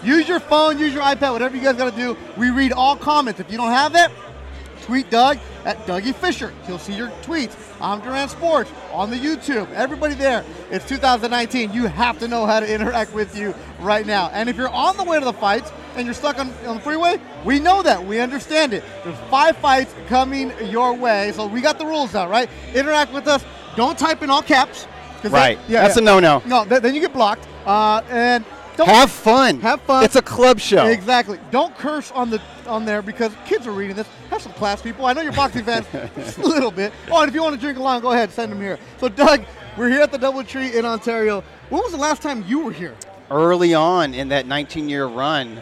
Use your phone, use your iPad, whatever you guys got to do. We read all comments. If you don't have that, tweet Doug at Dougie Fisher. He'll see your tweets. I'm Duran Sports on the YouTube. Everybody there. It's 2019. You have to know how to interact with you right now. And if you're on the way to the fights and you're stuck on the freeway, we know that. We understand it. There's 5 fights coming your way. So we got the rules now, right? Interact with us. Don't type in all caps. Right. That's a no-no. No, then you get blocked. And don't have fun. Have fun. It's a club show. Exactly. Don't curse on there because kids are reading this. Have some class, people. I know you're boxing fans just a little bit. Oh, and if you want to drink along, go ahead. Send them here. So, Doug, we're here at the DoubleTree in Ontario. When was the last time you were here? Early on in that 19-year run.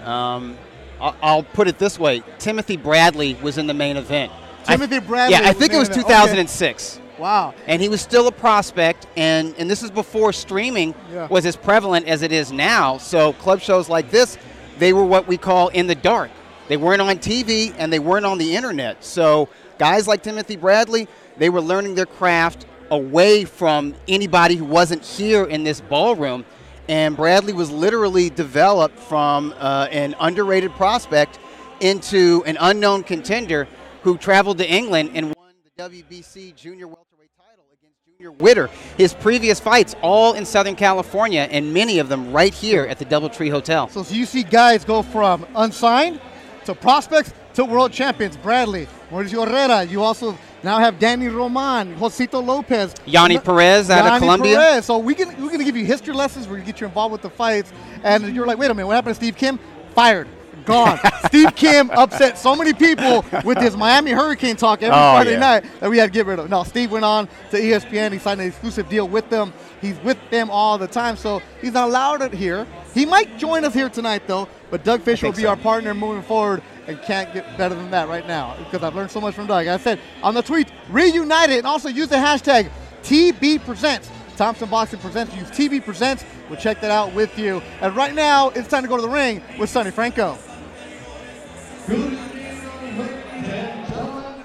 I'll put it this way. Timothy Bradley was in the main event. Timothy Bradley. Yeah, I think it was 2006. Okay. Wow. And he was still a prospect, and this is before streaming was as prevalent as it is now. So club shows like this, they were what we call in the dark. They weren't on TV, and they weren't on the internet. So guys like Timothy Bradley, they were learning their craft away from anybody who wasn't here in this ballroom. And Bradley was literally developed from an underrated prospect into an unknown contender who traveled to England and won the WBC junior welterweight title against Junior Witter. His previous fights all in Southern California, and many of them right here at the DoubleTree Hotel. So you see guys go from unsigned to prospects to world champions. Bradley, Mauricio Herrera. You also now have Danny Roman, Josito Lopez, Yanni Perez out of Colombia. Perez. So we're gonna give you history lessons. We're gonna get you involved with the fights, and you're like, wait a minute, what happened to Steve Kim? Fired. Gone. Steve Kim upset so many people with his Miami Hurricane talk every Friday night that we had to get rid of. No, Steve went on to ESPN. He signed an exclusive deal with them. He's with them all the time, so he's not allowed it here. He might join us here tonight, though, but Doug Fisher will be our partner moving forward, and can't get better than that right now because I've learned so much from Doug. I said on the tweet, reunite it, and also use the hashtag TBPresents. Thompson Boxing Presents. Use TV Presents. We'll check that out with you. And right now, it's time to go to the ring with Sonny Franco. Good evening,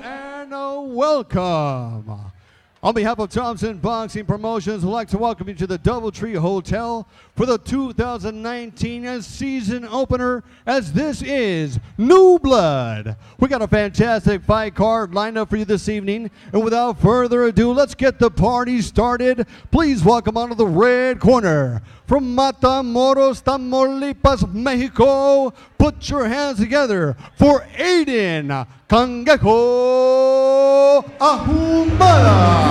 and welcome. On behalf of Thompson Boxing Promotions, we'd like to welcome you to the DoubleTree Hotel for the 2019 season opener, as this is Newblood. We got a fantastic fight card lined up for you this evening, and without further ado, let's get the party started. Please welcome onto the red corner, from Matamoros, Tamaulipas, Mexico, put your hands together for Aiden Cangejo Ahumada.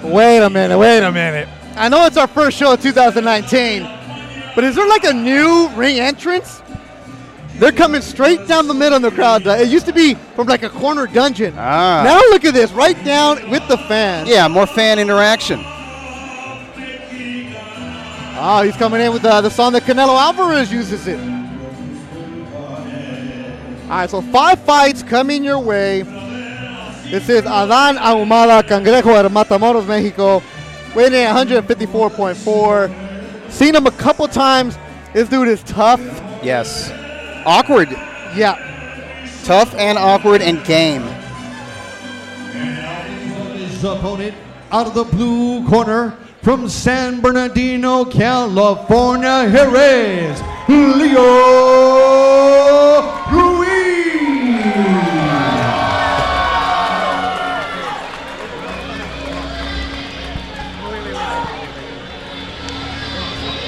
Wait a minute. I know it's our first show of 2019, but is there like a new ring entrance? They're coming straight down the middle of the crowd. It used to be from like a corner dungeon. Now look at this, right down with the fans. Yeah, more fan interaction. Oh, he's coming in with the song that Canelo Alvarez uses it. All right, so 5 fights coming your way. This is Adan Ahumada Cangrejo out of Matamoros, Mexico. Weighing in at 154.4. Seen him a couple times. This dude is tough. Yes. Awkward. Yeah. Tough and awkward and game. His opponent out of the blue corner from San Bernardino, California, here is Leo Ruiz.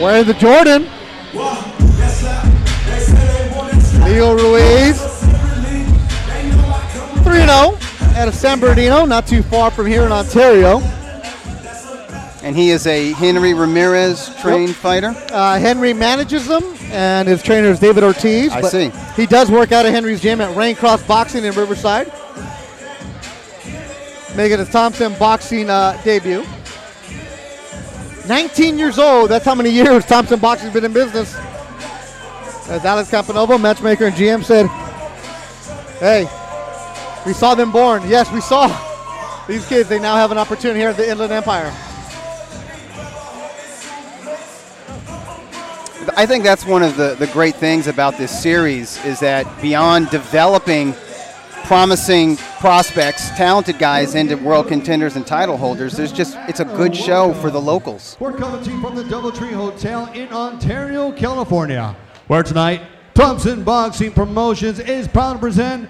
Wearing the Jordan. Leo Ruiz. 3-0 out of San Bernardino, not too far from here in Ontario. And he is a Henry Ramirez trained fighter? Henry manages them, and his trainer is David Ortiz. I see. He does work out at Henry's gym at Raincross Boxing in Riverside. Making his Thompson Boxing debut. 19 years old, that's how many years Thompson Boxing's been in business. As Alex Campanova, matchmaker and GM, said, hey, we saw them born. Yes, we saw these kids. They now have an opportunity here at the Inland Empire. I think that's one of the great things about this series is that beyond developing promising prospects, talented guys into world contenders and title holders, it's a good show for the locals. We're coming to you from the DoubleTree Hotel in Ontario, California, where tonight Thompson Boxing Promotions is proud to present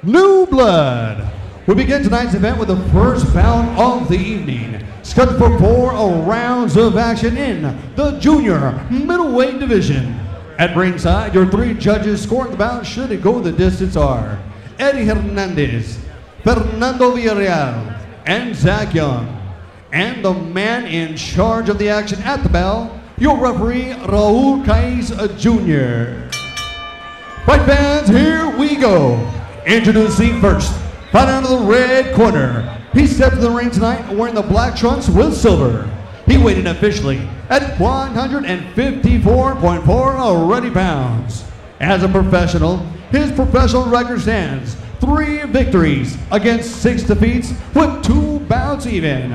Newblood. We begin tonight's event with the first bout of the evening, scheduled for 4 rounds of action in the junior middleweight division. At ringside, your 3 judges scoring the bout should it go the distance are Eddie Hernandez, Fernando Villarreal, and Zach Young. And the man in charge of the action at the bell, your referee, Raul Caiz Jr. Fight fans, here we go. Introducing first, fighting out of the red corner. He stepped to the ring tonight wearing the black trunks with silver. He weighed in officially at 154.4 already pounds. As a professional, his professional record stands 3 victories against 6 defeats with 2 bouts even.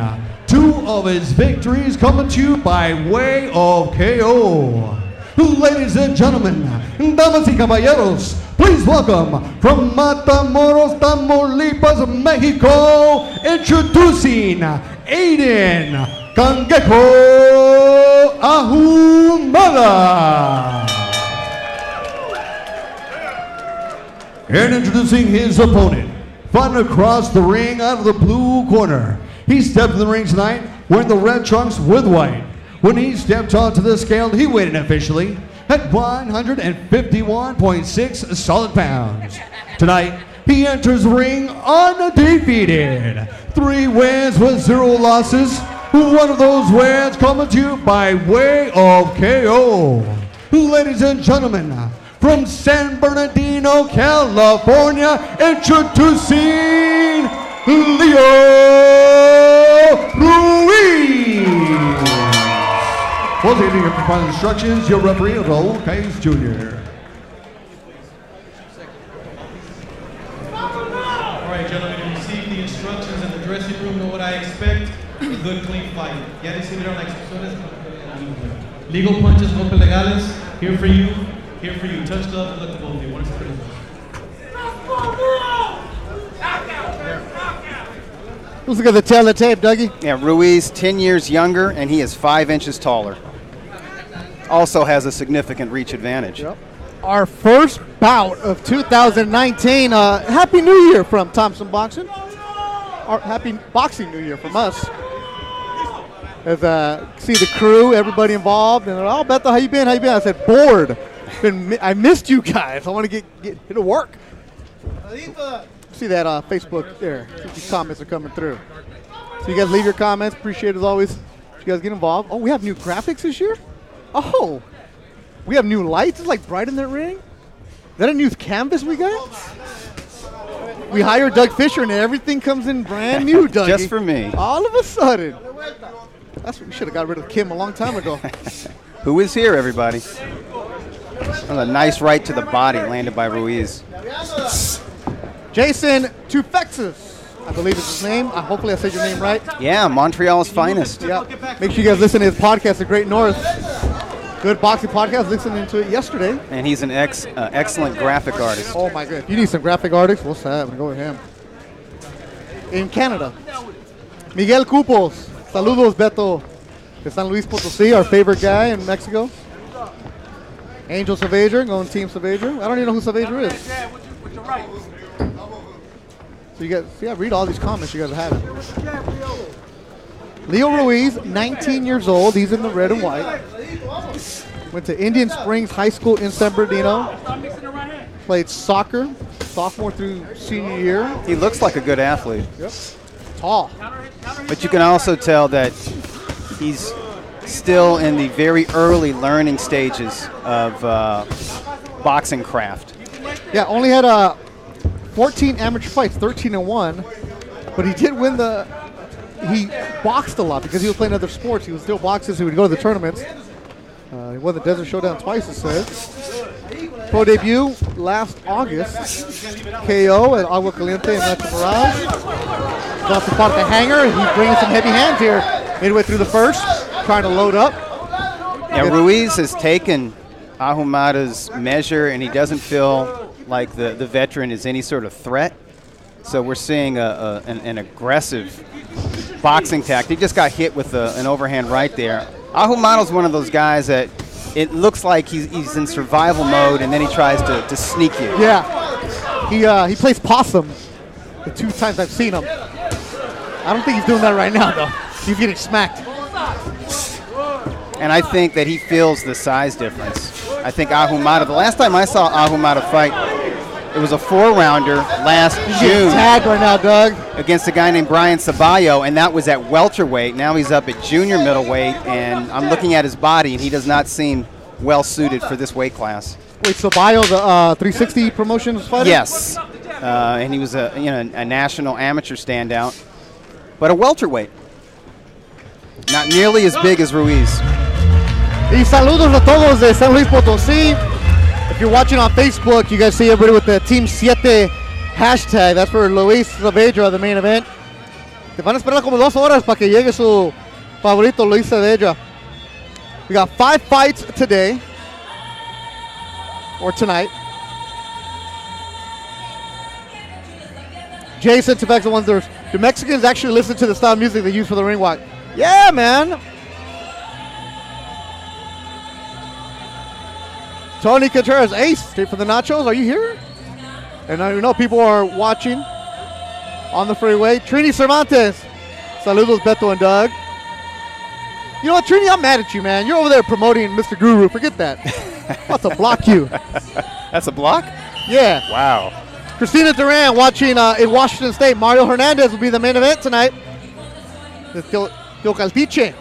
2 of his victories coming to you by way of KO. Ladies and gentlemen, damas y caballeros, please welcome from Matamoros, Tamaulipas, Mexico, introducing Aiden Cangrejo Ahumada. And introducing his opponent, fighting across the ring out of the blue corner. He stepped in the ring tonight wearing the red trunks with white. When he stepped onto the scale, he weighed in officially at 151.6 solid pounds. Tonight, he enters the ring undefeated. 3 wins with 0 losses. One of those wins coming to you by way of KO. Ladies and gentlemen, from San Bernardino, California, introducing Leo Ruiz. Well, taking your final instructions, your referee, Raul Caiz Jr. All right, gentlemen, you received the instructions in the dressing room. Know what I expect? A good, clean fight. Ya recibieron las instrucciones. Legal punches, golpes legales. Here for you. Here for you. Touch gloves and look at both of you. One is for Let's look at the tail of the tape, Dougie. Yeah, Ruiz, 10 years younger, and he is 5 inches taller. Also has a significant reach advantage. Yep. Our first bout of 2019. Happy New Year from Thompson Boxing. Happy Boxing New Year from us. As see the crew, everybody involved, and oh, Beto, how you been? How you been? I said, bored. I missed you guys. I want to get to work. See that Facebook there. These comments are coming through. So you guys leave your comments. Appreciate it as always. You guys get involved. Oh, we have new graphics this year? Oh, we have new lights. It's like bright in that ring. Is that a new canvas we got? We hired Doug Fisher and everything comes in brand new, Doug. Just for me. All of a sudden. That's what we should have got rid of Kim a long time ago. Who is here, everybody? Oh, a nice right to the body landed by Ruiz. Jason Tufexis, I believe is his name. Hopefully I said your name right. Yeah, Montreal's finest. Yeah. Make sure you guys listen to his podcast, The Great North. Good boxing podcast. Listening to it yesterday. And he's an excellent graphic artist. Oh my God! You need some graphic artists? What's that? I'm gonna go with him. In Canada, Miguel Cupos. Saludos, Beto. De San Luis Potosí, our favorite guy in Mexico. Angel Saavedra, going Team Saavedra. I don't even know who Saavedra is. So you guys, read all these comments you guys are having. Leo Ruiz, 19 years old. He's in the red and white. Went to Indian Springs High School in San Bernardino. Played soccer, sophomore through senior year. He looks like a good athlete. Yep. Tall. But you can also tell that he's still in the very early learning stages of boxing craft. Yeah, only had 14 amateur fights, 13-1, but he did win he boxed a lot because he was playing other sports. He was still boxing, so he would go to the tournaments. He won the Desert Showdown twice, it says. Pro debut last August. KO at Agua Caliente and Metro Mirage. He's also fought the hanger. He's bringing some heavy hands here midway through the first, trying to load up. Yeah, Ruiz has taken Ahumada's measure, and he doesn't feel like the veteran is any sort of threat. So we're seeing an aggressive boxing tactic. He just got hit with an overhand right there. Ahumada's one of those guys that it looks like he's in survival mode, and then he tries to sneak you. Yeah, he plays possum the 2 times I've seen him. I don't think he's doing that right now, though. He's getting smacked. And I think that he feels the size difference. I think Ahumada, the last time I saw Ahumada fight, it was a 4-rounder last June. Tagged right now, Doug. Against a guy named Brian Sabayo, and that was at welterweight. Now he's up at junior middleweight, and I'm looking at his body, and he does not seem well suited for this weight class. Wait, Sabayo, the 360 Promotions fighter? Yes, and he was a national amateur standout, but a welterweight. Not nearly as big as Ruiz. Y saludos a todos de San Luis Potosí. If you're watching on Facebook, you guys see everybody with the Team 7 hashtag. That's for Luis Saavedra, the main event. Te van a esperar como 2 horas para que llegue su favorito, Luis Saavedra. We got 5 fights today, or tonight. Jason Tefexa wonders, do Mexicans actually listen to the style of music they use for the ring walk? Yeah, man. Tony Contreras, Ace, straight from the Nachos. Are you here? And I know people are watching on the freeway. Trini Cervantes. Saludos, Beto and Doug. You know what, Trini? I'm mad at you, man. You're over there promoting Mr. Guru. Forget that. I'll have to block you. That's a block? Yeah. Wow. Christina Duran watching in Washington State. Mario Hernandez will be the main event tonight. Teocaltiche.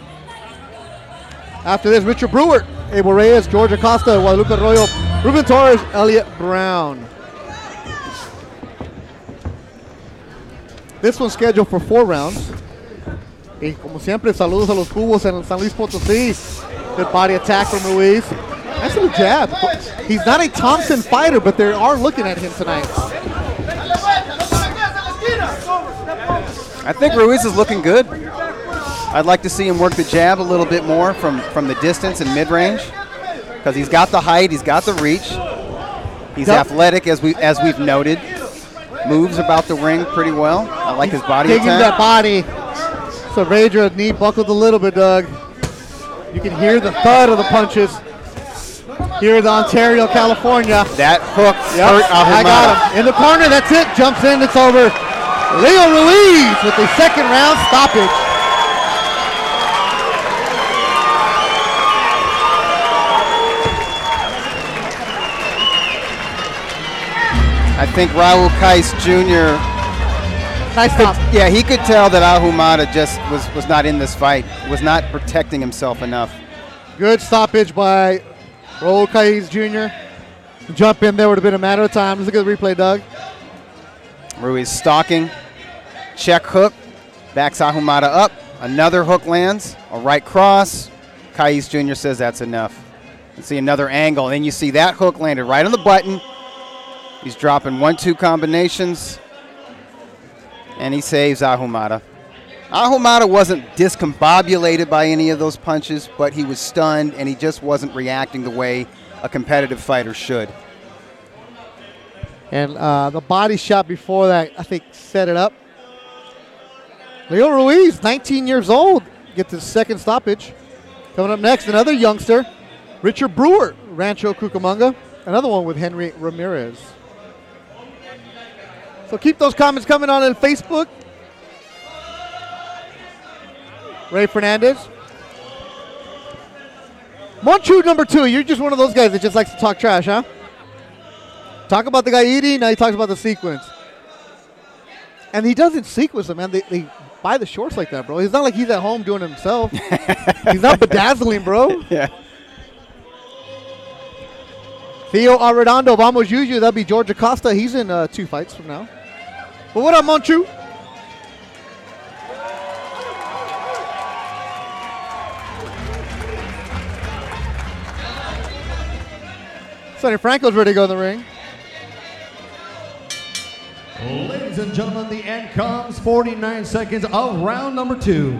After this, Richard Brewart, Abel Reyes, George Acosta, Guadalupe Arroyo, Ruben Torres, Elliot Brown. This one's scheduled for 4 rounds. Y como siempre, saludos a los cubos en San Luis Potosí. Good body attack from Ruiz. Nice little jab. He's not a Thompson fighter, but they are looking at him tonight. I think Ruiz is looking good. I'd like to see him work the jab a little bit more from the distance and mid-range, because he's got the height, he's got the reach, he's athletic as we've noted, moves about the ring pretty well. I like his body digging attack. That body. Saavedra knee buckled a little bit, Doug. You can hear the thud of the punches. Here in Ontario, California. That hook hurt Ahumada. I got him in the corner. That's it. Jumps in. It's over. Leo Ruiz with the 2nd round stoppage. I think Raul Kais Jr. Nice stop. Yeah, he could tell that Ahumada just was not in this fight, was not protecting himself enough. Good stoppage by Raul Kais Jr. Jump in there would have been a matter of time. Let's look at the replay, Doug. Ruiz stalking, check hook, backs Ahumada up. Another hook lands, a right cross. Kais Jr. says that's enough. And see another angle, and then you see that hook landed right on the button. He's dropping 1-2 combinations, and he saves Ahumada. Ahumada wasn't discombobulated by any of those punches, but he was stunned, and he just wasn't reacting the way a competitive fighter should. And the body shot before that, I think, set it up. Leo Ruiz, 19 years old, gets his 2nd stoppage. Coming up next, another youngster, Richard Brewart, Rancho Cucamonga. Another one with Henry Ramirez. So keep those comments coming on Facebook. Ray Fernandez. Monchu number 2, you're just one of those guys that just likes to talk trash, huh? Talk about the guy eating, now he talks about the sequence. And he doesn't sequence them, man. They buy the shorts like that, bro. It's not like he's at home doing it himself. He's not bedazzling, bro. Yeah. Theo Arredondo, Vamos Juju, that'll be George Acosta. He's in 2 fights from now. But what up, Monchu? Sonny Franco's ready to go in the ring. Ladies and gentlemen, the end comes. 49 seconds of round number 2.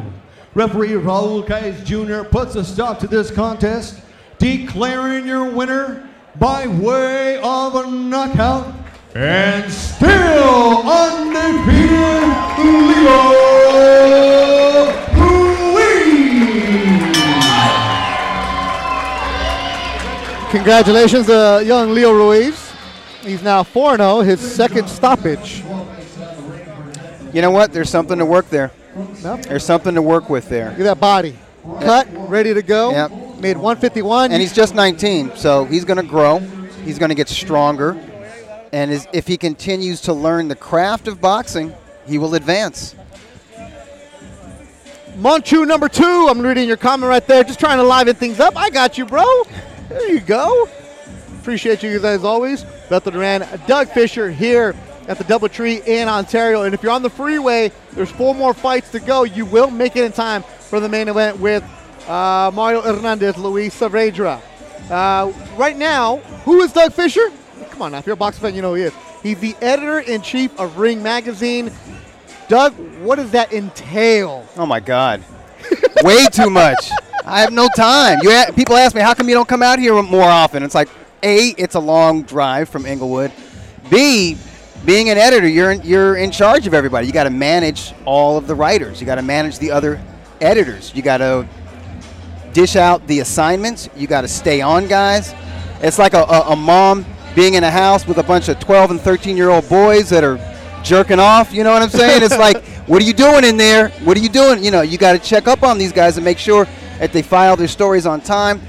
Referee Raul Kais Jr. puts a stop to this contest. declaring your winner by way of a knockout and still undefeated, Leo Ruiz. Congratulations to young Leo Ruiz. He's now 4-0, his second stoppage. You know what? There's something to work there. Yep. There's something to work with there. Look at that body. Cut, ready to go. Yep. Made 151. And he's just 19, so he's going to grow. He's going to get stronger. And if he continues to learn the craft of boxing, he will advance. Monchu number 2. I'm reading your comment right there. Just trying to liven things up. I got you, bro. There you go. Appreciate you guys as always. Bethel Duran, Doug Fisher here at the DoubleTree in Ontario. And if you're on the freeway, there's 4 more fights to go. You will make it in time for the main event with Mario Hernandez, Luis Saavedra. Right now, who is Doug Fisher? Come on now, if you're a boxing fan, you know who he is. He's the editor-in-chief of Ring Magazine. Doug, what does that entail? Oh, my God. Way too much. I have no time. People ask me, how come you don't come out here more often? It's like, A, it's a long drive from Inglewood. B, being an editor, you're in charge of everybody. You got to manage all of the writers. You got to manage the other editors. You got to dish out the assignments. You got to stay on guys. It's like a mom being in a house with a bunch of 12 and 13-year-old boys that are jerking off. You know what I'm saying? It's like, what are you doing in there? What are you doing? You know, you got to check up on these guys and make sure that they file their stories on time.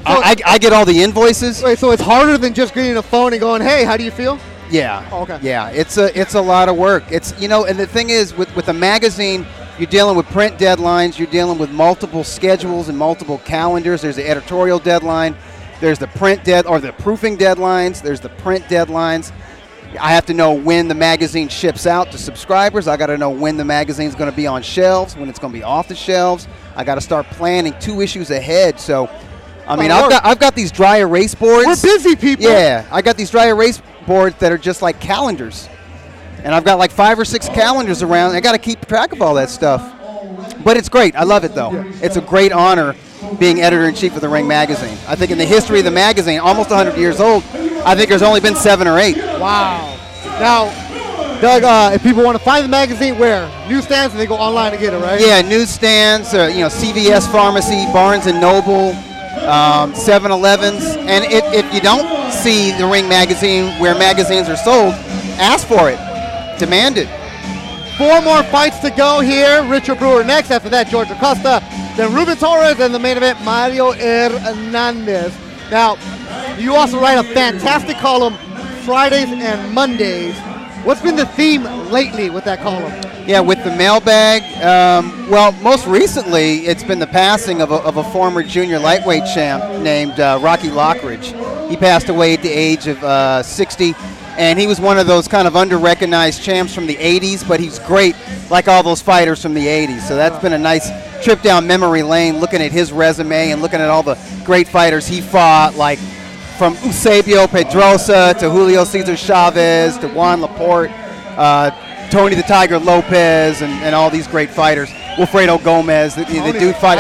I get all the invoices. Wait, so it's harder than just getting a phone and going, hey, how do you feel? Yeah. Oh, okay. Yeah, it's a lot of work. It's, and the thing is, with a magazine, you're dealing with print deadlines. You're dealing with multiple schedules and multiple calendars. There's the editorial deadline. There's the the proofing deadlines. There's the print deadlines. I have to know when the magazine ships out to subscribers. I got to know when the magazine's going to be on shelves, when it's going to be off the shelves. I got to start planning 2 issues ahead. So, I've got these dry erase boards. We're busy people. Yeah, I got these dry erase boards that are just like calendars, and I've got like 5 or 6 calendars around. I got to keep track of all that stuff. But it's great. I love it though. It's a great honor being editor-in-chief of the Ring magazine. I think in the history of the magazine, almost 100 years old, I think there's only been 7 or 8. Wow. Now, Doug, if people want to find the magazine, where? Newsstands, and they go online to get it, right? Yeah, newsstands, CVS Pharmacy, Barnes & Noble, 7-Elevens. And if you don't see the Ring magazine where magazines are sold, ask for it. Demand it. 4 more fights to go here. Richard Brewart next. After that, George Acosta. Then Ruben Torres, and the main event, Mario Hernandez. Now, you also write a fantastic column Fridays and Mondays. What's been the theme lately with that column? Yeah, with the mailbag, most recently it's been the passing of a former junior lightweight champ named Rocky Lockridge. He passed away at the age of 60, and he was one of those kind of under-recognized champs from the 80s, but he's great like all those fighters from the 80s. So that's been a nice trip down memory lane, looking at his resume and looking at all the great fighters he fought, like from Eusebio Pedrosa to Julio Cesar Chavez to Juan Laporte, Tony the Tiger Lopez, and all these great fighters. Wilfredo Gomez, the dude fought.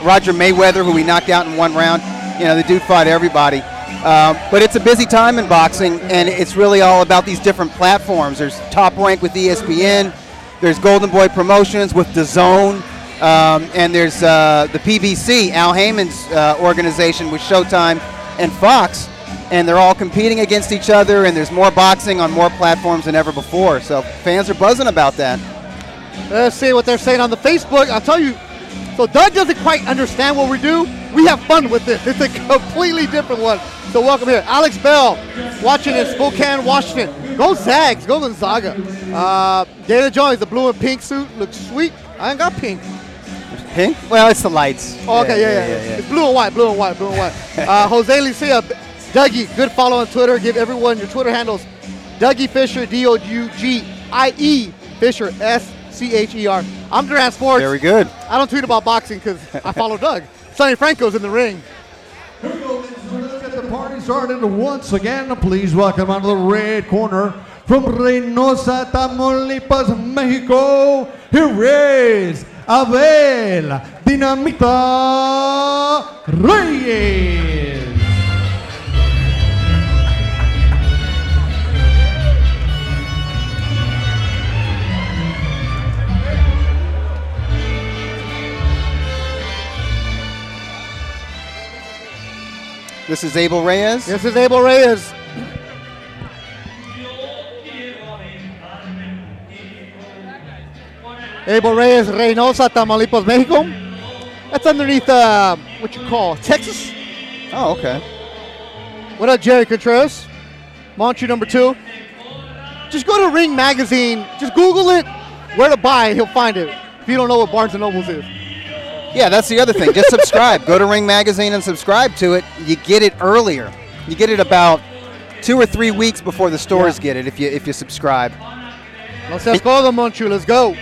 Roger Mayweather, who he knocked out in 1 round. The dude fought everybody. But it's a busy time in boxing, and it's really all about these different platforms. There's Top Rank with ESPN. There's Golden Boy Promotions with DAZN. And there's the PBC, Al Heyman's organization with Showtime and Fox. And they're all competing against each other, and there's more boxing on more platforms than ever before. So fans are buzzing about that. Let's see what they're saying on the Facebook. I'll tell you, so Doug doesn't quite understand what we do. We have fun with this. It's a completely different one. So welcome here. Alex Bell, watching in Spokane, Washington. Go Zags, go Gonzaga. Dana Jones, the blue and pink suit, looks sweet. I ain't got pink. Pink? Well, it's the lights. Oh, okay, yeah. It's blue and white. Jose Licia, Dougie, good follow on Twitter. Give everyone your Twitter handles. Dougie Fisher, DOUGIE Fisher, SCHER. I'm Duran Sports. Very good. I don't tweet about boxing because I follow Doug. Sonny Franco's in the ring. Here we go, ladies and gentlemen. Let's get the party started once again. Please welcome out of the red corner from Reynosa, Tamaulipas, Mexico. Here is Abel Dinamita Reyes. This is Abel Reyes. This is Abel Reyes. Abel Reyes, Reynosa, Tamaulipas, Mexico. That's underneath, what you call, Texas. Oh, okay. What up, Jerry Contreras? Montre number 2. Just go to Ring Magazine. Just Google it. Where to buy, he'll find it. If you don't know what Barnes & Nobles is. Yeah, that's the other thing. Just subscribe. Go to Ring Magazine and subscribe to it. You get it earlier. You get it about 2 or 3 weeks before the stores get it if you subscribe. No seas codo, Monchu. Let's go.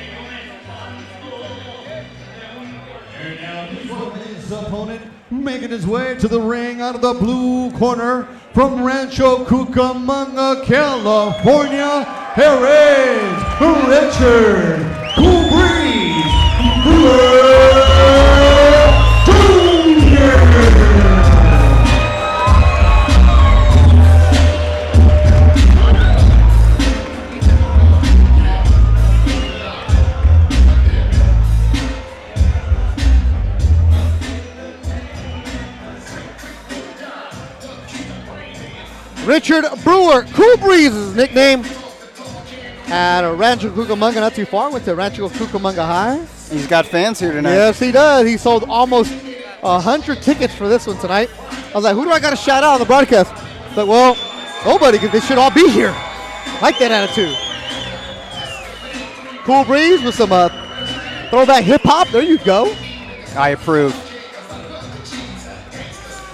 His opponent making his way to the ring out of the blue corner from Rancho Cucamonga, California. Here is Richard Cool Breeze Brewer Jr. Richard Brewart, Cool Breeze is his nickname. At Rancho Cucamonga, not too far. Went to Rancho Cucamonga High. He's got fans here tonight. Yes, he does. He sold almost 100 tickets for this one tonight. I was like, who do I got to shout out on the broadcast? But well, nobody, because they should all be here. Like that attitude. Cool Breeze with some throwback hip hop. There you go. I approve.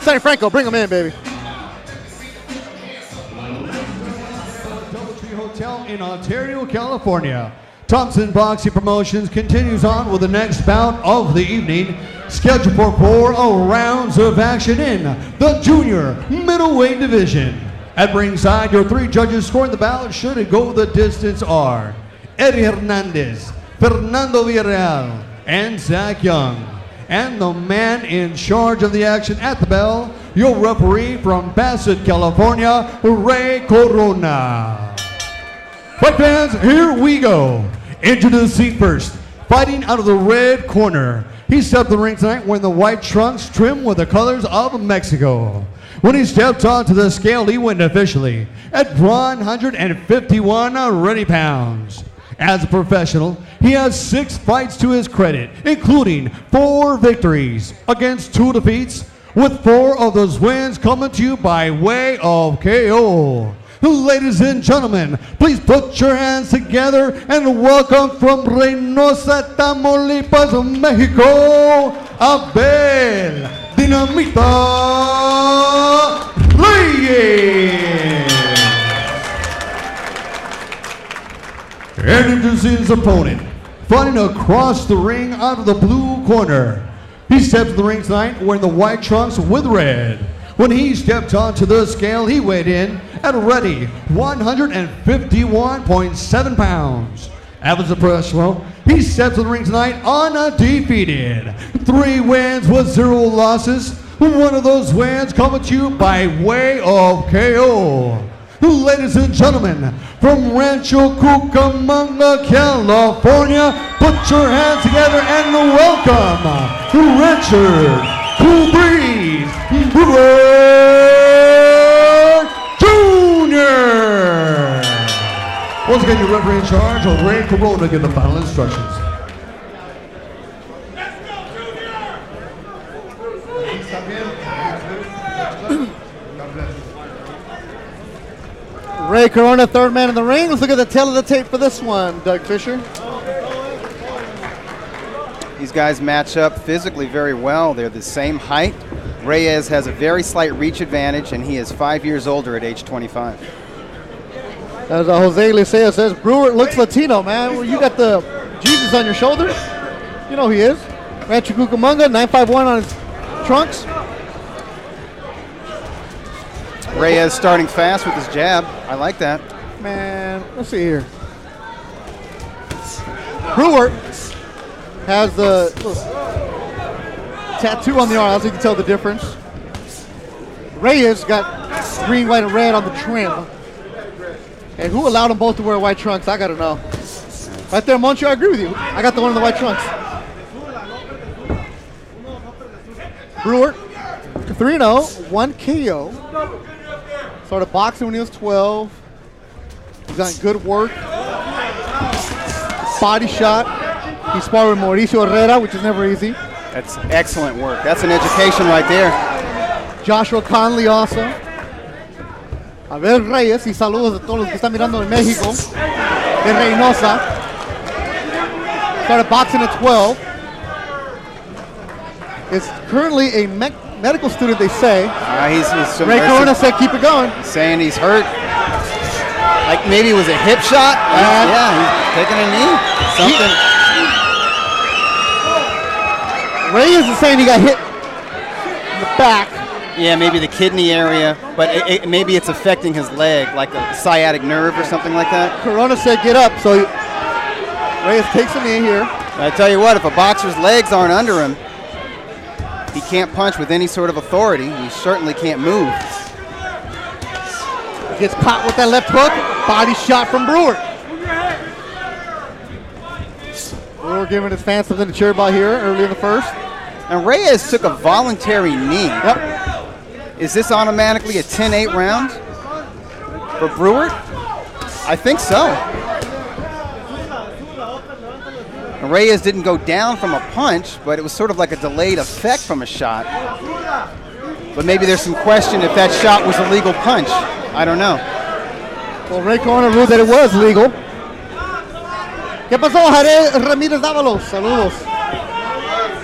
Sonny Franco, bring him in, baby. Hotel in Ontario, California. Thompson Boxing Promotions continues on with the next bout of the evening, scheduled for 4 rounds of action in the junior middleweight division. At ringside, your 3 judges scoring the bout should it go the distance are Eddie Hernandez, Fernando Villarreal, and Zach Young. And the man in charge of the action at the bell, your referee from Bassett, California, Ray Corona. Fight fans, here we go. Introducing first, fighting out of the red corner. He stepped the ring tonight wearing the white trunks trimmed with the colors of Mexico. When he stepped onto the scale, he went officially at 151 ready pounds. As a professional, he has 6 fights to his credit, including 4 victories against 2 defeats, with 4 of those wins coming to you by way of KO. Ladies and gentlemen, please put your hands together and welcome from Reynosa, Tamaulipas, Mexico, Abel Dinamita Reyes. And introducing his opponent, fighting across the ring out of the blue corner. He stepped to the ring tonight wearing the white trunks with red. When he stepped onto the scale, he weighed in at a ready 151.7 pounds. As a professional, he stepped to the ring tonight undefeated. 3 wins with 0 losses. One of those wins coming to you by way of KO. Ladies and gentlemen, from Rancho Cucamonga, California, put your hands together and welcome Richard Cool Breeze Brewart Jr. Once again, your referee in charge, Ray Corona, give the final instructions. Ray Corona, 3rd man in the ring. Let's look at the tail of the tape for this one, Doug Fisher. These guys match up physically very well. They're the same height. Reyes has a very slight reach advantage, and he is 5 years older at age 25. As Jose Licea says, Brewart looks Latino, man. Well, you got the Jesus on your shoulders. You know he is. Rancho Cucamonga, 951 on his trunks. Reyes starting fast with his jab. I like that. Man, let's see here. Brewart has the tattoo on the arm, so you can tell the difference. Reyes got green, white, and red on the trim. And who allowed them both to wear white trunks? I got to know. Right there, Moncho, I agree with you. I got the one in the white trunks. Brewart, 3-0, 1 KO. Started boxing when he was 12. He's done good work. Body shot. He sparred with Mauricio Herrera, which is never easy. That's excellent work. That's an education right there. Joshua Conley also. Abel Reyes, y saludos a todos los que están mirando en México. De Reynosa. Started boxing at 12. Is currently a medical student, they say. Ray Corona said keep it going. He's saying he's hurt. Like maybe it was a hip shot. Yeah, he's taking a knee. Something. Reyes is saying he got hit in the back. Yeah, maybe the kidney area, but maybe it's affecting his leg, like a sciatic nerve or something like that. Corona said get up, so Reyes takes a knee here. I tell you what, if a boxer's legs aren't under him, he can't punch with any sort of authority. He certainly can't move. He gets caught with that left hook. Body shot from Brewart. Brewart giving his fans something to cheer about here early in the first. And Reyes took a voluntary knee. Yep. Is this automatically a 10-8 round for Brewart? I think so. And Reyes didn't go down from a punch, but it was sort of like a delayed effect from a shot. But maybe there's some question if that shot was a legal punch. I don't know. Well, Ray Corona ruled that it was legal. ¿Qué pasó, Jared Ramírez Dávalos? Saludos.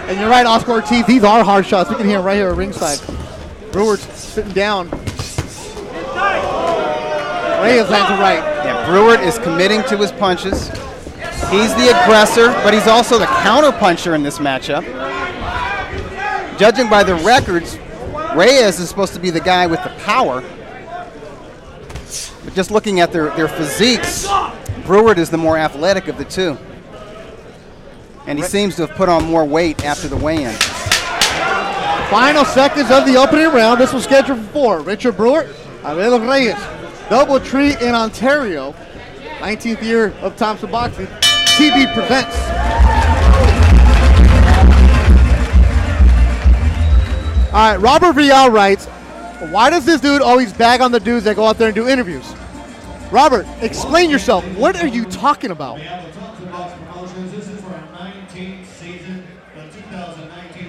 And you're right, Oscar Ortiz, these are hard shots. We can hear them right here at ringside. Brewer's sitting down. Reyes lands it right. Yeah, Brewart is committing to his punches. He's the aggressor, but he's also the counter-puncher in this matchup. Judging by the records, Reyes is supposed to be the guy with the power. But just looking at their physiques, Brewart is the more athletic of the two. And he seems to have put on more weight after the weigh-in. Final seconds of the opening round. This was scheduled for 4. Richard Brewart, Abel Reyes. Doubletree in Ontario. 19th year of Thompson Boxing. TB presents. All right, Robert Vial writes, why does this dude always bag on the dudes that go out there and do interviews? Robert, explain yourself. What are you talking about?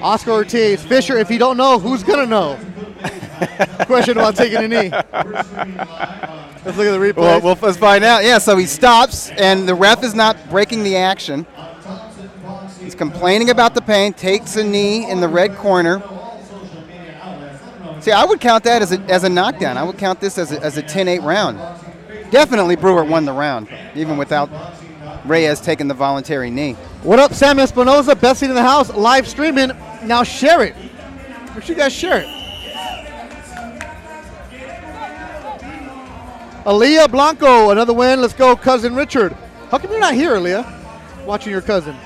Oscar Ortiz, Fisher, if you don't know, who's going to know? Question about taking a knee. Let's look at the replay. Well, let's find out. Yeah, so he stops, and the ref is not breaking the action. He's complaining about the pain, takes a knee in the red corner. See, I would count that as a knockdown. I would count this as a 10-8 round. Definitely Brewart won the round, even without Reyes taking the voluntary knee. What up, Sam Espinoza? Best seat in the house, live streaming. Now share it. Make sure you guys share it. Aaliyah Blanco, another win. Let's go, cousin Richard. How come you're not here, Aaliyah? Watching your cousin.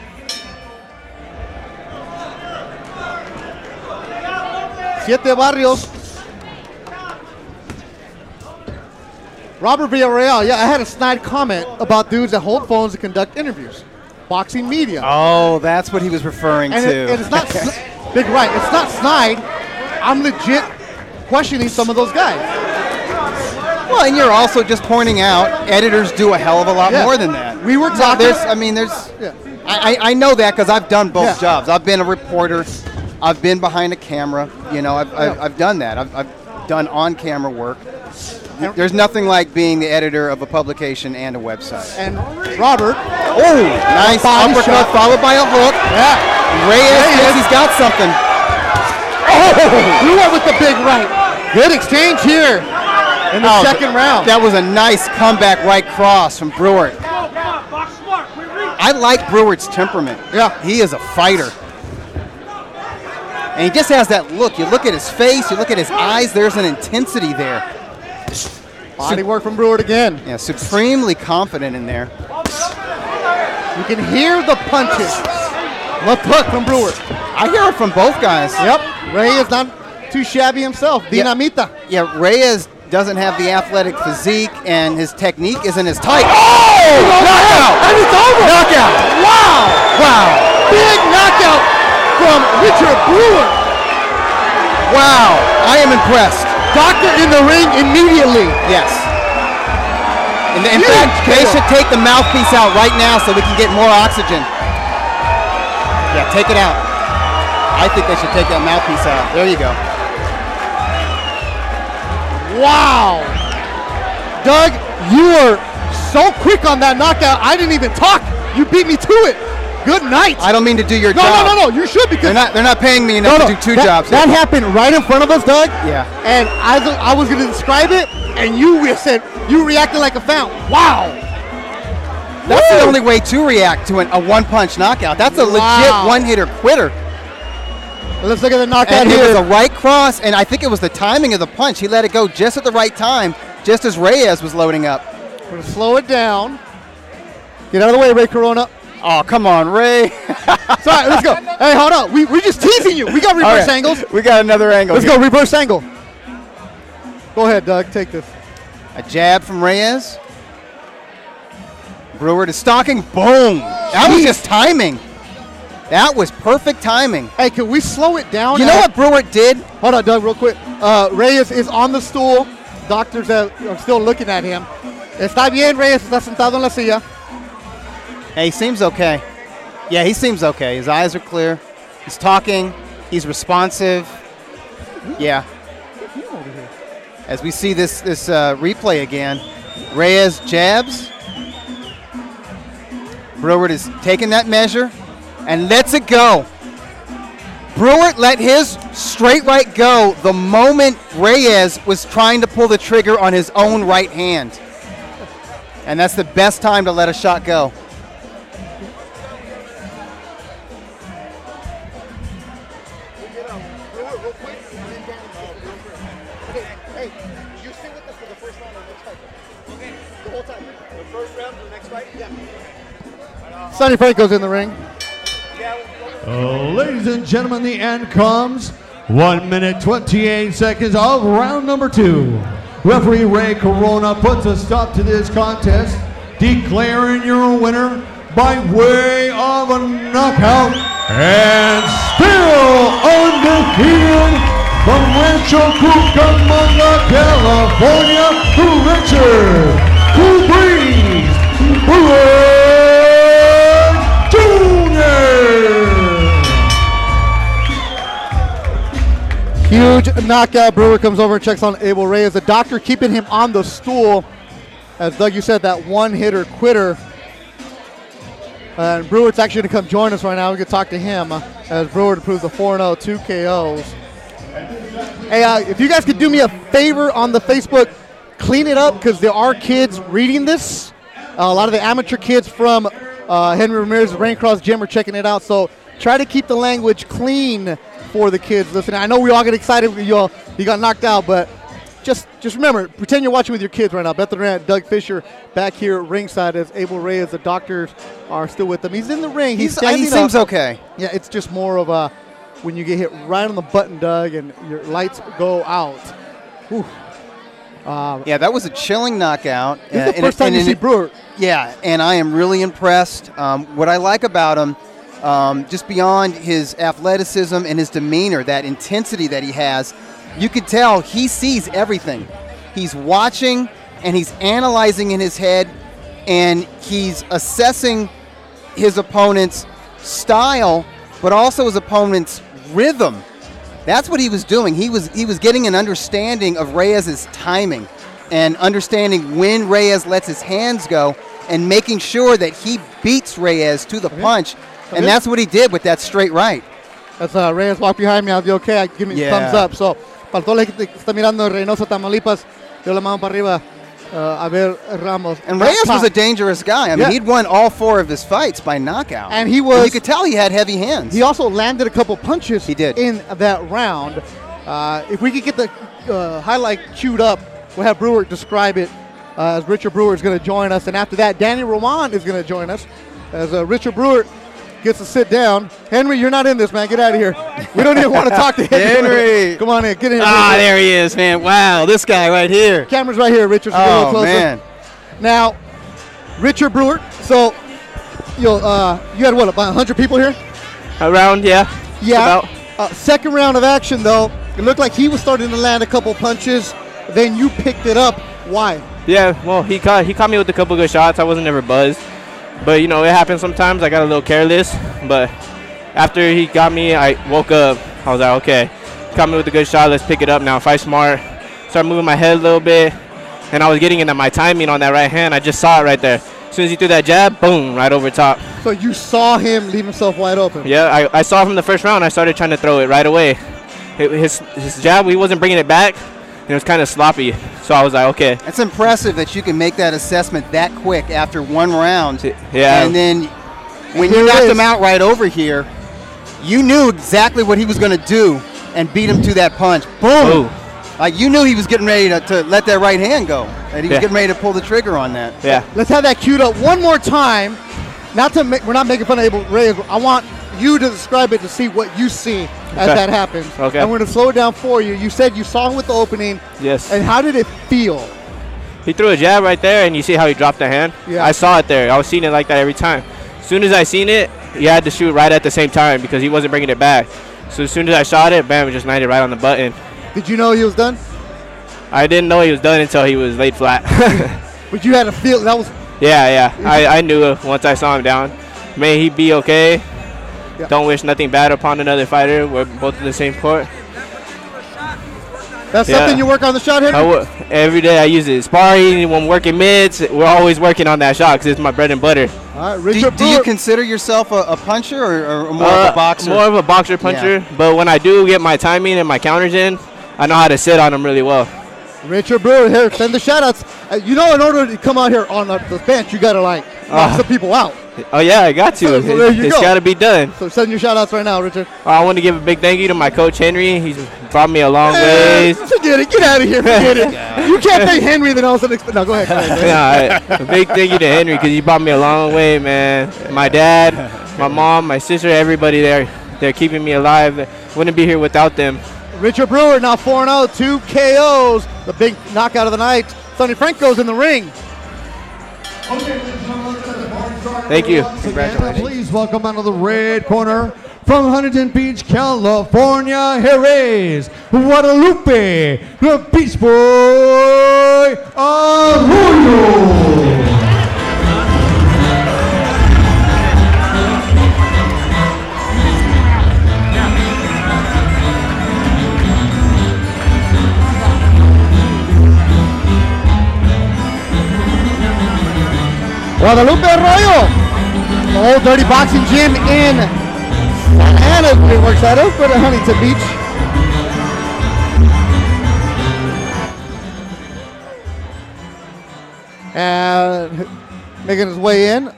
Siete Barrios. Robert Villarreal. Yeah, I had a snide comment about dudes that hold phones to conduct interviews. Boxing media. Oh, that's what he was referring to. It's not big right. It's not snide. I'm legit questioning some of those guys. Well, and you're also just pointing out editors do a hell of a lot more than that. We were talking. I know that because I've done both jobs. I've been a reporter. I've been behind a camera. You know, I've done that. I've done on-camera work. There's nothing like being the editor of a publication and a website. And Robert. Oh, nice uppercut followed by a hook. Yeah. Reyes thinks he's got something. Oh, we went with the big right. Good exchange here in the second round. That was a nice comeback right cross from Brewart. I like Brewart's temperament. Yeah. He is a fighter. And he just has that look. You look at his face, you look at his eyes, there's an intensity there. Body work from Brewart again. Yeah, supremely confident in there. You can hear the punches. Left hook from Brewart. 2 All I hear it from both guys. Yep. Reyes not too shabby himself. Dinamita. Yeah, Reyes doesn't have the athletic physique, and his technique isn't as tight. Oh! Knockout! And it's over. Knockout! Wow. Wow! Big knockout from Richard Brewart. Wow! I am impressed. Doctor in the ring immediately. Yes. In fact, they should take the mouthpiece out right now so we can get more oxygen. Yeah, take it out. I think they should take that mouthpiece out. There you go. Wow. Doug, you were so quick on that knockout. I didn't even talk. You beat me to it. Good night. I don't mean to do your No, job. no. You should, because They're not paying me enough to do two jobs. That happened right in front of us, Doug. Yeah. And I was going to describe it, and you said you reacted like a fan. Wow. That's the only way to react to a one-punch knockout. That's a legit one-hitter quitter. Let's look at the knockout And here. it was a right cross, and I think it was the timing of the punch. He let it go just at the right time, just as Reyes was loading up. We're going to slow it down. Get out of the way, Ray Corona. Oh, come on, Ray. Sorry, let's go. Hey, hold on. We're just teasing you. We got reverse angles. We got another angle. Let's go, reverse angle. Go ahead, Doug. Take this. A jab from Reyes. Brewart is stalking. Boom. That was just timing. That was perfect timing. Hey, can we slow it down? You know what Brewart did? Hold on, Doug, real quick. Reyes is on the stool. Doctors are still looking at him. Está bien, Reyes. Está sentado en la silla. Hey, he seems okay. Yeah, he seems okay. His eyes are clear. He's talking. He's responsive. Yeah. As we see this replay again, Reyes jabs. Brewart is taking that measure and lets it go. Brewart let his straight right go the moment Reyes was trying to pull the trigger on his own right hand. And that's the best time to let a shot go. Sonny Franco's in the ring. Ladies and gentlemen, the end comes. 1 minute, 28 seconds of round number 2. Referee Ray Corona puts a stop to this contest, declaring your winner by way of a knockout and still undefeated from Rancho Cucamonga, California, Richard Brewart Huge knockout. Brewer comes over and checks on Abel Reyes. The doctor keeping him on the stool. As Doug, you said, that one-hitter quitter. And Brewer's actually going to come join us right now. We can talk to him as Brewer approves the 4-0, 2 KOs. Hey, if you guys could do me a favor on the Facebook, clean it up, because there are kids reading this. A lot of the amateur kids from Henry Ramirez's Raincross Gym are checking it out. So try to keep the language clean for the kids listening. I know we all get excited when you got knocked out, but just remember, pretend you're watching with your kids right now. Beth Durant, Doug Fisher back here ringside as Abel Reyes, the doctors are still with him. He's in the ring. He's standing He seems up. okay. Yeah, it's just more of a when you get hit right on the button, Doug, and your lights go out. Whew. Yeah, that was a chilling knockout. This is the first time you see Brewer. Yeah, and I am really impressed. What I like about him, just beyond his athleticism and his demeanor, that intensity that he has, you could tell he sees everything. He's watching and he's analyzing in his head, and he's assessing his opponent's style, but also his opponent's rhythm. That's what he was doing. He was getting an understanding of Reyes' timing and understanding when Reyes lets his hands go and making sure that he beats Reyes to the punch. And that's what he did with that straight right. That's Reyes walk behind me. I'll be okay. Give me a thumbs up. So, para todos los que está mirando en Reynosa, Tamaulipas, yo la mano para arriba a ver Ramos. And Reyes was a dangerous guy. I mean, he'd won all 4 of his fights by knockout. And he was. You could tell he had heavy hands. He also landed a couple punches. He did. In that round. If we could get the highlight queued up, we'll have Brewer describe it as Richard Brewer is going to join us. And after that, Danny Roman is going to join us as Richard Brewer gets to sit down. Henry, you're not in this, man. Get out of here. We don't even want to talk to Henry. Come on in. Get in here. There he is, man. Wow, this guy right here. Camera's right here, Richard. So get a little closer. Man. Now, Richard Brewart. So, you had what, about 100 people here? Around, yeah. Yeah. Second round of action, though. It looked like he was starting to land a couple punches. Then you picked it up. Why? Yeah, well, he caught me with a couple good shots. I wasn't never buzzed. But, it happens sometimes. I got a little careless. But after he got me, I woke up. I was like, okay, he caught me with a good shot. Let's pick it up now. Fight smart. Start moving my head a little bit. And I was getting into my timing on that right hand. I just saw it right there. As soon as he threw that jab, boom, right over top. So you saw him leave himself wide open? Yeah, I saw from the first round. I started trying to throw it right away. His jab, he wasn't bringing it back. It was kind of sloppy. So I was like, okay. It's impressive that you can make that assessment that quick after one round. Yeah. And then when you knocked him out right over here, you knew exactly what he was going to do and beat him to that punch. Boom. Ooh. Like you knew he was getting ready to let that right hand go. And he was getting ready to pull the trigger on that. Yeah. Let's have that queued up one more time. We're not making fun of Abel Reyes. I want you to describe it to see what you see as that happens. Okay. And we're going to slow it down for you. You said you saw him with the opening. Yes. And how did it feel? He threw a jab right there, and you see how he dropped the hand? Yeah. I saw it there. I was seeing it like that every time. As soon as I seen it, he had to shoot right at the same time because he wasn't bringing it back. So as soon as I shot it, bam, it just landed right on the button. Did you know he was done? I didn't know he was done until he was laid flat. But you had a feel that was. Yeah. I knew it once I saw him down. May he be okay. Yeah. Don't wish nothing bad upon another fighter. We're both in the same court. That's something you work on the shot, Henry? Every day I use it. Sparring, when working mids, we're always working on that shot because it's my bread and butter. All right, Richard Do you consider yourself a puncher or more of a boxer? More of a boxer puncher. Yeah. But when I do get my timing and my counters in, I know how to sit on them really well. Richard Brewart here, send the shout-outs. In order to come out here on the bench, you got to, knock some people out. Oh, yeah, I got to. So there you go. It's got to be done. So send your shout-outs right now, Richard. I want to give a big thank you to my coach, Henry. He's brought me a long ways. Forget it. Get out of here. Forget it. You can't thank Henry, then all of a sudden. No, go ahead. A big thank you to Henry because he brought me a long way, man. My dad, my mom, my sister, everybody there. They're keeping me alive. Wouldn't be here without them. Richard Brewart now 4-0, 2 KOs. The big knockout of the night. Sonny Franco's in the ring. Thank you. Congratulations. Please welcome out of the red corner from Huntington Beach, California, here is Guadalupe, the Beach Boy Arroyo. Guadalupe Arroyo, the old Dirty Boxing Gym in Santa Ana, it works out of, but at Huntington Beach. And making his way in,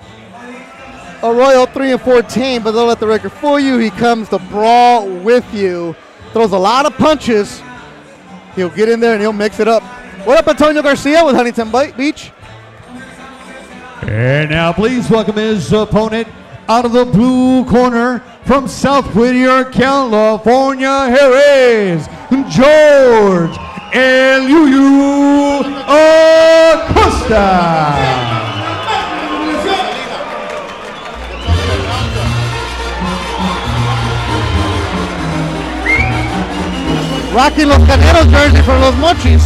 Arroyo 3-14, but don't let the record fool you. He comes to brawl with you, throws a lot of punches. He'll get in there and he'll mix it up. What up, Antonio Garcia with Huntington Beach? And now please welcome his opponent out of the blue corner from South Whittier, California, here is George Eliu Acosta. Rocking Los Caneros jersey for Los Mochis.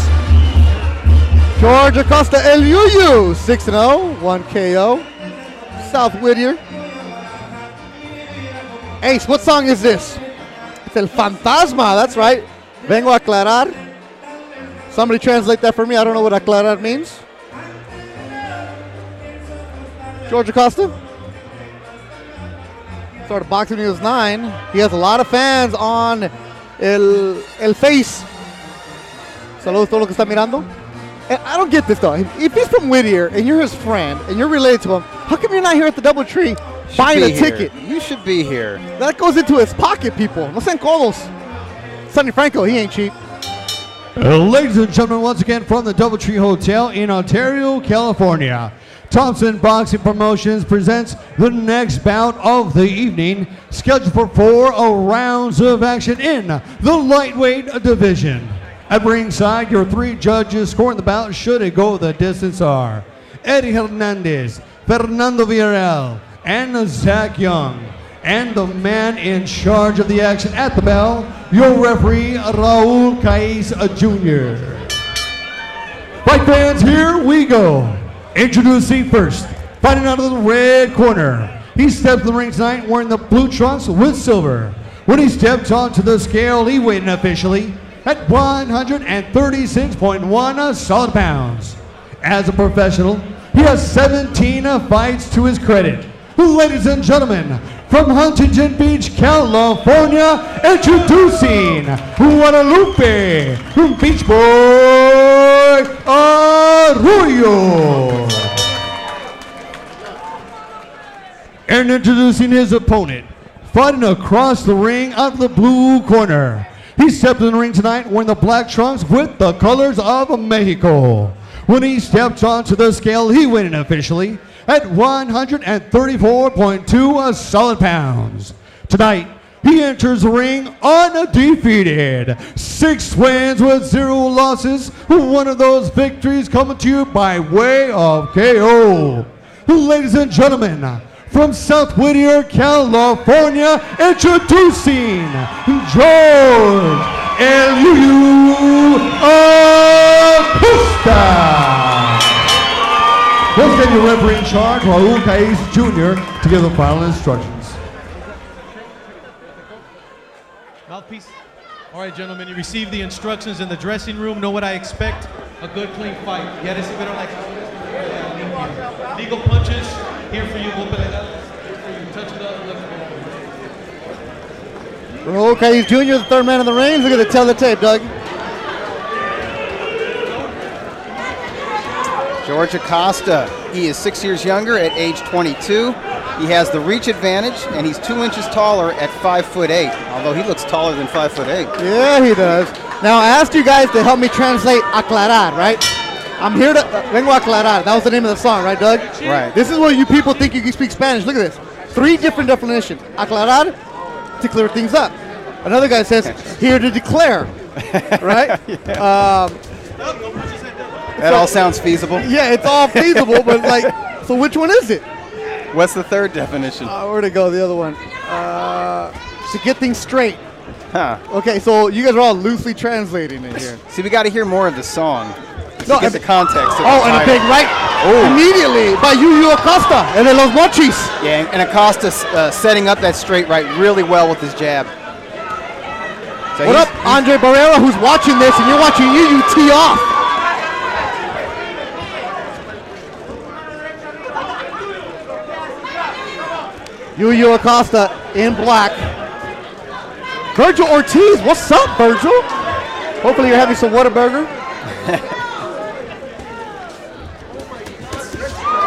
George Acosta Eliu, 6-0, 1 KO. South Whittier. Ace, what song is this? It's El Fantasma, that's right. Vengo a aclarar. Somebody translate that for me. I don't know what aclarar means. George Acosta. Started boxing when he was 9. He has a lot of fans on El Face. Saludos a todos los que están mirando. And I don't get this though. If he's from Whittier and you're his friend and you're related to him, how come you're not here at the DoubleTree buying a ticket? You should be here. That goes into his pocket, people. No sean codos. Sonny Franco, he ain't cheap. Ladies and gentlemen, once again from the DoubleTree Hotel in Ontario, California, Thompson Boxing Promotions presents the next bout of the evening, scheduled for 4 rounds of action in the lightweight division. At ringside, your 3 judges scoring the bout should it go the distance are Eddie Hernandez, Fernando Villarreal, and Zach Young. And the man in charge of the action at the bell, your referee, Raul Caiz Jr. Fight fans, here we go. Introducing first, fighting out of the red corner. He stepped to the ring tonight wearing the blue trunks with silver. When he stepped onto the scale, he weighed in officially at 136.1 solid pounds. As a professional, he has 17 fights to his credit. Ladies and gentlemen, from Huntington Beach, California, introducing Guadalupe Beach Boy Arroyo. And introducing his opponent, fighting across the ring out of the blue corner. He stepped in the ring tonight wearing the black trunks with the colors of Mexico. When he stepped onto the scale, he weighed in officially at 134.2 solid pounds. Tonight, he enters the ring undefeated. 6 wins with 0 losses. One of those victories coming to you by way of KO. Ladies and gentlemen, from South Whittier, California, introducing George El Yuyu Acosta. Let's get your referee in charge, Raul Caiz Jr., to give the final instructions. Mouthpiece. All right, gentlemen, you received the instructions in the dressing room. Know what I expect? A good, clean fight. Ya recibieron las instrucciones. Legal punches. Here for you. Golpe legal. Here for you. Touch the Raul Caiz Jr., the third man in the ring. Look at the tell the tape, Doug. George Acosta, he is 6 years younger at age 22. He has the reach advantage, and he's 2 inches taller at 5'8", although he looks taller than 5'8". Yeah, he does. Now, I asked you guys to help me translate aclarar, right? I'm here to, vengo a aclarar. That was the name of the song, right, Doug? Right. This is where you people think you can speak Spanish. Look at this. 3 different definitions. Aclarar, to clear things up. Another guy says, here to declare, right? Yeah. That all sounds feasible. Yeah, it's all feasible, but like, so which one is it? What's the third definition? Where'd it go, the other one? To get things straight. Huh. Okay, so you guys are all loosely translating it here. See, we got to hear more of the song No, to get the context. and a big right immediately by Yuyu Acosta and de los Mochis. Yeah, and Acosta setting up that straight right really well with his jab. So What up, Andre Barrera, who's watching this, and you're watching Yuyu tee off. Yuyu Acosta in black. Virgil Ortiz, what's up, Virgil? Hopefully you're having some Whataburger.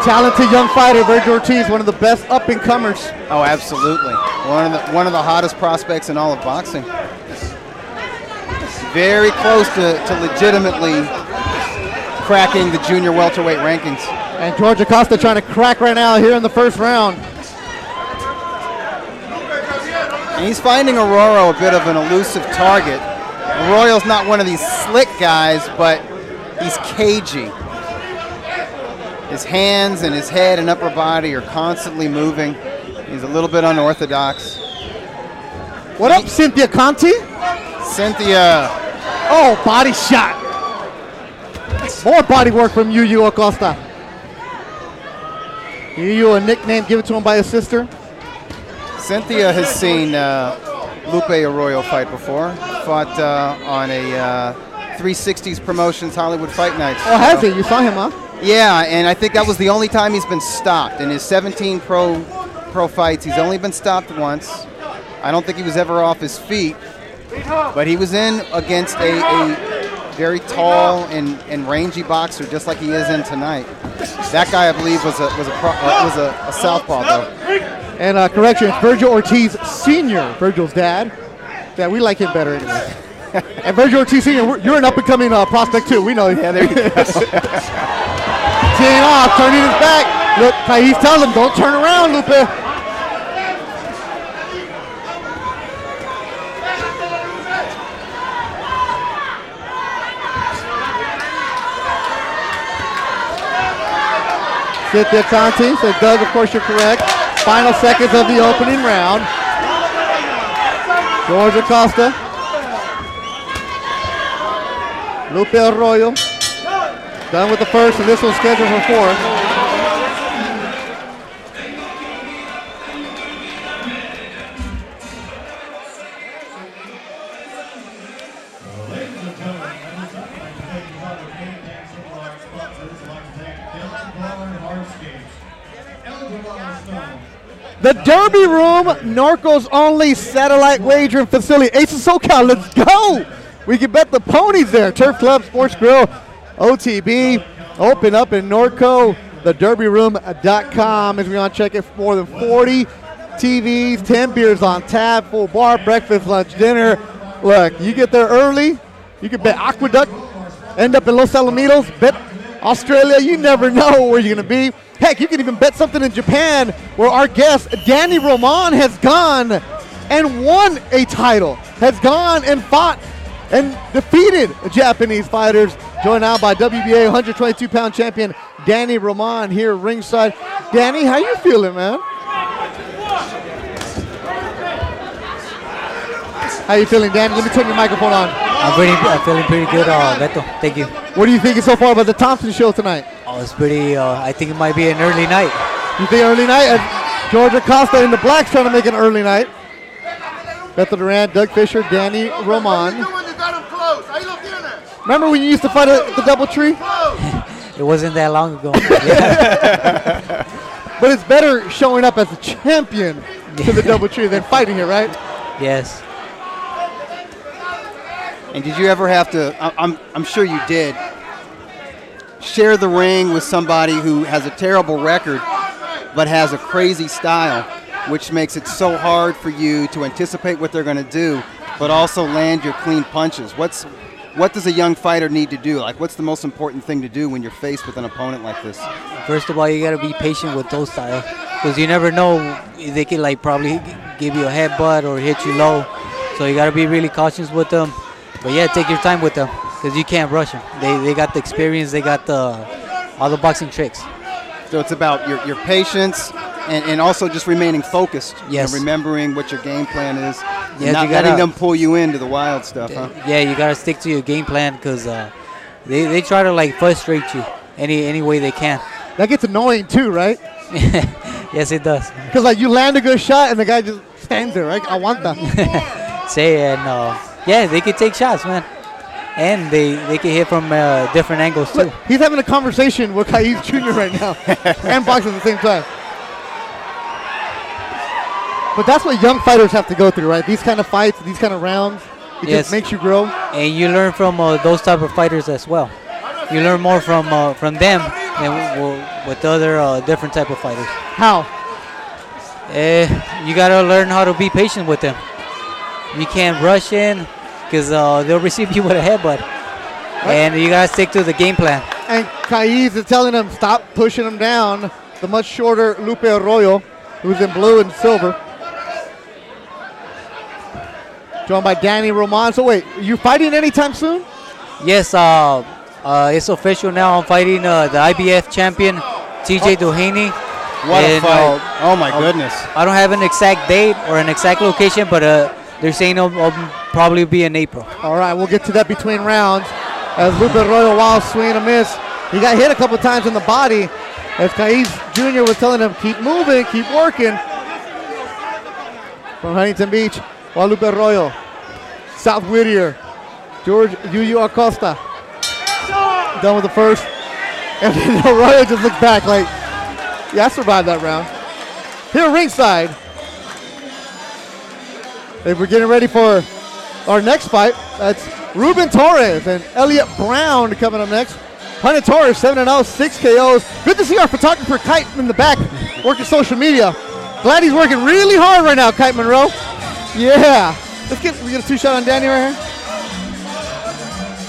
Talented young fighter, Virgil Ortiz, one of the best up-and-comers. Oh, absolutely. One of the hottest prospects in all of boxing. Very close to legitimately cracking the junior welterweight rankings. And George Acosta trying to crack right now here in the first round. And he's finding Arroyo a bit of an elusive target. Arroyo's not one of these slick guys, but he's cagey. His hands and his head and upper body are constantly moving. He's a little bit unorthodox. What up, Cynthia Conti? Cynthia. Oh, body shot. More body work from Yuyu Acosta. Yuyu, a nickname given to him by his sister. Cynthia has seen Lupe Arroyo fight before. Fought on a 360s Promotions Hollywood Fight Nights. Oh, has he? You saw him, huh? Yeah, and I think that was the only time he's been stopped. In his 17 pro fights, he's only been stopped once. I don't think he was ever off his feet, but he was in against a very tall and rangy boxer, just like he is in tonight. That guy, I believe, was a southpaw, though. And correction, it's Virgil Ortiz Sr., Virgil's dad. Yeah, we like him better anyway. And Virgil Ortiz Sr., you're an up-and-coming prospect, too. We know you. Yeah, there you go. Teeing off, turning his back. Look, he's telling him, don't turn around, Lupe. Cynthia Conti, so Doug, of course, you're correct. Final seconds of the opening round. George Acosta. Lupe Arroyo. Done with the first, and this one's scheduled for fourth. The Derby Room, Norco's only satellite wagering facility. Ace of SoCal, let's go! We can bet the ponies there. Turf Club, Sports Grill, OTB, open up in Norco, thederbyroom.com. As we want to check it, more than 40 TVs, 10 beers on tap, full bar, breakfast, lunch, dinner. Look, you get there early, you can bet Aqueduct, end up in Los Alamitos, bet Australia, you never know where you're going to be. Heck, you can even bet something in Japan where our guest, Danny Roman, has gone and won a title, has gone and fought and defeated Japanese fighters. Joined now by WBA 122-pound champion Danny Roman here ringside. Danny, how you feeling, man? How you feeling, Danny? Let me turn your microphone on. I'm feeling pretty good, Beto. Thank you. What are you thinking so far about the Thompson show tonight? Oh, it's pretty, I think it might be an early night. You think early night? And George Acosta in the blacks trying to make an early night. Beto Duran, Doug Fisher, Danny Roman. Remember when you used to fight at the DoubleTree? It wasn't that long ago. But it's better showing up as a champion to the DoubleTree than fighting here, right? Yes. And did you ever have to, I'm sure you did, share the ring with somebody who has a terrible record but has a crazy style, which makes it so hard for you to anticipate what they're going to do, but also land your clean punches? What does a young fighter need to do? Like, what's the most important thing to do when you're faced with an opponent like this? First of all, you got to be patient with those styles because you never know if they can probably give you a headbutt or hit you low. So you got to be really cautious with them. But yeah, take your time with them because you can't rush them. They got the experience. They got all the boxing tricks. So it's about your patience and also just remaining focused. Yes. And remembering what your game plan is. Yes, and not letting them pull you into the wild stuff, huh? Yeah, you got to stick to your game plan because they try to frustrate you any way they can. That gets annoying too, right? Yes, it does. Because you land a good shot and the guy just stands there, right? I want that. Yeah, they can take shots, man. And they can hit from different angles, too. Look, he's having a conversation with Kaiz Jr. right now and boxing at the same time. But that's what young fighters have to go through, right? These kind of fights, these kind of rounds, it just makes you grow. And you learn from those type of fighters as well. You learn more from them than with other different type of fighters. How? You got to learn how to be patient with them. You can't rush in because they'll receive you with a headbutt. Right. And you got to stick to the game plan. And Kaiz is telling him, stop pushing him down. The much shorter Lupe Arroyo, who's in blue and silver. Joined by Danny Roman. So wait, are you fighting anytime soon? Yes, it's official now. I'm fighting the IBF champion, TJ Doheny. What a fight. Oh my goodness. I don't have an exact date or an exact location, but they're saying it'll probably be in April. All right, we'll get to that between rounds. As Lupe Arroyo, wild swing and a miss. He got hit a couple times in the body. As Kaiz Jr. was telling him, keep moving, keep working. From Huntington Beach, Guadalupe Arroyo, South Whittier, George Yuyu Acosta. Done with the first. And then Arroyo just looked back like, yeah, I survived that round. Here ringside, we're getting ready for our next fight. That's Ruben Torres and Elliot Brown coming up next. Hunter Torres, 7-0, 6 KOs. Good to see our photographer, Kite, in the back, working social media. Glad he's working really hard right now, Kite Monroe. Yeah. We get a two-shot on Danny right here.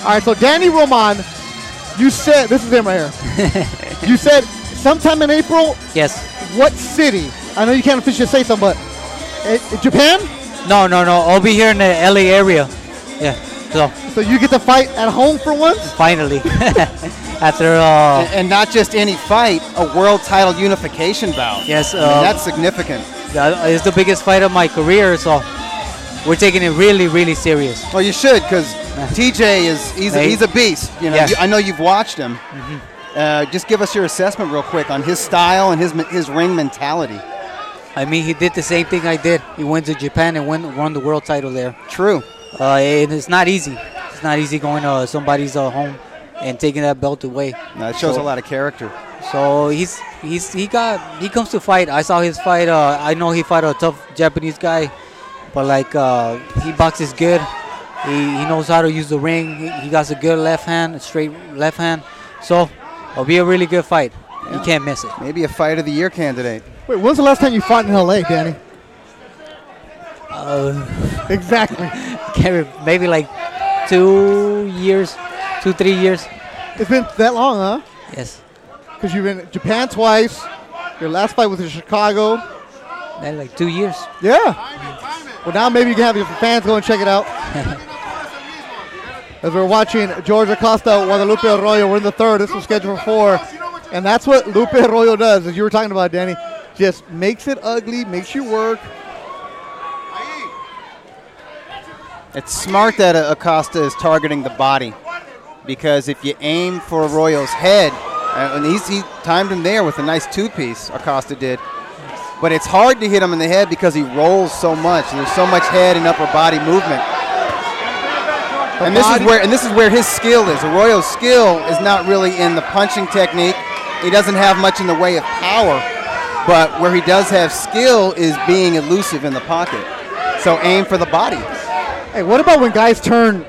All right, so Danny Roman, you said, this is him right here. You said sometime in April. Yes. What city? I know you can't officially say something, but Japan? No. I'll be here in the LA area. Yeah. So you get to fight at home for once? Finally. After and not just any fight, a world title unification bout. Yes. I mean, that's significant. It's the biggest fight of my career, so we're taking it really, really serious. Well, you should, because TJ he's a beast. You know, Yeah. I know you've watched him. Just give us your assessment real quick on his style and his ring mentality. I mean, he did the same thing I did. He went to Japan and won the world title there. True. And it's not easy. It's not easy going to somebody's home and taking that belt away. No, it shows a lot of character. So he comes to fight. I saw his fight. I know he fought a tough Japanese guy, but like he boxes good. He knows how to use the ring. He got a good left hand, a straight left hand. So it'll be a really good fight. Yeah. You can't miss it. Maybe a fight of the year candidate. Wait, when's the last time you fought in LA, Danny? Exactly. Maybe like 2 years, 3 years. It's been that long, huh? Yes. Because you've been in Japan twice. Your last fight was in Chicago. Like 2 years. Yeah. Well, now maybe you can have your fans go and check it out. As we're watching George Acosta, Guadalupe Arroyo. We're in the third. This was scheduled for 4. And that's what Lupe Arroyo does, as you were talking about, Danny. Just makes it ugly, makes you work. It's smart that Acosta is targeting the body, because if you aim for Arroyo's head, and he timed him there with a nice two-piece, Acosta did, but it's hard to hit him in the head because he rolls so much. There's so much head and upper body movement. And this is where his skill is. Arroyo's skill is not really in the punching technique. He doesn't have much in the way of power, but where he does have skill is being elusive in the pocket. So aim for the body. Hey, what about when guys turn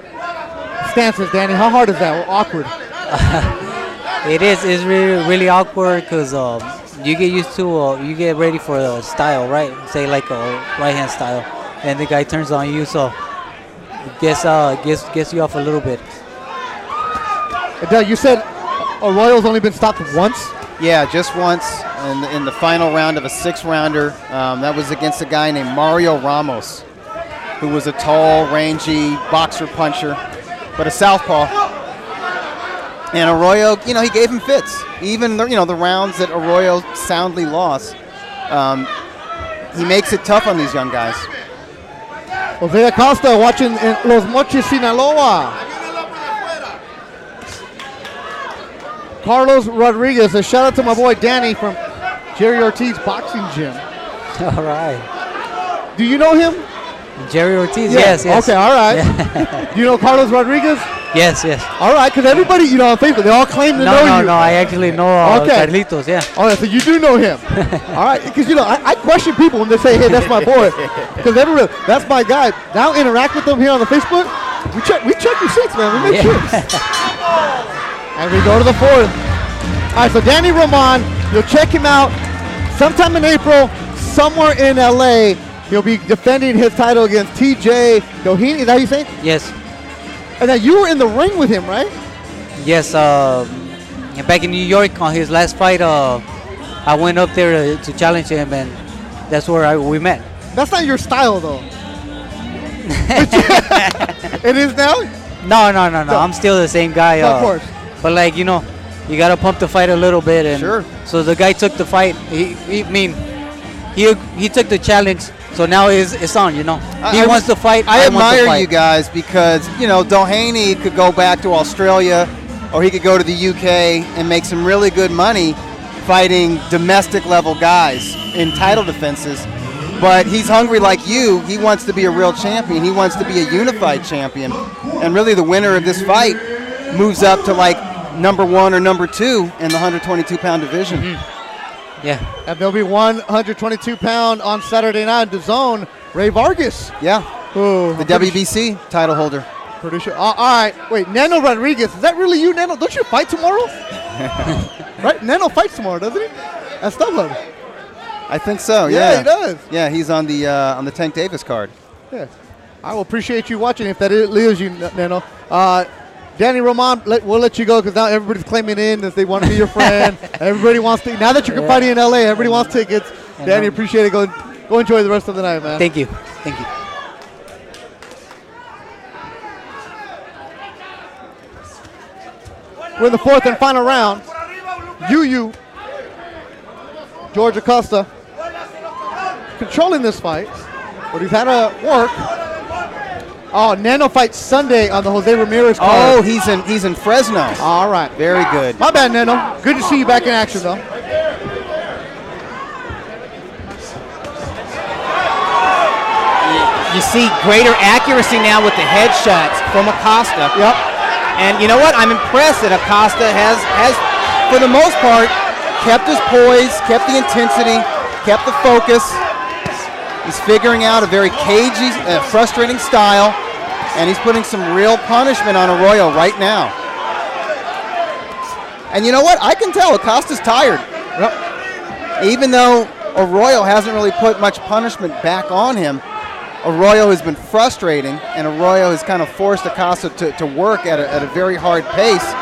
stances, Danny? How hard is that? Or awkward? It is. It's really, really awkward because you get used to, you get ready for a style, right? Say like a right-hand style, and the guy turns on you, so it gets you off a little bit. Doug, you said Arroyo's only been stopped once? Yeah, just once in the final round of a 6-rounder. That was against a guy named Mario Ramos, who was a tall, rangy boxer puncher, but a southpaw. And Arroyo, he gave him fits. Even the rounds that Arroyo soundly lost, he makes it tough on these young guys. Jose Acosta watching in Los Mochis, Sinaloa. Carlos Rodriguez, a shout out to my boy Danny from Jerry Ortiz Boxing Gym. All right. Do you know him? Jerry Ortiz, yeah. Yes. Okay, all right. Yeah. Do you know Carlos Rodriguez? Yes. All right, because everybody, on Facebook, they all claim to know you. No, I actually know Carlitos, yeah. All right, so you do know him. All right, because, I question people when they say, hey, that's my boy. Because that's my guy. Now interact with them here on the Facebook. We check receipts, man. We make sure. And we go to the fourth. All right, so Danny Roman, you'll check him out sometime in April, somewhere in LA. He'll be defending his title against TJ Doheny. Is that how you say it? Yes. And now you were in the ring with him, right? Yes. Back in New York on his last fight, I went up there to challenge him, and that's where we met. That's not your style, though. It is now? No. I'm still the same guy. Of course. But you gotta pump the fight a little bit, and sure. So the guy took the fight. He took the challenge. So now it's on, He wants to fight. I admire you guys because, Doheny could go back to Australia or he could go to the UK and make some really good money fighting domestic level guys in title defenses. But he's hungry like you. He wants to be a real champion. He wants to be a unified champion. And really the winner of this fight moves up to number 1 or number 2 in the 122-pound division. Mm-hmm. Yeah. And there'll be 122-pound on Saturday night in DAZN, Ray Vargas. Yeah. The WBC title holder. Pretty sure. All right. Wait, Neno Rodriguez. Is that really you, Neno? Don't you fight tomorrow? Right? Neno fights tomorrow, doesn't he? At StubHub. I think so, yeah. He does. Yeah, he's on the Tank Davis card. Yeah. I will appreciate you watching if that is you, Neno. Danny Roman, we'll let you go because now everybody's claiming in that they want to be your friend. Everybody wants to. Now that you're fighting in LA, everybody wants tickets. Danny, appreciate it. Go enjoy the rest of the night, man. Thank you. Thank you. We're in the fourth and final round. George Acosta, controlling this fight, but he's had to work. Oh, Nano fights Sunday on the Jose Ramirez card. Oh, he's in Fresno. All right. Very good. My bad, Nano. Good to see you back in action, though. You see greater accuracy now with the headshots from Acosta. Yep. And you know what? I'm impressed that Acosta has, for the most part, kept his poise, kept the intensity, kept the focus. He's figuring out a very cagey, frustrating style, and he's putting some real punishment on Arroyo right now. And you know what? I can tell Acosta's tired. Yep. Even though Arroyo hasn't really put much punishment back on him, Arroyo has been frustrating, and Arroyo has kind of forced Acosta to work at a very hard pace.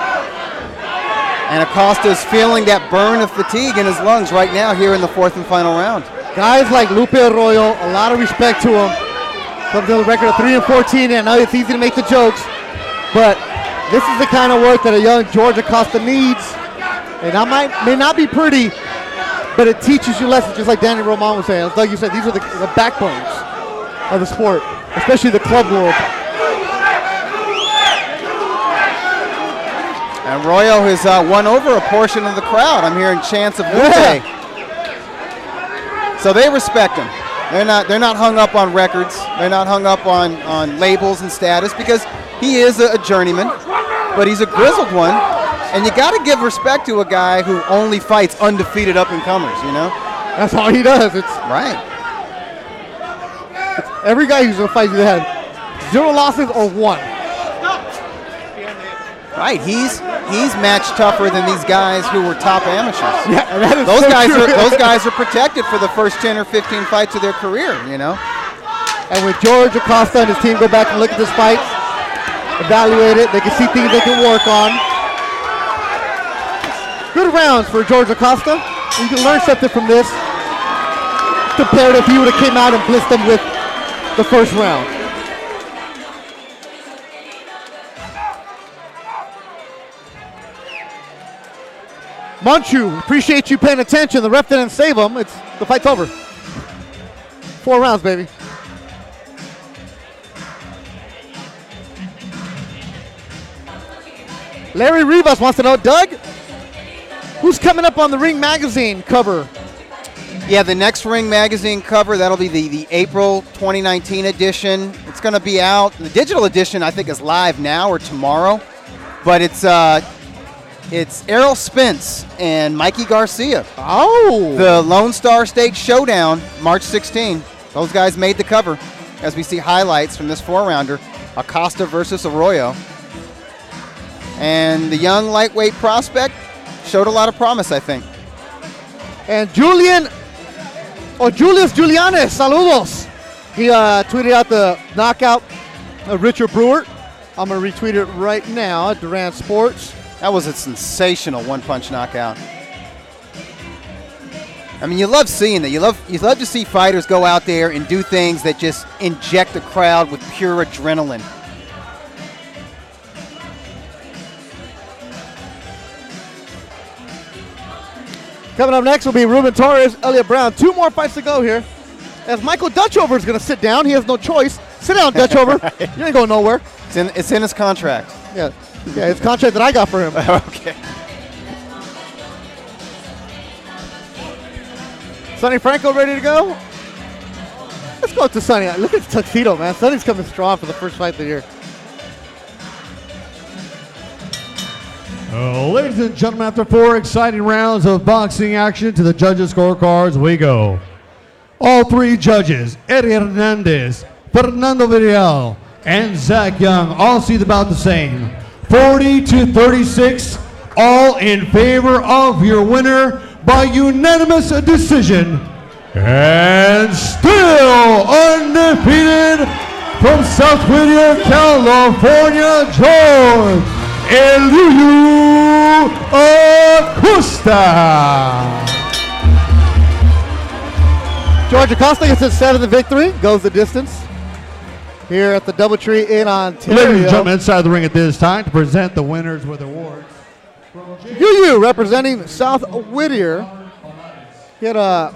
And Acosta is feeling that burn of fatigue in his lungs right now here in the fourth and final round. Guys like Lupe Arroyo, a lot of respect to him. Comes to the record of 3-14, and I know it's easy to make the jokes, but this is the kind of work that a young George Acosta needs. And that may not be pretty, but it teaches you lessons, just like Danny Roman was saying. Like you said, these are the backbones of the sport, especially the club world. And Arroyo has won over a portion of the crowd. I'm hearing chants of Lupe. So they respect him. They're not hung up on records. They're not hung up on labels and status, because he is a journeyman, but he's a grizzled one. And you got to give respect to a guy who only fights undefeated up-and-comers, you know? That's all he does. It's right. Every guy who's going to fight you that had 0 losses or 1. Right, he's match tougher than these guys who were top amateurs. Yeah, and that is those guys are protected for the first 10 or 15 fights of their career, you know. And when George Acosta and his team go back and look at this fight, evaluate it, they can see things they can work on. Good rounds for George Acosta. You can learn something from this compared to if he would have came out and blitzed them with the first round. Manchu, appreciate you paying attention. The ref didn't save him. The fight's over. 4 rounds, baby. Larry Rivas wants to know, Doug, who's coming up on the Ring Magazine cover? Yeah, the next Ring Magazine cover, that'll be the April 2019 edition. It's going to be out. The digital edition, I think, is live now or tomorrow. But it's Errol Spence and Mikey Garcia. Oh! The Lone Star Stakes Showdown, March 16. Those guys made the cover as we see highlights from this 4-rounder, Acosta versus Arroyo. And the young lightweight prospect showed a lot of promise, I think. And Julius Julianes, saludos. He tweeted out the knockout of Richard Brewart. I'm going to retweet it right now at Durant Sports. That was a sensational one-punch knockout. I mean, you love seeing that. You love to see fighters go out there and do things that just inject the crowd with pure adrenaline. Coming up next will be Ruben Torres, Elliot Brown. 2 more fights to go here. As Michael Dutchover is going to sit down. He has no choice. Sit down, Dutchover. Right. You ain't going nowhere. It's in his contract. Yeah, it's contract that I got for him. Okay. Sonny Franco ready to go? Let's go to Sonny. Look at the tuxedo, man. Sonny's coming strong for the first fight of the year. Ladies and gentlemen, after 4 exciting rounds of boxing action, to the judges' scorecards we go. All 3 judges, Eddie Hernandez, Fernando Villarreal, and Zach Young, all see about the same. 40-36, all in favor of your winner by unanimous decision. And still undefeated from South Whittier, California, George El Yuyu Acosta. George Acosta gets his 7th victory, goes the distance here at the DoubleTree in Ontario. Ladies and gentlemen, inside the ring at this time to present the winners with awards. Yuyu representing South Whittier. He had a.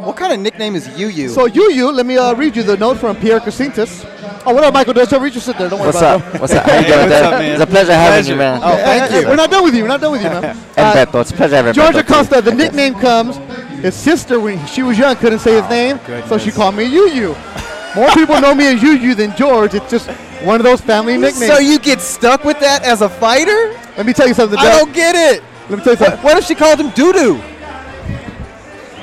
What kind of nickname is Yuyu? So Yuyu, let me read you the note from Pierre Casintas. Oh, what up, Michael? Just read your sit there. Don't worry about it. What's up? How you doing, What's up, man? It's a pleasure having you, man. Oh, thank you. We're not done with you. We're not done with you, man. And Beto, it's a pleasure having George Beto, too. Acosta, the nickname comes. His sister, when she was young, couldn't say his name, so she called me Yuyu. More people know me as Yuyu than George. It's just one of those family nicknames. So you get stuck with that as a fighter? Let me tell you something, Doug. I don't get it. Let me tell you something. What if she called him Doo-Doo?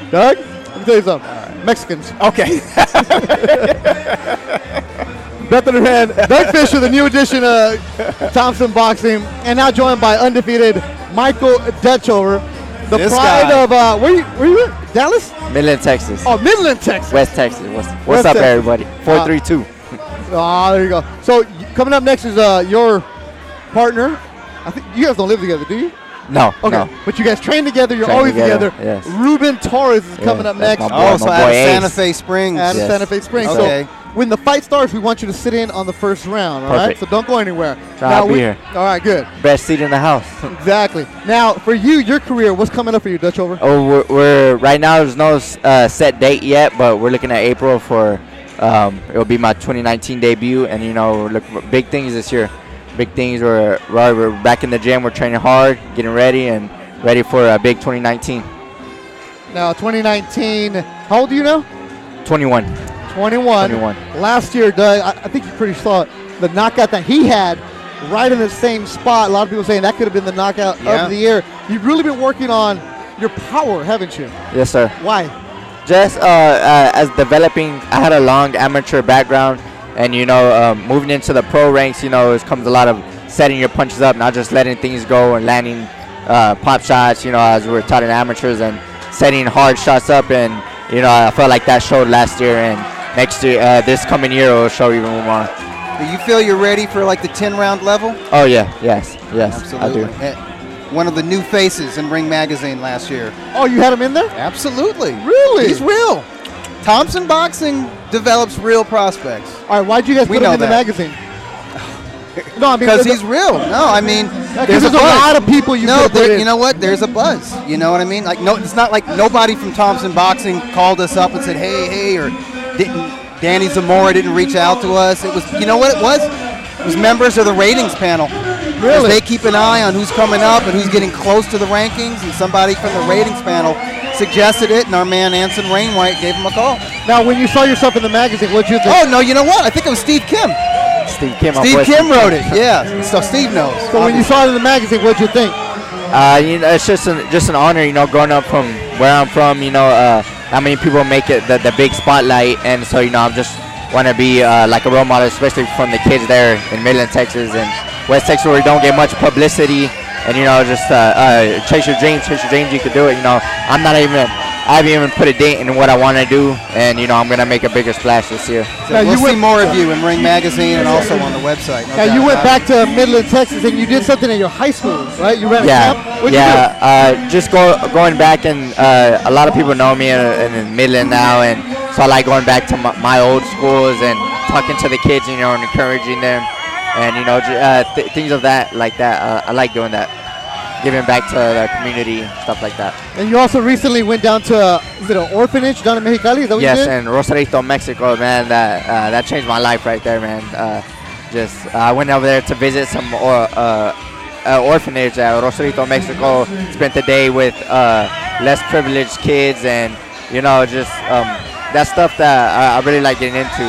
Doug, let me tell you something. Mexicans. Okay. Better than hand. Doug Fisher, the new addition of Thompson Boxing, and now joined by undefeated Michael Dutchover, the This pride guy. of where you at? Dallas? Midland, Texas. Oh, Midland, Texas. West Texas. What's West up, Texas. everybody? 432. Oh, there you go. So coming up next is your partner. I think you guys don't live together, do you? No. Okay, No. but you guys train together. You're Train always together, together. yes. Ruben Torres is coming up that's next. my boy. Oh, so out of boy Ace. Santa Fe Springs. Out of Yes. Santa Fe Springs. Okay. So when the fight starts, we want you to sit in on the first round, all right? Perfect. So don't go anywhere. I'll be here. All right, good. Best seat in the house. Exactly. Now, for you, your career, what's coming up for you, Dutch Over? Oh, we're right now. There's no set date yet, but we're looking at April for. It'll be my 2019 debut, and we're looking for big things this year. Big things. We're back in the gym. We're training hard, getting ready, and ready for a big 2019. Now, 2019, how old are you now? 21. 21. 21. Last year, Doug, I think you pretty saw it, the knockout that he had right in the same spot. A lot of people saying that could have been the knockout of the year. You've really been working on your power, haven't you? Yes, sir. Why? Just as developing, I had a long amateur background, and moving into the pro ranks, it comes a lot of setting your punches up, not just letting things go and landing pop shots, as we were taught in amateurs, and setting hard shots up. And I felt like that showed last year, and next year, this coming year, it will show even more. Do you feel you're ready for like the 10-round level? Oh yeah, yes, Absolutely. I do. One of the new faces in Ring Magazine last year. Oh, you had him in there? Absolutely. Really? He's real. Thompson Boxing develops real prospects. All right, why'd you guys We put him know in the that. magazine? No, I mean, Because he's real. No, I mean, there's a lot of people you No, could put in. you know what? There's a buzz. You know what I mean? Like, no, it's not like nobody from Thompson Boxing called us up and said, hey, or Danny Zamora didn't reach out to us. It was, you know what it was? It was members of the ratings panel. Really? They keep an eye on who's coming up and who's getting close to the rankings, and somebody from the ratings panel suggested it, and our man Anson Rainwhite gave him a call. Now, when you saw yourself in the magazine, what'd you think? Oh, no, you know what? I think it was Steve Kim. Steve Kim. Steve Kim wrote it, yeah. So Steve knows. So when you saw it in the magazine, what'd you think? It's just an honor, growing up from where I'm from. How many people make it the big spotlight, and so I'm just want to be like a role model, especially from the kids there in Midland, Texas, and West Texas, where we don't get much publicity, and just chase your dreams. You could do it. I haven't even put a date in what I want to do, and I'm gonna make a bigger splash this year. So we'll see more of you in Ring Magazine and also on the website. Now, you went back to Midland, Texas, and you did something at your high school, right? You ran a camp? What'd you do? Just going back, and a lot of people know me in Midland now, and so I like going back to my old schools and talking to the kids, and encouraging them, and things of that like that. I like doing that, giving back to the community, stuff like that. And you also recently went down to is it an orphanage down in Mexicali? Is that what you did? Yes, in Rosarito, Mexico, man. That changed my life right there, man. I went over there to visit some orphanage at Rosarito, Mexico. Spent the day with less privileged kids, and that stuff that I really like getting into,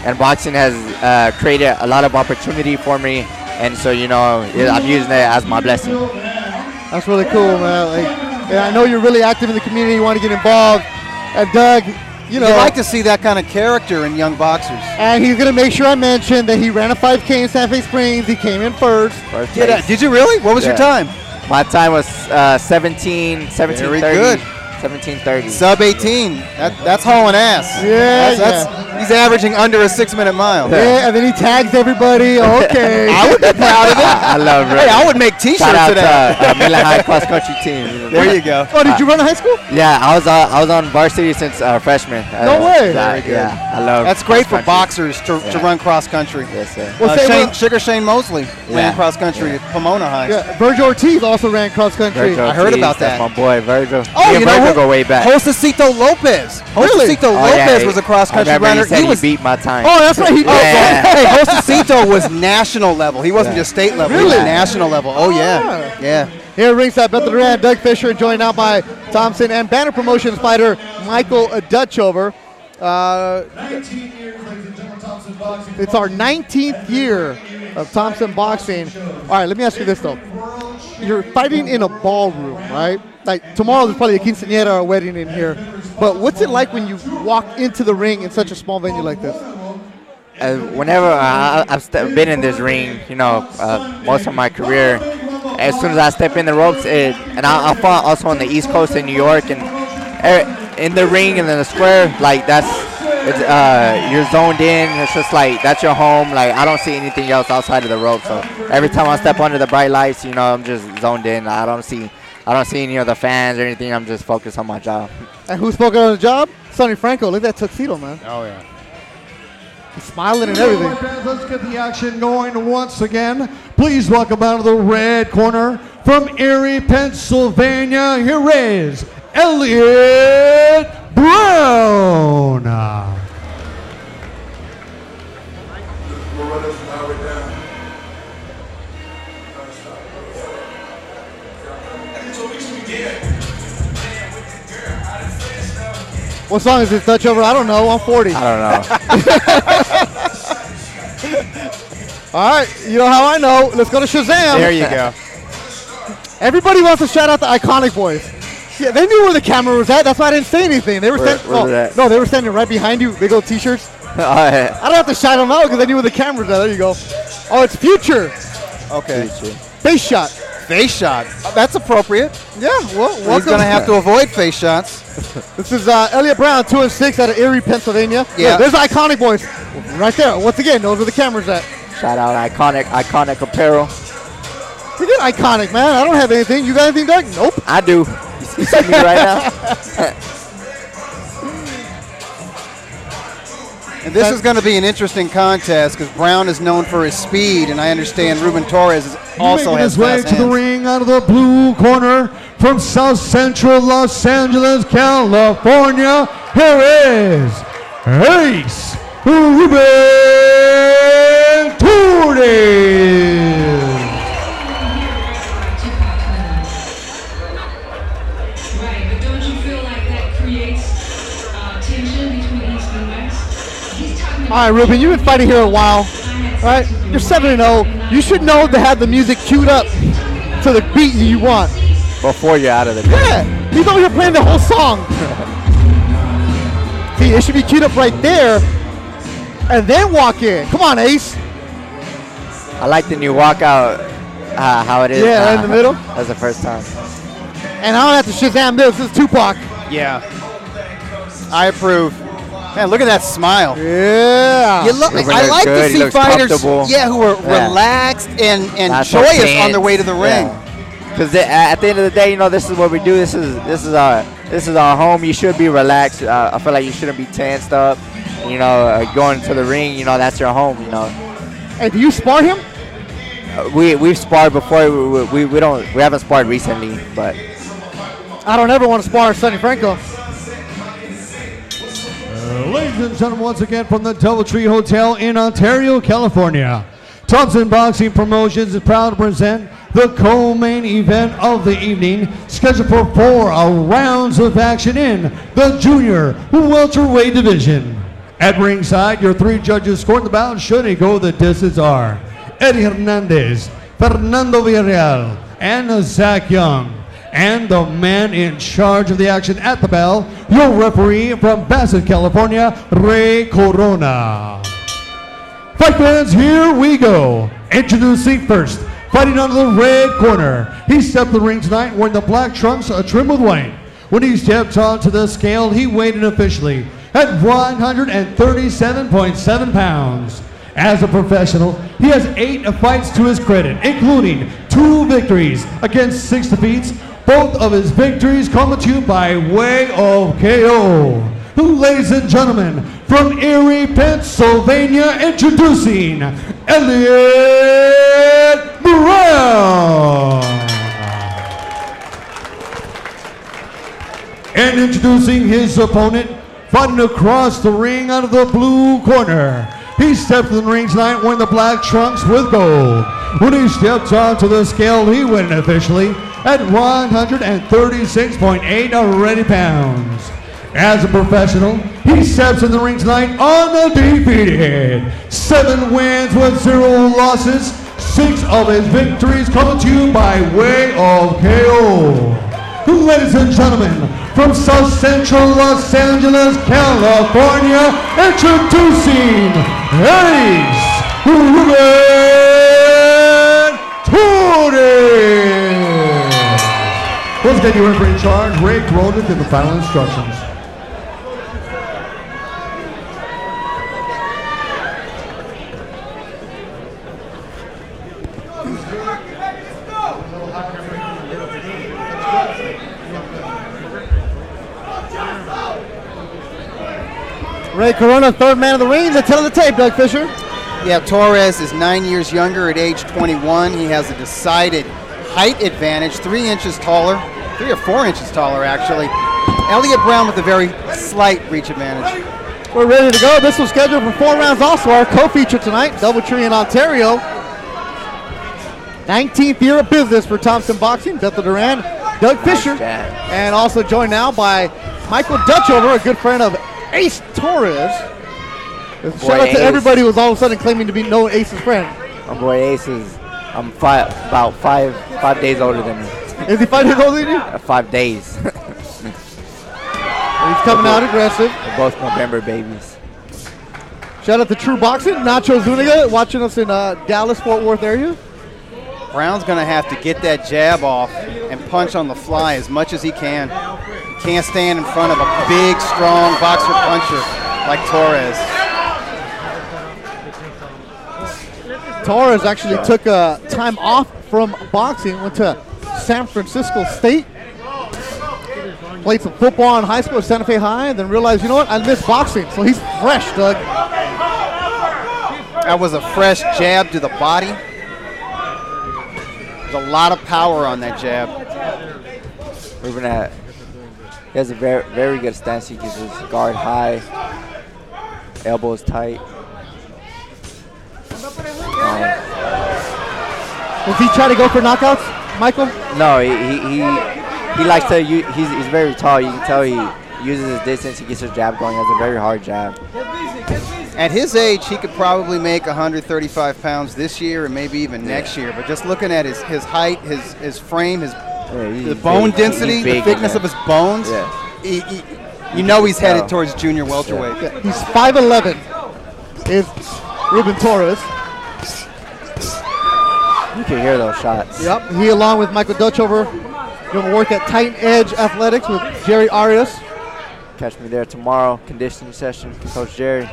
and boxing has created a lot of opportunity for me, and so I'm using it as my blessing. That's really cool, man. And I know you're really active in the community. You want to get involved. And Doug, You'd like to see that kind of character in young boxers. And he's going to make sure I mention that he ran a 5K in Santa Fe Springs. He came in first. Did you really? What was your time? My time was 17:30. Very good. 17:30. Sub 18. That's hauling ass. He's averaging under a 6-minute mile. Yeah, and then he tags everybody. Okay. I would be proud of it. I love it. Hey, I would make T-shirts Shout out of that. to Miller High cross country team. There you go. Oh, did you run in high school? Yeah, I was on varsity since freshman. No way. Yeah, I love. That's great for cross-country. boxers to run cross country. Yes, sir. Well, Shane Mosley ran cross country at Pomona High. Yeah, Virgil Ortiz also ran cross country. Virgil I heard Ortiz, about that. That's my boy Virgil. Oh, Me you and know Virgil what? go way back. Josecito Lopez. Really? Josecito Lopez was a cross country I remember runner. He said he beat my time. Oh, that's right. He Hey, Josecito was national level. He wasn't just state level. He was Really? national level. Oh yeah, yeah. Here at ringside, Beth Duran, Doug Fisher, joined now by Thompson and Banner Promotions fighter Michael Dutchover. It's our 19th year of Thompson boxing. All right, let me ask you this though. You're fighting in a ballroom, right? Like tomorrow there's probably a quinceañera or a wedding in here. But what's it like when you walk into the ring in such a small venue like this? Whenever I've been in this ring, most of my career, as soon as I step in the ropes, and I fought also on the East Coast in New York, and in the ring and in the square, like you're zoned in. It's just like that's your home. Like I don't see anything else outside of the ropes. So every time I step under the bright lights, I'm just zoned in. I don't see any of the fans or anything. I'm just focused on my job. And who's focused on the job? Sonny Franco. Look at that tuxedo, man. Oh, yeah. He's smiling and everything. Let's get the action going once again. Please welcome out of the red corner from Erie, Pennsylvania. Here is Elliot Brown. What song is this, Dutch over? I don't know. I'm 40. I don't know. All right. You know how I know. Let's go to Shazam. There you go. Everybody wants to shout out the Iconic Boys. Yeah, they knew where the camera was at. That's why I didn't say anything. They were Where they at? No, they were standing right behind you. Big old T-shirts. Yeah. I don't have to shout them out because they knew where the camera's at. There you go. Oh, it's Future. Okay. Face shot. Face shot. That's appropriate. Yeah. Well, He's welcome. going to have to avoid face shots. This is Elliot Brown, 2-6 out of Erie, Pennsylvania. Yeah. There's the Iconic Boys right there. Once again, knows where the camera's at. Shout out iconic apparel. Forget Iconic, man. I don't have anything. You got anything, Doug? Nope. I do. You see me right now? And this is going to be an interesting contest because Brown is known for his speed, and I understand Ruben Torres also Making has his way fast to the hands. ring out of the blue corner from South Central Los Angeles, California. Here is Ace Ruben Torres. Right, but don't you feel like that creates tension between East and West? He's talking about. All right, Ruben, you've been fighting here a while, right? You're 7-0. You should know to have the music queued up to the beat you want. Before you're out of the game. Yeah, he's over here playing the whole song. See, it should be queued up right there, and then walk in. Come on, Ace. I like the new walkout, how it is. Yeah, in the middle. That's the first time. And I don't have to Shazam this. This is Tupac. Yeah. I approve. Man, look at that smile. Yeah. You look, Ruben I looks like good. to He see looks fighters comfortable. who are Yeah. relaxed and Not so joyous tense. on their way to the ring. Because at the end of the day, this is what we do. This is our home. You should be relaxed. I feel like you shouldn't be tensed up. Going to the ring. That's your home. And do you spar him? We've sparred before. We haven't sparred recently, but I don't ever want to spar Sonny Franco. Ladies and gentlemen, once again from the DoubleTree Hotel in Ontario, California, Thompson Boxing Promotions is proud to present the co-main event of the evening, scheduled for 4 rounds of action in the junior welterweight division. At ringside, your 3 judges scoring the bout should he go the distance are Eddie Hernandez, Fernando Villarreal, and Zach Young. And the man in charge of the action at the bell, your referee from Bassett, California, Ray Corona. Fight fans, here we go. Introducing first, fighting under the red corner. He stepped the ring tonight wearing the black trunks trimmed with white. When he stepped onto the scale, he weighed in officially at 137.7 pounds. As a professional, he has 8 fights to his credit, including 2 victories against 6 defeats. Both of his victories come to you by way of KO. Ladies and gentlemen, from Erie, Pennsylvania, introducing Elliot Brown. And introducing his opponent, fighting across the ring out of the blue corner. He stepped in the ring tonight wearing the black trunks with gold. When he stepped onto the scale, he went officially at 136.8 already pounds. As a professional, he steps in the ring tonight undefeated. 7 wins with 0 losses. 6 of his victories coming to you by way of KO. Ladies and gentlemen, from South Central Los Angeles, California, introducing Ace Ruben Torres. Once again, your referee in charge, Ray Corona, give the final instructions. Ray Corona, third man of the ring. The tail of the tape, Doug Fisher. Yeah, Torres is 9 years younger at age 21. He has a decided height advantage, 3 inches taller, 3 or 4 inches taller, actually. Elliot Brown with a very slight reach advantage. We're ready to go. This was scheduled for 4 rounds also. Our co-feature tonight, Doubletree in Ontario. 19th year of business for Thompson Boxing. Bethel Duran, Doug Fisher, and also joined now by Michael Dutchover, a good friend of Ace Torres. Shout out to everybody who was all of a sudden claiming to be no Ace's friend. My boy Ace is about five days older than me. Is he 5 days older than you? 5 days. He's coming out aggressive. We're both November babies. Shout out to True Boxing, Nacho Zuniga, watching us in Dallas, Fort Worth area. Brown's going to have to get that jab off and punch on the fly as much as he can. Can't stand in front of a big, strong boxer puncher like Torres. Torres actually took time off from boxing, went to San Francisco State, played some football in high school at Santa Fe High, and then realized, you know what, I miss boxing. So he's fresh, Doug. That was a fresh jab to the body. There's a lot of power on that jab. He has a very, very good stance. He keeps his guard high, elbows tight. Does he try to go for knockouts, Michael? No, he likes to. He's very tall. You can tell he uses his distance. He gets his jab going. He has a very hard jab. At his age, he could probably make 135 pounds this year and maybe even next year. But just looking at his height, his frame, the bone density, the thickness of his bones, you know he's headed towards junior welterweight. Yeah, he's 5'11", is Ruben Torres. You can hear those shots. Yep, he along with Michael Dutchover doing work at Titan Edge Athletics with Jerry Arias. Catch me there tomorrow, conditioning session, Coach Jerry.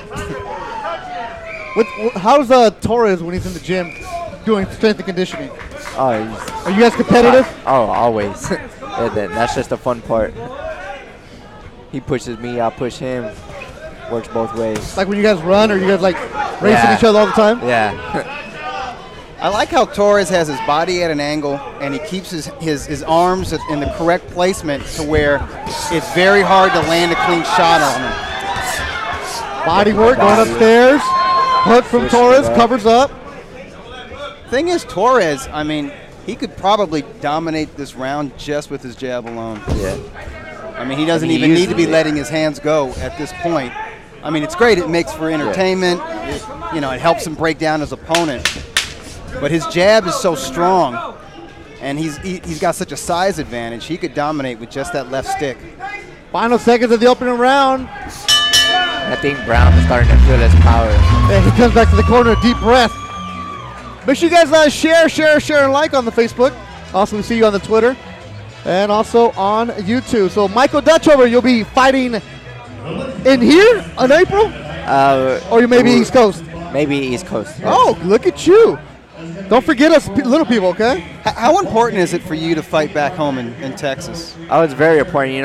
How's Torres when he's in the gym doing strength and conditioning? Are you guys competitive? Always. That's just the fun part. He pushes me, I push him. Works both ways. Like when you guys run, or you guys like racing each other all the time? Yeah. I like how Torres has his body at an angle, and he keeps his arms in the correct placement to where it's very hard to land a clean shot on him. Body work going upstairs. Hook from Torres, covers up. Thing is, Torres, I mean, he could probably dominate this round just with his jab alone. Yeah. I mean, he doesn't even need to be letting his hands go at this point. I mean, it's great. It makes for entertainment. It helps him break down his opponent. But his jab is so strong, and he's got such a size advantage. He could dominate with just that left stick. Final seconds of the opening round. I think Brown is starting to feel his power. And he comes back to the corner, deep breath. Make sure you guys share, and like on the Facebook. Also, we see you on the Twitter. and also on YouTube. So Michael Dutchover, you'll be fighting in here in April? Or you may be East Coast? Maybe East Coast. Yes. Oh, look at you. Don't forget us little people, okay? How important is it for you to fight back home in Texas? Oh, it's very important,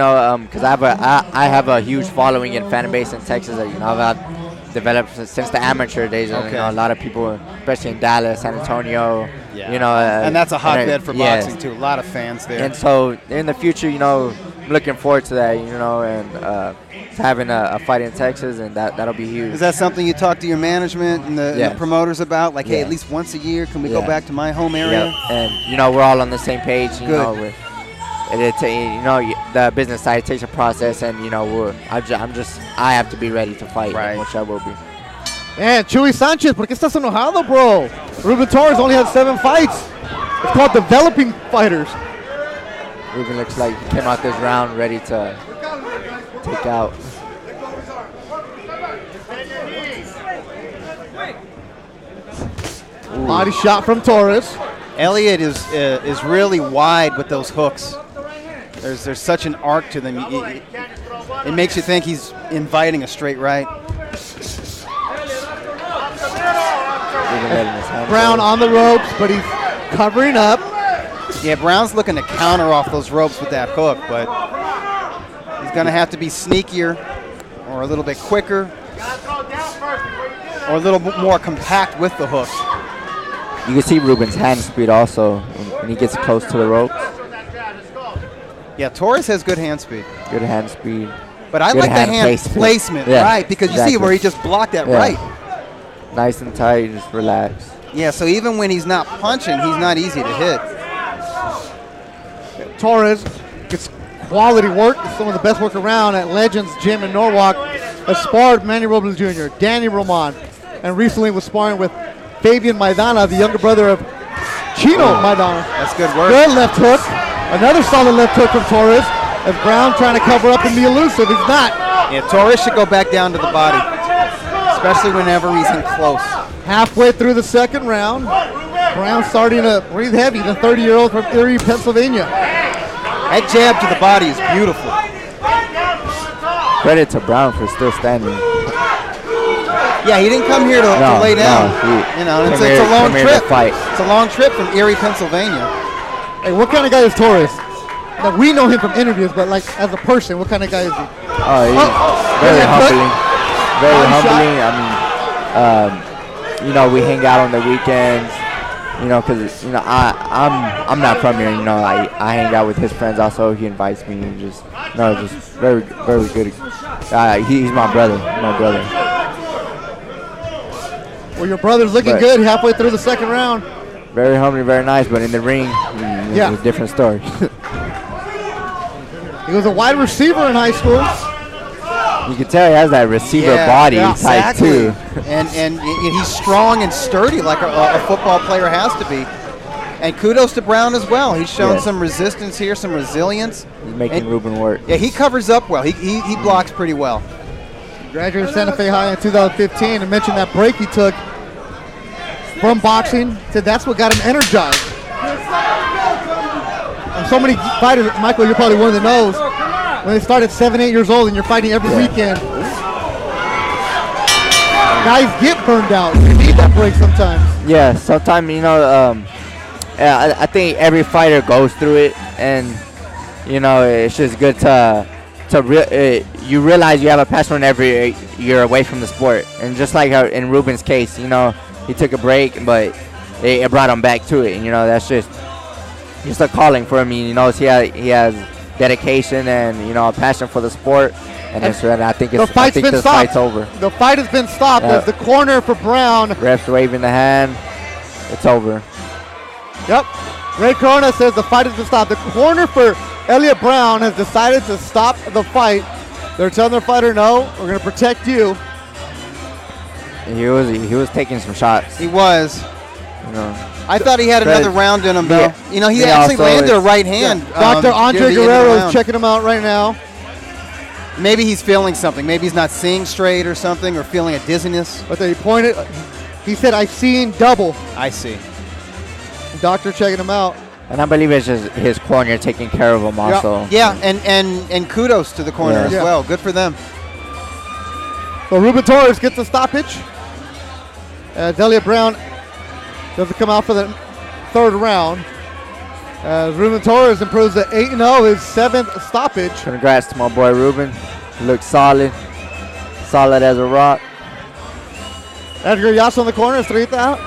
because I have a huge following and fan base in Texas that, I've developed since the amateur days. Okay. A lot of people, especially in Dallas, San Antonio, and that's a hotbed for boxing, too. A lot of fans there. And so in the future, I'm looking forward to that, and having a fight in Texas, and that'll be huge. Is that something you talk to your management and the promoters about? Like, hey, at least once a year, can we go back to my home area? Yeah. And we're all on the same page. Good. The business side takes a process, and I have to be ready to fight, which I will be. Man, Chuy Sanchez, ¿por qué estás enojado, bro? Ruben Torres only had 7 fights. It's called developing fighters. Ruben looks like he came out this round ready to take out. Ooh. Body shot from Torres. Elliott is really wide with those hooks. There's such an arc to them. It makes you think he's inviting a straight right. Brown on the ropes, but he's covering up. Yeah, Brown's looking to counter off those ropes with that hook, but he's going to have to be sneakier or a little bit quicker or a little bit more compact with the hook. You can see Ruben's hand speed also when he gets close to the ropes. Yeah, Torres has good hand speed. Good hand speed. But I like the hand placement, right? Because you see where he just blocked that right. Nice and tight, just relax. Yeah, so even when he's not punching, he's not easy to hit. Torres gets quality work. Some of the best work around at Legends Gym in Norwalk. Has sparred Manny Robles Jr., Danny Roman, and recently was sparring with Fabian Maidana, the younger brother of Chino Maidana. That's good work. Good left hook. Another solid left hook from Torres. As Brown trying to cover up and be elusive. He's not. Yeah, Torres should go back down to the body, especially whenever he's in close. Halfway through the second round, Brown starting to breathe heavy, the 30-year-old from Erie, Pennsylvania. That jab to the body is beautiful. Credit to Brown for still standing. Yeah, he didn't come here to lay down. It's a long trip. It's a long trip from Erie, Pennsylvania. Hey, what kind of guy is Torres? Now, we know him from interviews, but like as a person, what kind of guy is he? Oh, he's very humbling. Very humbling. I mean, we hang out on the weekends. Because I'm not from here. I hang out with his friends. Also, he invites me. And just very very good. He's my brother. Well, your brother's looking good halfway through the second round. Very humbling, very nice, but in the ring, it's a different story. He was a wide receiver in high school. You can tell he has that receiver body type too. And he's strong and sturdy like a football player has to be. And kudos to Brown as well. He's shown some resistance here, some resilience. He's making Ruben work. Yeah, he covers up well. He blocks pretty well. Graduated Santa Fe High in 2015 and mentioned that break he took from boxing. Said that's what got him energized. And so many fighters, Michael, you're probably one of the knows, when they start at 7, 8 years old and you're fighting every weekend, guys get burned out. You need that break sometimes. Yeah, sometimes, I think every fighter goes through it, and, it's just good you realize you have a passion whenever you're away from the sport. And just like in Ruben's case, he took a break, but it brought him back to it. And, that's just a calling for him. He knows he has dedication and, a passion for the sport. And I think this fight's over. The fight has been stopped. There's the corner for Brown. Ref's waving the hand. It's over. Yep. Ray Corona says the fight has been stopped. The corner for Elliott Brown has decided to stop the fight. They're telling their fighter, no, we're going to protect you. He was taking some shots. He was. I thought he had another round in him, though. He actually landed a right hand. Dr. Andre Guerrero is checking him out right now. Maybe he's feeling something. Maybe he's not seeing straight or something, or feeling a dizziness. But he pointed. He said, "I've seen double." I see. Doctor checking him out. And I believe it's just his corner taking care of him also. Yeah, and kudos to the corner as well. Good for them. So Ruben Torres gets the stoppage. Elliot Brown doesn't come out for the third round. Ruben Torres improves to 8-0, his 7th stoppage. Congrats to my boy Ruben. He looks solid. Solid as a rock. Edgar Yasso in the corner, straight out.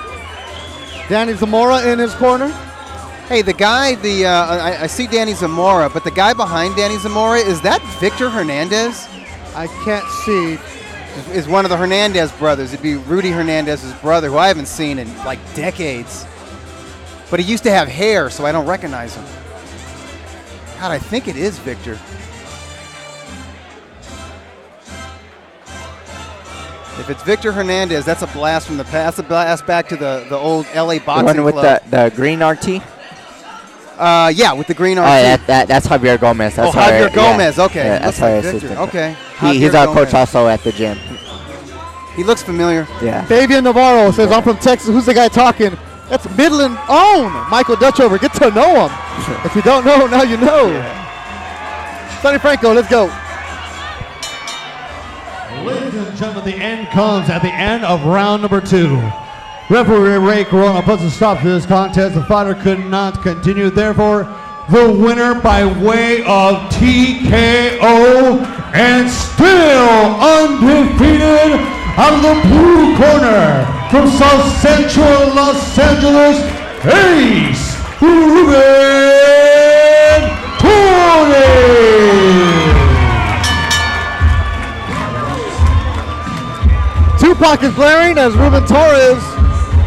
Danny Zamora in his corner. Hey, the guy, I see Danny Zamora, but the guy behind Danny Zamora, is that Victor Hernandez? I can't see. Is one of the Hernandez brothers. It'd be Rudy Hernandez's brother, who I haven't seen in like decades. But he used to have hair, so I don't recognize him. God, I think it is Victor. If it's Victor Hernandez, that's a blast from the past. A blast back to the old LA boxing The one with club. the green RT? Yeah, with the green RT. Oh, that's Javier Gomez. That's Javier Gomez. Okay. Yeah, that's like our Victor. assistant. Okay. He's our coach also at the gym. He looks familiar. Yeah. Fabian Navarro says, I'm from Texas. Who's the guy talking? That's Midland own Michael Dutchover. Get to know him. If you don't know, now you know. Yeah. Sonny Franco, let's go. Ladies and gentlemen, the end comes at the end of round number 2. Referee Ray Corona puts a stop to this contest. The fighter could not continue. Therefore, the winner by way of TKO and still undefeated out of the blue corner from South Central Los Angeles, Ace Ruben Torres. Tupac is glaring as Ruben Torres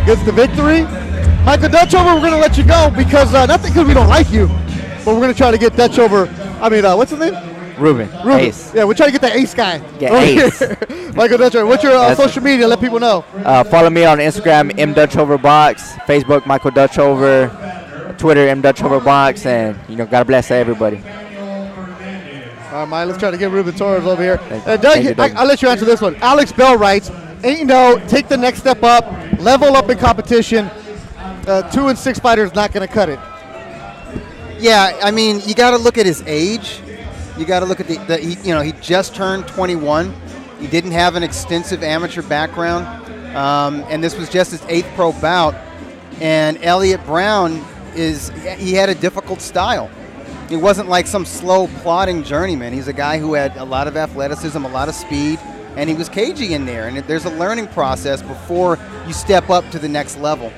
gets the victory. Michael Dutchover, we're going to let you go because, not because we don't like you, but we're going to try to get Dutchover, what's his name? Ruben. Ace. Yeah, we're trying to get the Ace guy. Yeah, Ace. Michael Dutchover, what's your social media? Let people know. Follow me on Instagram, MDutchoverBox, Facebook, Michael Dutchover, Twitter, MDutchoverBox, and, God bless everybody. All right, Mike, let's try to get Ruben Torres over here. Doug, Thank you, Doug. I'll let you answer this one. Alex Bell writes, 8-0, take the next step up, level up in competition. 2-6 fighters not going to cut it. Yeah, you got to look at his age. You got to look at he just turned 21. He didn't have an extensive amateur background, and this was just his 8th pro bout. And Elliot Brown he had a difficult style. He wasn't like some slow, plodding journeyman. He's a guy who had a lot of athleticism, a lot of speed, and he was cagey in there. And there's a learning process before you step up to the next level.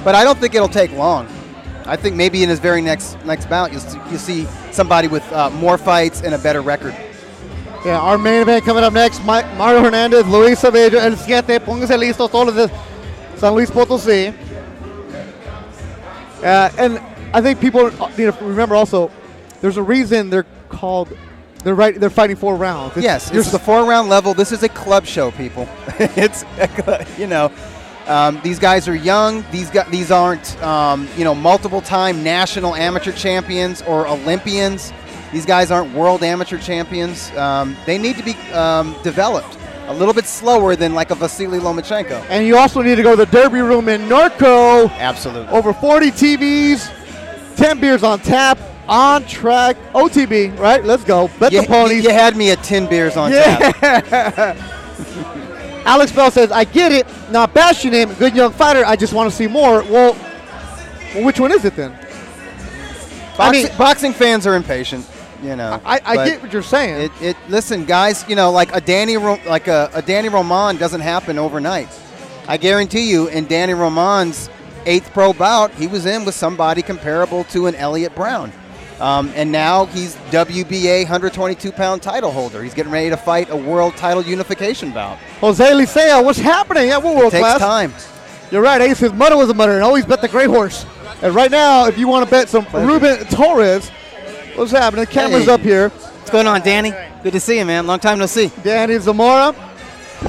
But I don't think it'll take long. I think maybe in his very next bout, you'll see somebody with more fights and a better record. Yeah, our main event coming up next, Mario Hernandez, Luis Saavedra, El Siete, pónganse listos, todos de San Luis Potosí. And I think people need to remember also, there's a reason they're fighting 4 rounds. Yes, it's the 4-round level. This is a club show, people. It's these guys are young. These aren't multiple-time national amateur champions or Olympians. These guys aren't world amateur champions. They need to be developed a little bit slower than like a Vasily Lomachenko. And you also need to go to the Derby Room in Norco. Absolutely. Over 40 TVs, 10 beers on tap, on track, OTB, right? Let's go. Bet the ponies. You had me at 10 beers on tap. Alex Bell says, I get it. Not bashing him. Good young fighter. I just want to see more. Well, which one is it then? Boxing fans are impatient. I get what you're saying. Listen, guys. Like a Danny Roman doesn't happen overnight. I guarantee you, in Danny Roman's 8th pro bout, he was in with somebody comparable to an Elliot Brown, and now he's WBA 122-pound title holder. He's getting ready to fight a world title unification bout. Jose Licea, what's happening? Yeah, we're world class. Takes time. You're right. Ace, his mother was a mother, and always bet the Gray Horse. And right now, if you want to bet some Ruben Torres, what's happening? The camera's up here. What's going on, Danny? Good to see you, man. Long time no see. Danny Zamora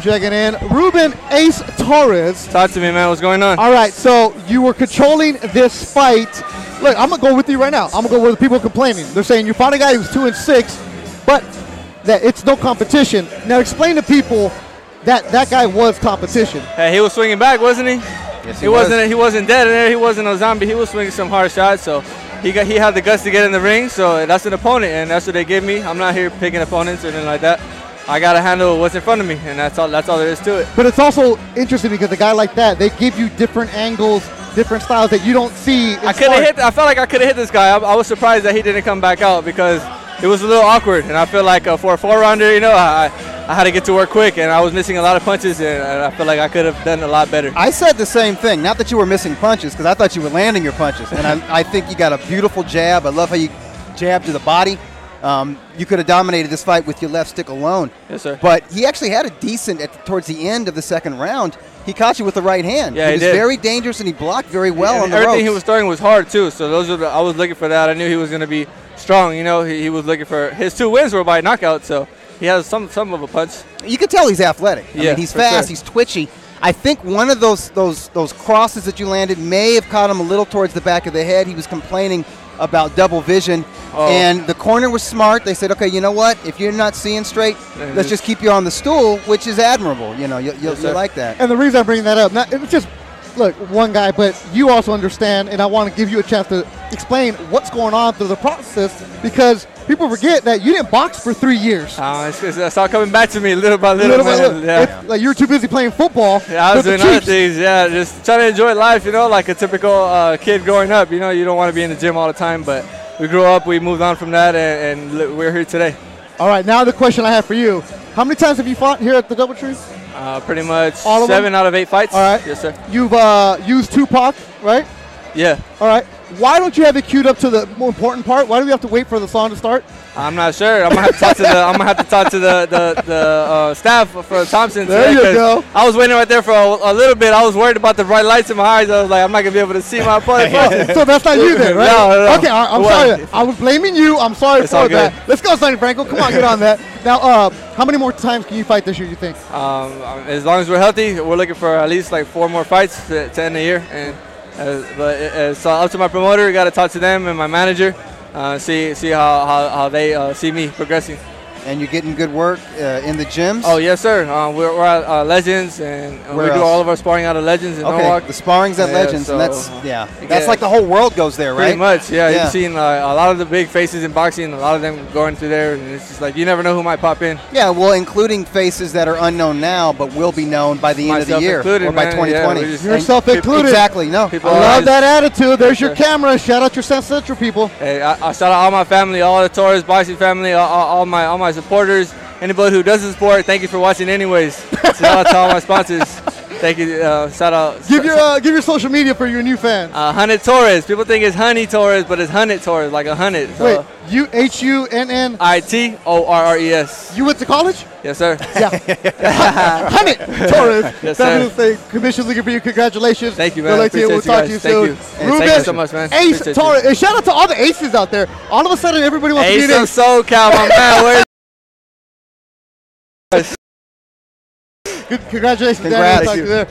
checking in. Ruben Ace Torres. Talk to me, man. What's going on? All right, so you were controlling this fight. Look, I'm going to go with you right now. I'm going to go where the people are complaining. They're saying you fought a guy who's 2-6, but that it's no competition. Now explain to people that guy was competition. Hey, he was swinging back, wasn't he? Yes, he wasn't dead in there. He wasn't a zombie. He was swinging some hard shots. So he had the guts to get in the ring. So that's an opponent, and that's what they give me. I'm not here picking opponents or anything like that. I gotta handle what's in front of me, and that's all there is to it. But it's also interesting because a guy like that, they give you different angles, different styles that you don't see. I felt like I could have hit this guy. I was surprised that he didn't come back out because it was a little awkward, and I feel like for a 4-rounder, I had to get to work quick, and I was missing a lot of punches, and I feel like I could have done a lot better. I said the same thing. Not that you were missing punches, because I thought you were landing your punches, and I think you got a beautiful jab. I love how you jab to the body. You could have dominated this fight with your left stick alone. Yes, sir. But he actually had a decent, towards the end of the second round, he caught you with the right hand. Yeah, he was did. very dangerous, and he blocked very well on the everything ropes. he was throwing was hard, too, so I was looking for that. I knew he was going to be strong. He was looking for his 2 wins were by knockout, so he has some of a punch. You can tell he's athletic. I mean, he's fast, sure. He's twitchy. I think one of those crosses that you landed may have caught him a little towards the back of the head. He was complaining about double vision, and the corner was smart. They said, okay, you know what? If you're not seeing straight, let's just keep you on the stool, which is admirable. You'll like that. And the reason I bring that up, it was just, look, one guy, but you also understand, and I want to give you a chance to explain what's going on through the process, because people forget that you didn't box for 3 years. It's all coming back to me little by little. Yeah. Like you were too busy playing football. Yeah, I was doing other things. Yeah, just trying to enjoy life, like a typical kid growing up. You don't want to be in the gym all the time, but we grew up, we moved on from that, and we're here today. All right, now the question I have for you. How many times have you fought here at the DoubleTree? Pretty much all 7 out of 8 fights. All right. Yes, sir. You've used Tupac, right? Yeah. All right. Why don't you have it queued up to the more important part? Why do we have to wait for the song to start? I'm not sure. I'm gonna have to talk to the staff for Thompson. There you go. I was waiting right there for a little bit. I was worried about the bright lights in my eyes. I was like, I'm not gonna be able to see my opponent. So that's not you then, right? No. Okay, I'm sorry. I was blaming you. I'm sorry for that. Let's go, Sonny Franco. Come on, get on that. Now, how many more times can you fight this year, you think? As long as we're healthy, we're looking for at least like 4 more fights to end the year. And but it's up to my promoter. We got to talk to them and my manager, see how they see me progressing. And you're getting good work in the gyms? Oh, yes, sir. We're at Legends, and we do all of our sparring out of Legends in Norwalk. The sparring's at Legends, so, and that's like the whole world goes there, right? Pretty much, yeah. You've seen a lot of the big faces in boxing, a lot of them going through there, and it's just like you never know who might pop in. Yeah, well, including faces that are unknown now, but will be known by the end of the year or by 2020. Yourself included. Exactly, no. I love that attitude. There's your camera. Shout out your South Central people. Hey, I shout out all my family, all the Torres boxing family, all my supporters. Anybody who doesn't support, thank you for watching anyways. Shout out to all my sponsors. Thank you. Shout out. Give your social media for your new fans. Hunted Torres. People think it's Honey Torres, but it's Hunted Torres, like a hunted. So wait, HUNNITORRES. You went to college? Yes, sir. Yeah. Hunted Torres. Yes, sir. Say, commission's looking for you. Congratulations. Thank you, man. We'll talk to you soon. Thank you so much, man. Ace Torres. Hey, shout out to all the aces out there. All of a sudden, everybody wants to be an ace. Ace of SoCal, my man. Where's Good, congratulations, Daniel.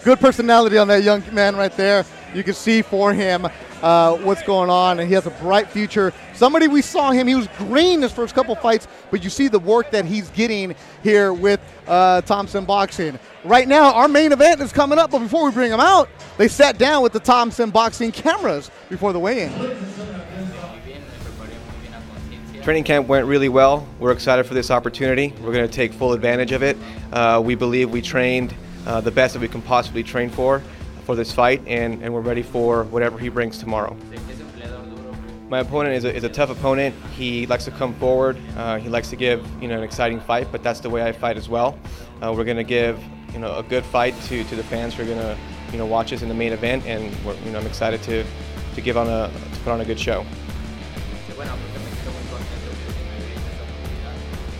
Good personality on that young man right there. You can see for him what's going on, and he has a bright future. Somebody we saw him, he was green his first couple fights, but you see the work that he's getting here with Thompson Boxing. Right now, our main event is coming up, but before we bring him out, they sat down with the Thompson Boxing cameras before the weigh-in. Training camp went really well. We're excited for this opportunity. We're going to take full advantage of it. We believe we trained the best that we can possibly train for this fight, and we're ready for whatever he brings tomorrow. My opponent is a tough opponent. He likes to come forward. He likes to give an exciting fight, but that's the way I fight as well. We're going to give a good fight to the fans who are going to watch us in the main event, and I'm excited to put on a good show.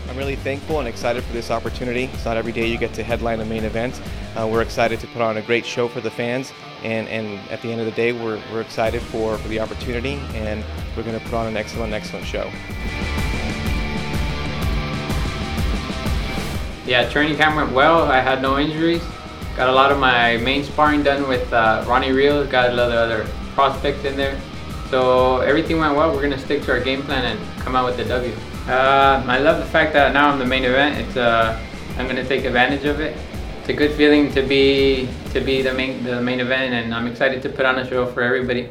I'm really thankful and excited for this opportunity. It's not every day you get to headline a main event. We're excited to put on a great show for the fans, and at the end of the day, we're excited for the opportunity, and we're going to put on an excellent show. Yeah, training camp went well. I had no injuries. Got a lot of my main sparring done with Ronnie Rios. Got a lot of other prospects in there. So everything went well. We're going to stick to our game plan and come out with the W. I love the fact that now I'm the main event. I'm going to take advantage of it. It's a good feeling to be the main event, and I'm excited to put on a show for everybody.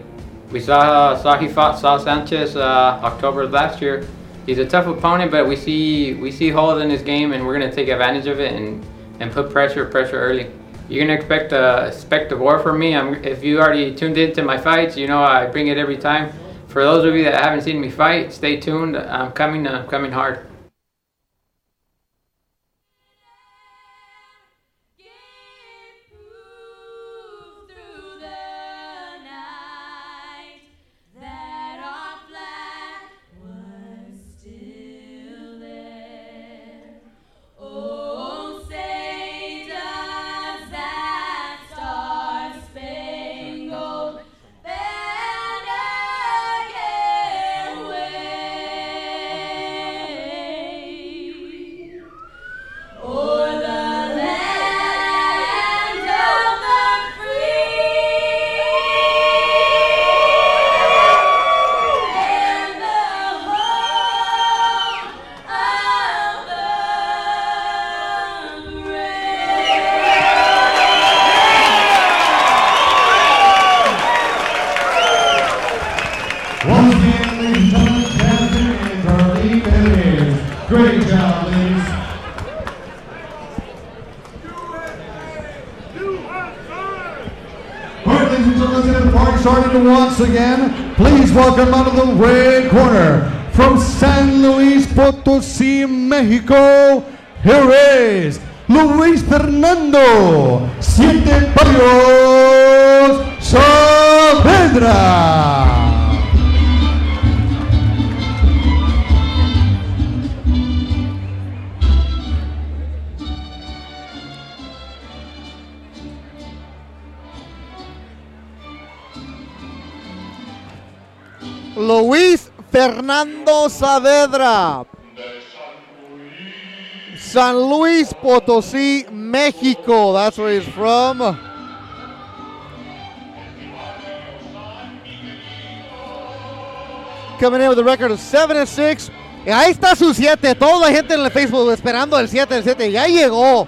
We saw he fought Saul Sanchez October of last year. He's a tough opponent, but we see holes in his game, and we're gonna take advantage of it and put pressure early. You're gonna expect a war from me. If you already tuned into my fights, you know I bring it every time. For those of you that haven't seen me fight, stay tuned. I'm coming hard. Great job, ladies. All right, ladies and gentlemen, let's get the party started once again. Please welcome out of the red corner from San Luis Potosí, Mexico, here is Luis Fernando Siete Palos Saavedra. Luis Fernando Saavedra, San Luis Potosí, Mexico. That's where he's from. Coming in with a record of 7-6. Y ahí está su 7. Toda la gente en el Facebook esperando el 7, el 7. Ya llegó.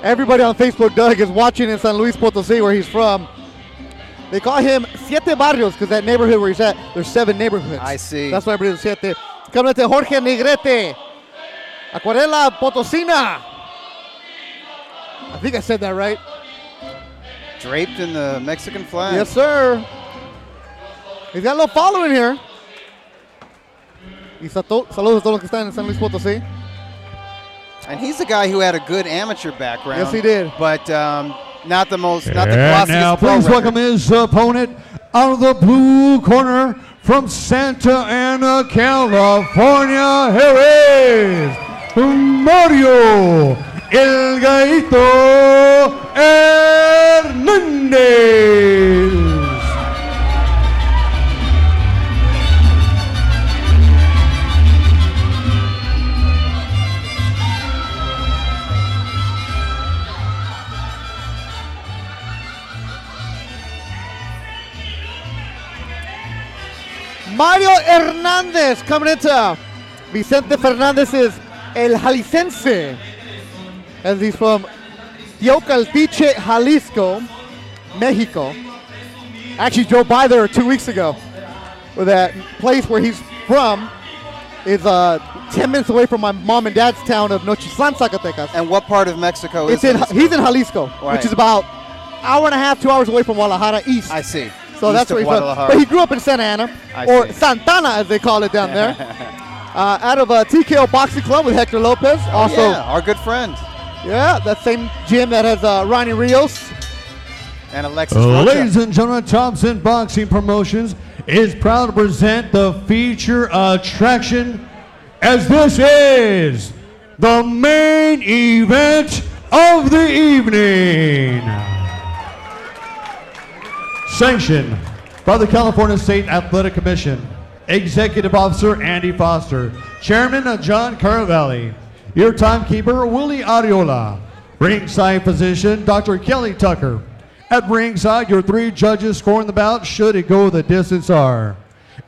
Everybody on Facebook, Doug, is watching in San Luis Potosí, where he's from. They call him Siete Barrios because that neighborhood where he's at, there's 7 neighborhoods. I see. That's why everybody's Siete. Coming to Jorge Negrete, Acuarela Potosina. I think I said that right. Draped in the Mexican flag. Yes, sir. He's got a little following here. Y saludos a todos los que están en San Luis Potosí. And he's a guy who had a good amateur background. Yes, he did. But not the and glossiest now pro please record. welcome his opponent out of the blue corner from Santa Ana, California. Here is Mario El Gallito Hernandez. Mario Hernandez coming into Vicente Fernandez's El Jalicense, as he's from Teocaltiche, Jalisco, Mexico. Actually drove by there 2 weeks ago. With that place where he's from is 10 minutes away from my mom and dad's town of Nochislan, Zacatecas. And what part of Mexico is He's in Jalisco, Right. which is about hour and a half, 2 hours away from Guadalajara East. I see. So East that's of where he's from. Guadalajara. But he grew up in Santa Ana, I or see. Santana as they call it down there. Out of TKO Boxing Club with Hector Lopez. Also, yeah, our good friend. yeah, that same gym that has Ronnie Rios. And Alexis Rocha. Ladies and gentlemen, Thompson Boxing Promotions is proud to present the feature attraction, as this is the main event of the evening. Sanctioned by the California State Athletic Commission, Executive Officer Andy Foster, Chairman John Caravelli, your timekeeper Willie Ariola, ringside physician Dr. Kelly Tucker. At ringside, your 3 judges scoring the bout, should it go the distance, are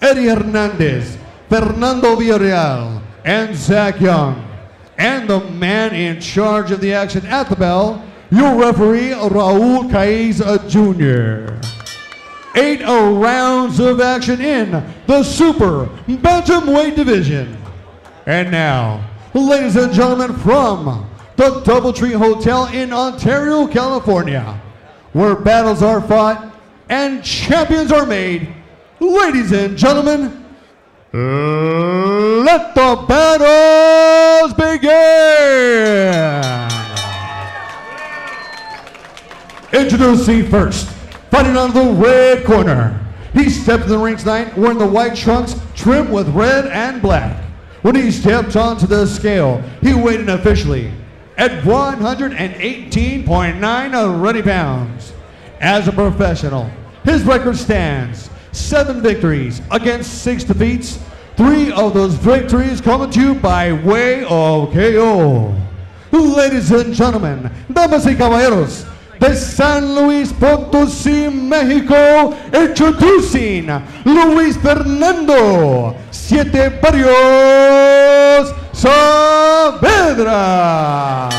Eddie Hernandez, Fernando Villarreal, and Zach Young. And the man in charge of the action at the bell, your referee, Raul Caiz Jr. 8 rounds of action in the Super Bantamweight division. And now, ladies and gentlemen, from the Doubletree Hotel in Ontario, California, where battles are fought and champions are made, ladies and gentlemen, let the battles begin! Introducing first, fighting out of the red corner. He stepped in the ring tonight wearing the white trunks trimmed with red and black. When he stepped onto the scale, he weighed in officially at 118.9 ready pounds. As a professional, his record stands 7 victories against 6 defeats. 3 of those victories coming to you by way of KO. Ladies and gentlemen, damas y caballeros, de San Luis Potosí, Mexico, introducing Luis Fernando Siete Barrios Saavedra.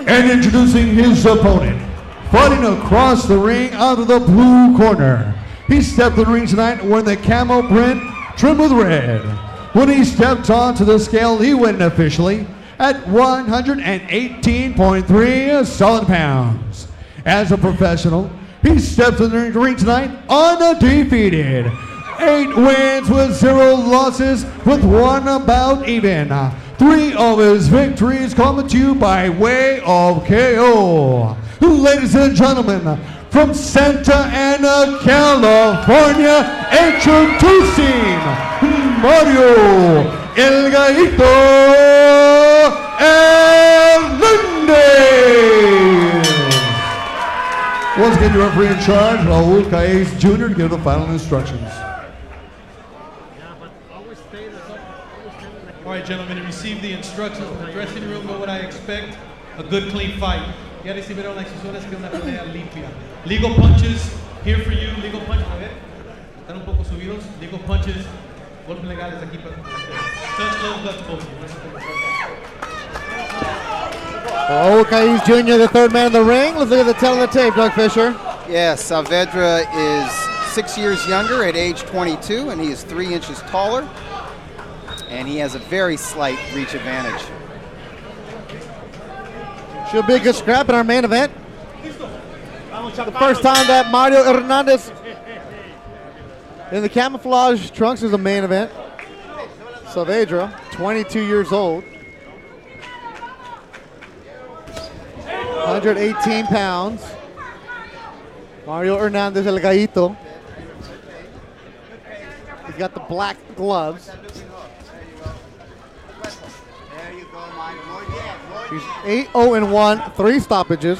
And introducing his opponent, fighting across the ring out of the blue corner. He stepped in the ring tonight wearing the camo print trimmed with red. When he stepped onto the scale, he went officially at 118.3 solid pounds. As a professional, he stepped in the ring tonight undefeated. 8 wins with 0 losses with 1 about even. 3 of his victories coming to you by way of KO. Ladies and gentlemen, from Santa Ana, California, introducing Mario El Gallito Hernandez. Once again, your referee in charge, Raul Caiz Jr., to give the final instructions. All right, gentlemen, receive the instructions from the dressing room. Know what I expect. A good, clean fight. Ya recibieron las instrucciones que una pelea limpia. Legal punches, here for you. Legal punches, a ver. Están un poco subidos. Legal punches, golpes legales aquí para touch those guts both. Raul Caiz Jr., the third man in the ring. Let's look at the tail of the tape, Doug Fisher. Yes, Saavedra is 6 years younger at age 22, and he is 3 inches taller. And he has a very slight reach advantage. Should be a good scrap in our main event. The first time that Mario Hernandez in the camouflage trunks is a main event. Saavedra, 22 years old. 118 pounds. Mario Hernandez El Gallito. He's got the black gloves. He's 8-0-1, 3 stoppages.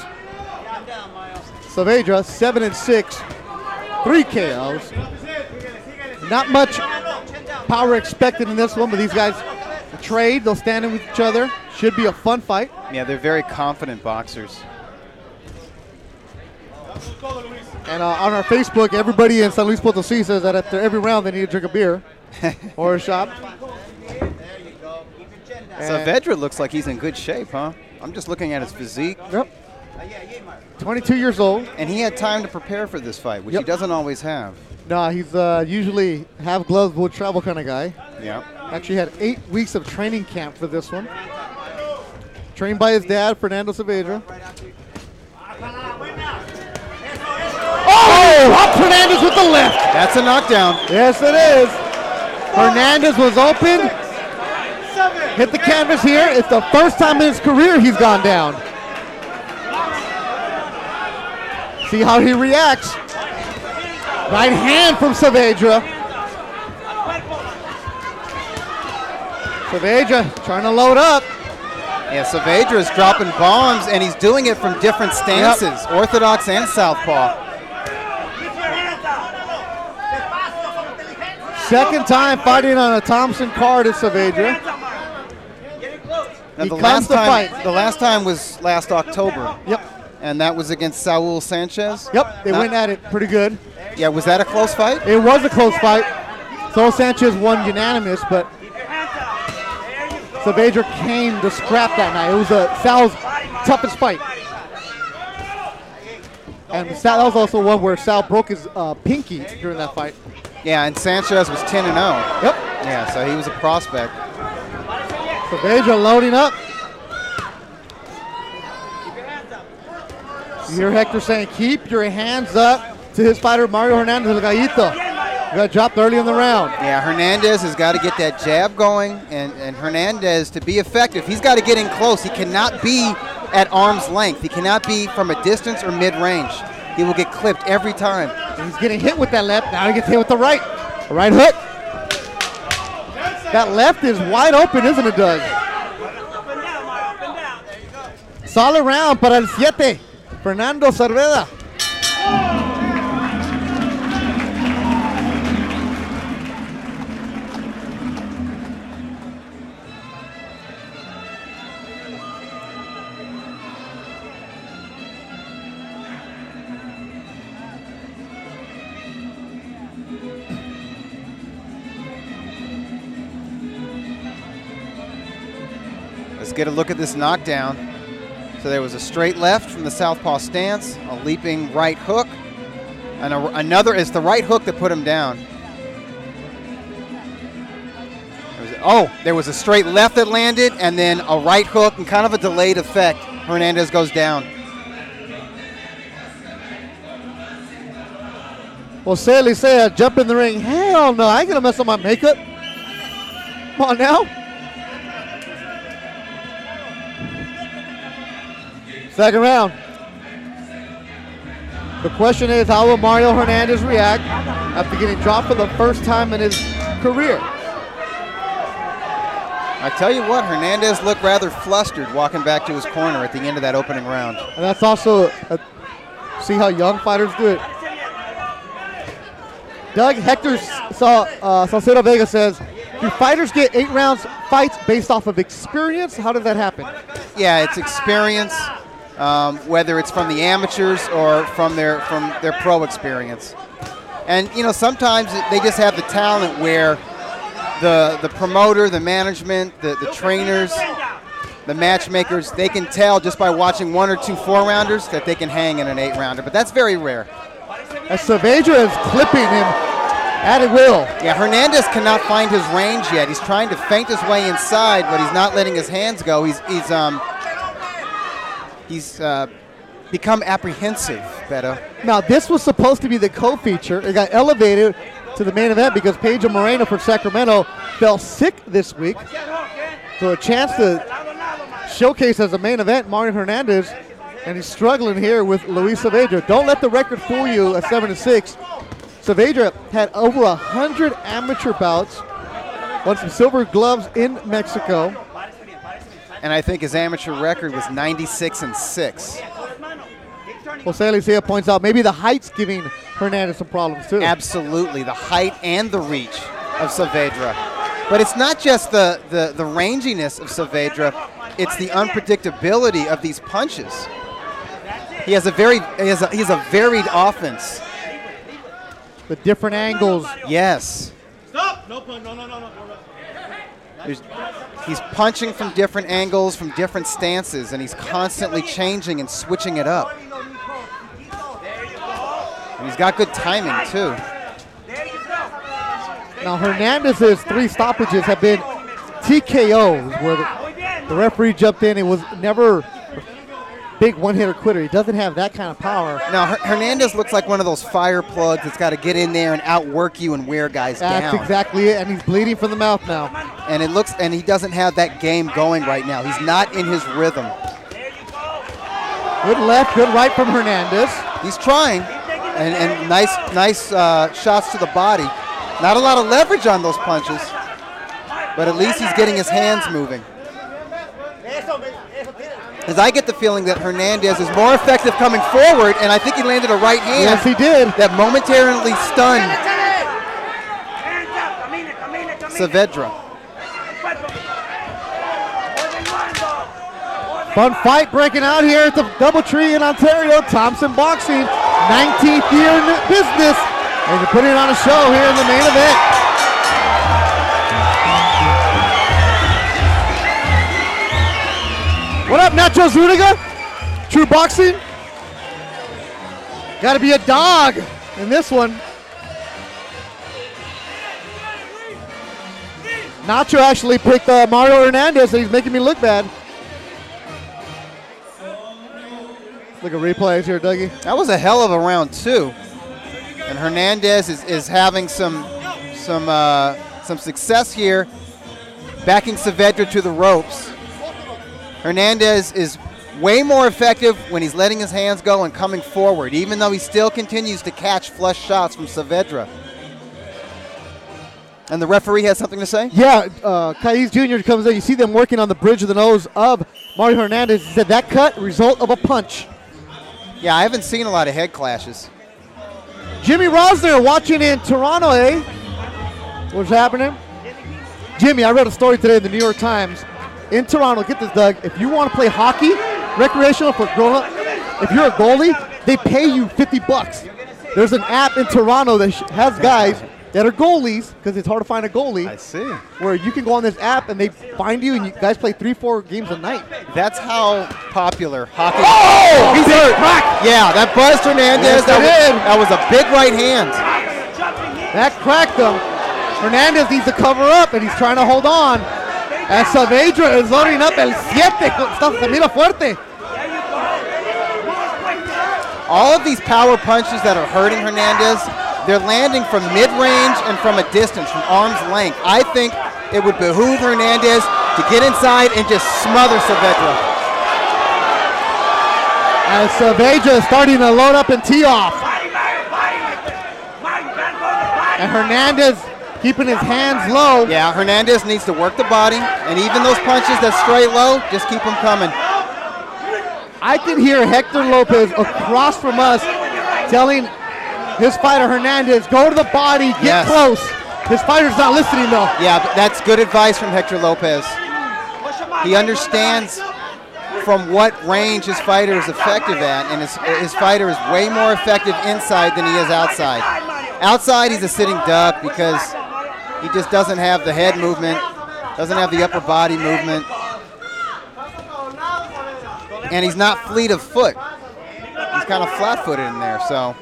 Saavedra 7-6, 3 KOs. Not much power expected in this one, but these guys trade. They'll stand in with each other. Should be a fun fight. Yeah, they're very confident boxers. And on our Facebook, everybody in San Luis Potosí says that after every round they need to drink a beer or a shot. Saavedra looks like he's in good shape, huh? I'm just looking at his physique. Yep. 22 years old. And he had time to prepare for this fight, which he doesn't always have. No, he's usually have gloves, will travel kind of guy. Yeah. Actually had 8 weeks of training camp for this one. Trained by his dad, Fernando Saavedra. Oh, up Hernandez with the left. That's a knockdown. Yes, it is. Hernandez was open. Hit the canvas here. It's the first time in his career he's gone down. See how he reacts. Right hand from Saavedra. Saavedra trying to load up. Yeah, Saavedra is dropping bombs, and he's doing it from different stances, orthodox and southpaw. Second time fighting on a Thompson card at Saavedra. Now, the last time was last October. Yep. And that was against Saul Sanchez. Yep, they went at it pretty good. Yeah, was that a close fight? It was a close fight. Saul Sanchez won unanimous, but Saavedra came to scrap that night. It was Sal's toughest fight. And Sal, that was also one where Sal broke his pinky during that fight. Yeah, and Sanchez was 10-0. Yep. Yeah, so he was a prospect. Saavedra loading up. You hear Hector saying, keep your hands up to his fighter, Mario Hernandez, El Gallito. Got dropped early in the round. Yeah, Hernandez has got to get that jab going, and Hernandez, to be effective, he's got to get in close. He cannot be at arm's length. He cannot be from a distance or mid-range. He will get clipped every time. And he's getting hit with that left. Now he gets hit with the right. The right hook. That left is wide open, isn't it, Doug? Solid round para el 7. Fernando Cerveda. Let's get a look at this knockdown. So there was a straight left from the southpaw stance, a leaping right hook, and another is the right hook that put him down. There was a straight left that landed, and then a right hook, and kind of a delayed effect. Hernandez goes down. Jose Licea, jump in the ring. Hell no, I ain't gonna mess up my makeup. Come on now. Second round. The question is, how will Mario Hernandez react after getting dropped for the first time in his career? I tell you what, Hernandez looked rather flustered walking back to his corner at the end of that opening round. And that's also, see how young fighters do it. Doug, Hector Salcedo Vega says, do fighters get 8 rounds fights based off of experience? How does that happen? Yeah, it's experience. Whether it's from the amateurs or from their pro experience. And, you know, sometimes they just have the talent where the promoter, the management, the trainers, the matchmakers, they can tell just by watching 1 or 2 4-rounders that they can hang in an 8-rounder. But that's very rare. As Saavedra is clipping him at will. Yeah, Hernandez cannot find his range yet. He's trying to feint his way inside, but he's not letting his hands go. He's become apprehensive, Beto. Now, this was supposed to be the co-feature. It got elevated to the main event because Pedro Moreno from Sacramento fell sick this week. So a chance to showcase as a main event Mario Hernandez, and he's struggling here with Luis Saavedra. Don't let the record fool you at 7-6. Saavedra had over 100 amateur bouts, won some silver gloves in Mexico. And I think his amateur record was 96-6. Jose Licea points out maybe the height's giving Hernandez some problems too. Absolutely, the height and the reach of Saavedra. But it's not just the ranginess of Saavedra, it's the unpredictability of these punches. He has a varied offense. The different angles. Yes. Stop! No pun, no. He's punching from different angles, from different stances, and he's constantly changing and switching it up. And he's got good timing, too. Now, Hernandez's 3 stoppages have been TKOs, where the referee jumped in. It was never big one-hitter quitter. He doesn't have that kind of power. Now, Hernandez looks like one of those fire plugs that's got to get in there and outwork you and wear guys down. That's exactly it, and he's bleeding from the mouth now. And he doesn't have that game going right now. He's not in his rhythm. Good left, good right from Hernandez. He's trying, and nice shots to the body. Not a lot of leverage on those punches, but at least he's getting his hands moving. Because I get the feeling that Hernandez is more effective coming forward, and I think he landed a right hand. Yes, he did. That momentarily stunned Saavedra. Fun fight breaking out here at the Doubletree in Ontario. Thompson Boxing, 19th year in business, and they're putting on a show here in the main event. What up, Nacho Zuniga? True Boxing. Got to be a dog in this one. Nacho actually picked Mario Hernandez, and he's making me look bad. Look at replays here, Dougie. That was a hell of a round 2. And Hernandez is having some success here, backing Saavedra to the ropes. Hernandez is way more effective when he's letting his hands go and coming forward, even though he still continues to catch flush shots from Saavedra. And the referee has something to say? Yeah, Caiz Jr. comes in. You see them working on the bridge of the nose of Mario Hernandez. He said that cut, result of a punch. Yeah, I haven't seen a lot of head clashes. Jimmy Rosner watching in Toronto, eh? What's happening? Jimmy, I read a story today in the New York Times. In Toronto, get this, Doug, if you want to play hockey, recreational for grown-up, if you're a goalie, they pay you $50. There's an app in Toronto that has guys that are goalies, because it's hard to find a goalie. I see. Where you can go on this app and they find you, and you guys play 3-4 games a night. That's how popular hockey is. Oh! He's hurt. Yeah, that buzzed Hernandez. Yes, that was a big right hand. That cracked him. Hernandez needs to cover up, and he's trying to hold on. And Saavedra is loading up el 7. Se mira fuerte. All of these power punches that are hurting Hernandez, they're landing from mid-range and from a distance, from arm's length. I think it would behoove Hernandez to get inside and just smother Saavedra. And Saavedra is starting to load up and tee off. And Hernandez keeping his hands low. Yeah, Hernandez needs to work the body, and even those punches that straight low, just keep them coming. I can hear Hector Lopez across from us telling his fighter Hernandez, go to the body, get close. His fighter's not listening though. Yeah, but that's good advice from Hector Lopez. He understands from what range his fighter is effective at, and his fighter is way more effective inside than he is outside. Outside, he's a sitting duck because he just doesn't have the head movement, doesn't have the upper body movement, and he's not fleet of foot. He's kind of flat-footed in there, so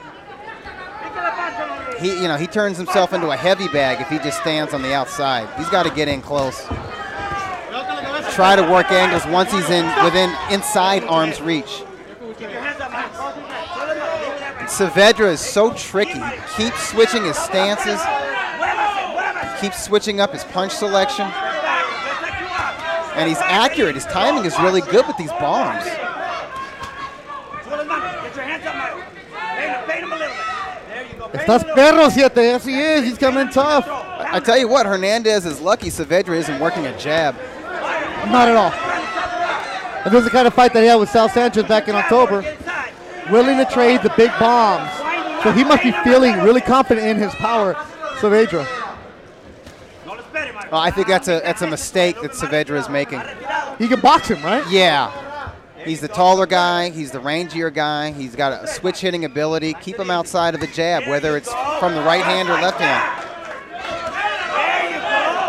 he turns himself into a heavy bag if he just stands on the outside. He's got to get in close. Try to work angles once he's within inside arm's reach. Saavedra is so tricky. He keeps switching his stances. He keeps switching up his punch selection. And he's accurate. His timing is really good with these bombs. Estás perro, 7. Yes, he is. He's coming tough. I tell you what, Hernandez is lucky Saavedra isn't working a jab. Not at all. And this is the kind of fight that he had with Sal Sanchez back in October. Willing to trade the big bombs. So he must be feeling really confident in his power, Saavedra. Well, I think that's a mistake that Saavedra is making. He can box him, right? Yeah. He's the taller guy. He's the rangier guy. He's got a switch hitting ability. Keep him outside of the jab, whether it's from the right hand or left hand.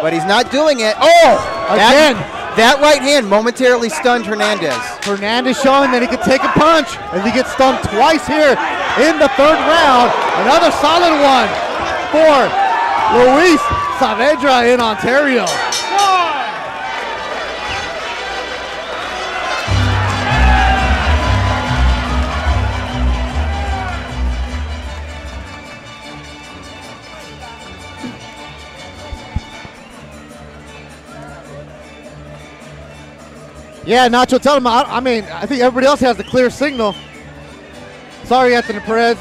But he's not doing it. Oh! Again. That right hand momentarily stunned Hernandez. Hernandez showing that he can take a punch as he gets stunned twice here in the 3rd round. Another solid one for Luis Saavedra in Ontario. Yeah, Nacho, tell him. I think everybody else has the clear signal. Sorry, Anthony Perez.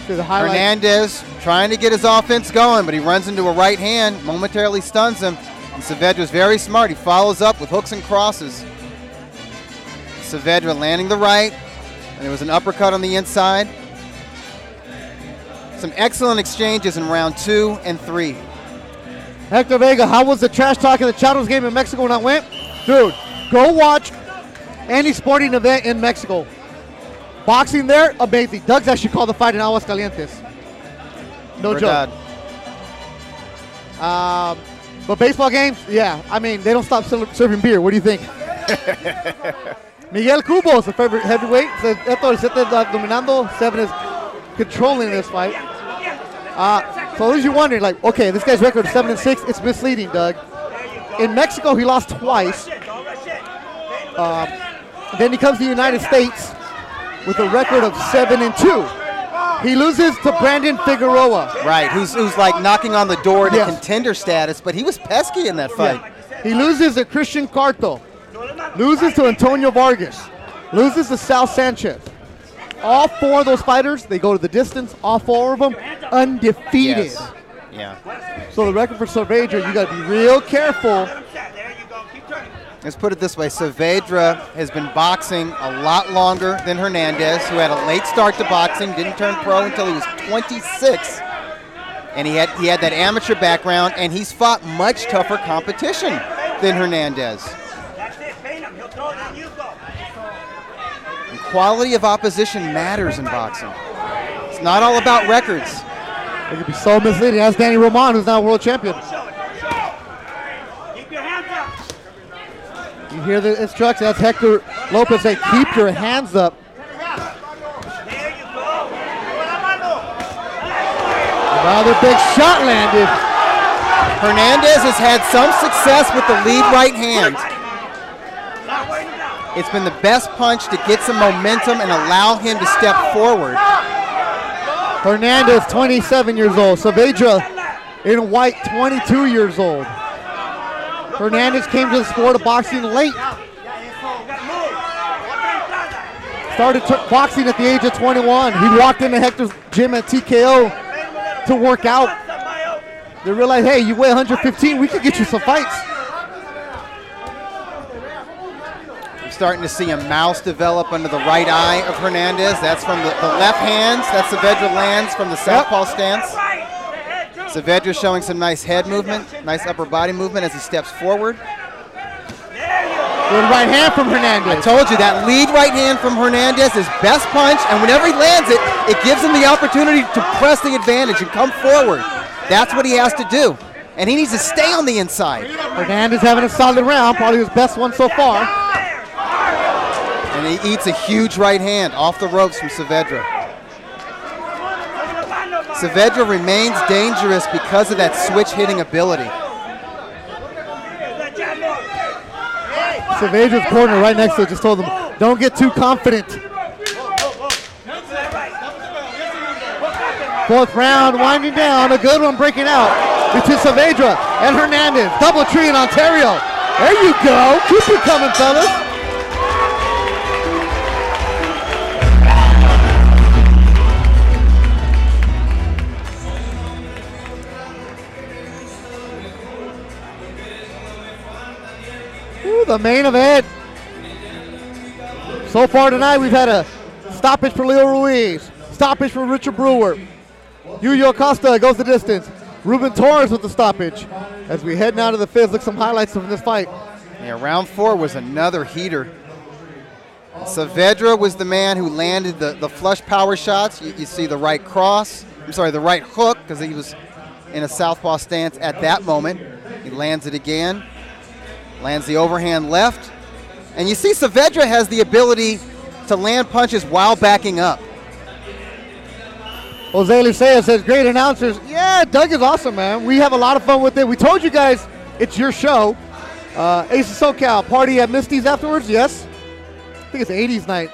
Hernandez trying to get his offense going, but he runs into a right hand, momentarily stuns him. And Saavedra's very smart. He follows up with hooks and crosses. Saavedra landing the right, and there was an uppercut on the inside. Some excellent exchanges in round 2 and 3. Hector Vega, how was the trash talk in the Chatos game in Mexico when I went? Dude, go watch any sporting event in Mexico. Boxing there, amazing. Doug's actually called the fight in Aguascalientes. No joke. But baseball games, yeah. I mean, they don't stop serving beer. What do you think? Miguel Cubo is the favorite heavyweight. Esto 7 is dominando, 7 is controlling this fight. So as you're wondering, like, okay, this guy's record is 7-6. It's misleading, Doug. In Mexico, he lost twice. Then he comes to the United States with a record of 7-2. He loses to Brandon Figueroa. Right, who's like knocking on the door to contender status, but he was pesky in that fight. Yeah. He loses to Christian Carto. Loses to Antonio Vargas. Loses to Sal Sanchez. All 4 of those fighters, they go to the distance. All 4 of them undefeated. Yes. Yeah. So the record for Saavedra, you got to be real careful. Let's put it this way. Saavedra has been boxing a lot longer than Hernandez, who had a late start to boxing, didn't turn pro until he was 26. And he had that amateur background, and he's fought much tougher competition than Hernandez. And quality of opposition matters in boxing. It's not all about records. It could be so misleading. That's Danny Roman, who's now world champion. You hear the instructions. That's Hector Lopez saying, keep your hands up. Another big shot landed. Hernandez has had some success with the lead right hand. It's been the best punch to get some momentum and allow him to step forward. Hernandez, 27 years old. Saavedra in white, 22 years old. Hernandez came to the sport of boxing late. Started boxing at the age of 21. He walked into Hector's gym at TKO to work out. They realized, hey, you weigh 115, we could get you some fights. I'm starting to see a mouse develop under the right eye of Hernandez. That's from the left hands. That Saavedra lands from the southpaw stance. Saavedra showing some nice head movement, nice upper body movement as he steps forward. Good right hand from Hernandez. I told you, that lead right hand from Hernandez is best punch, and whenever he lands it, it gives him the opportunity to press the advantage and come forward. That's what he has to do, and he needs to stay on the inside. Hernandez having a solid round, probably his best one so far. And he eats a huge right hand off the ropes from Saavedra. Saavedra remains dangerous because of that switch hitting ability. Saavedra's corner right next to it just told him, don't get too confident. 4th round winding down, a good one breaking out between Saavedra and Hernandez. Double tree in Ontario. There you go. Keep it coming, fellas. The main event. So far tonight, we've had a stoppage for Leo Ruiz, stoppage for Richard Brewart. Julio Acosta goes the distance. Ruben Torres with the stoppage. As we head now to the 5th, look some highlights from this fight. Yeah, round 4 was another heater. Saavedra was the man who landed the flush power shots. You see the right cross, the right hook, because he was in a southpaw stance at that moment. He lands it again. Lands the overhand left. And you see Saavedra has the ability to land punches while backing up. Jose Licea says, great announcers. Yeah, Doug is awesome, man. We have a lot of fun with it. We told you guys it's your show. Ace of SoCal, party at Misty's afterwards, yes? I think it's 80s night.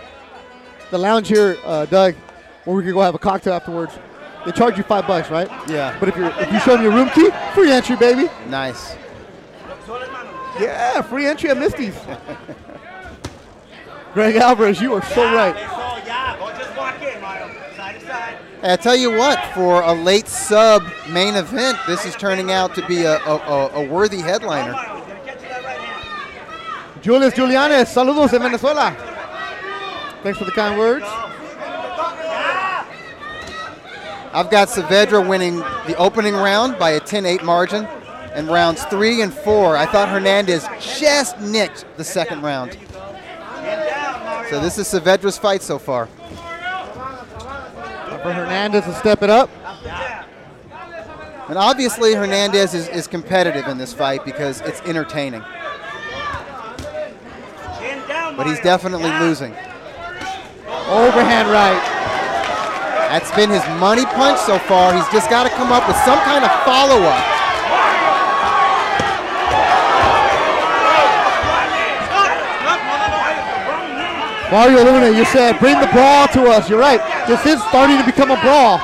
The lounge here, Doug, where we could go have a cocktail afterwards. They charge you $5, right? Yeah. But if you show them your room key, free entry, baby. Nice. Yeah, free entry at Misty's. Greg Alvarez, you are so right. I tell you what, for a late sub main event, this is turning out to be a worthy headliner. Julius Julianes, saludos en Venezuela. Thanks for the kind words. I've got Saavedra winning the opening round by a 10-8 margin. And rounds 3 and 4, I thought Hernandez just nicked the second round. So this is Saavedra's fight so far. For Hernandez to step it up. And obviously Hernandez is competitive in this fight because it's entertaining. But he's definitely losing. Overhand right. That's been his money punch so far. He's just got to come up with some kind of follow-up. Mario Luna, you said, bring the brawl to us. You're right. This is starting to become a brawl.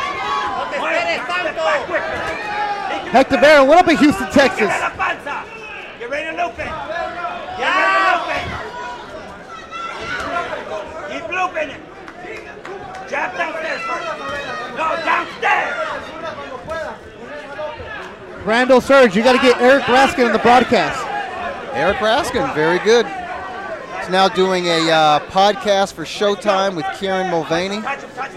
Hector Vera, what up in Houston, Texas? Get ready to loop it. Keep looping it. Jab downstairs first. No, downstairs. Brando Surge, you got to get Eric Raskin in the broadcast. Eric Raskin, very good. He's now doing a podcast for Showtime with Kieran Mulvaney,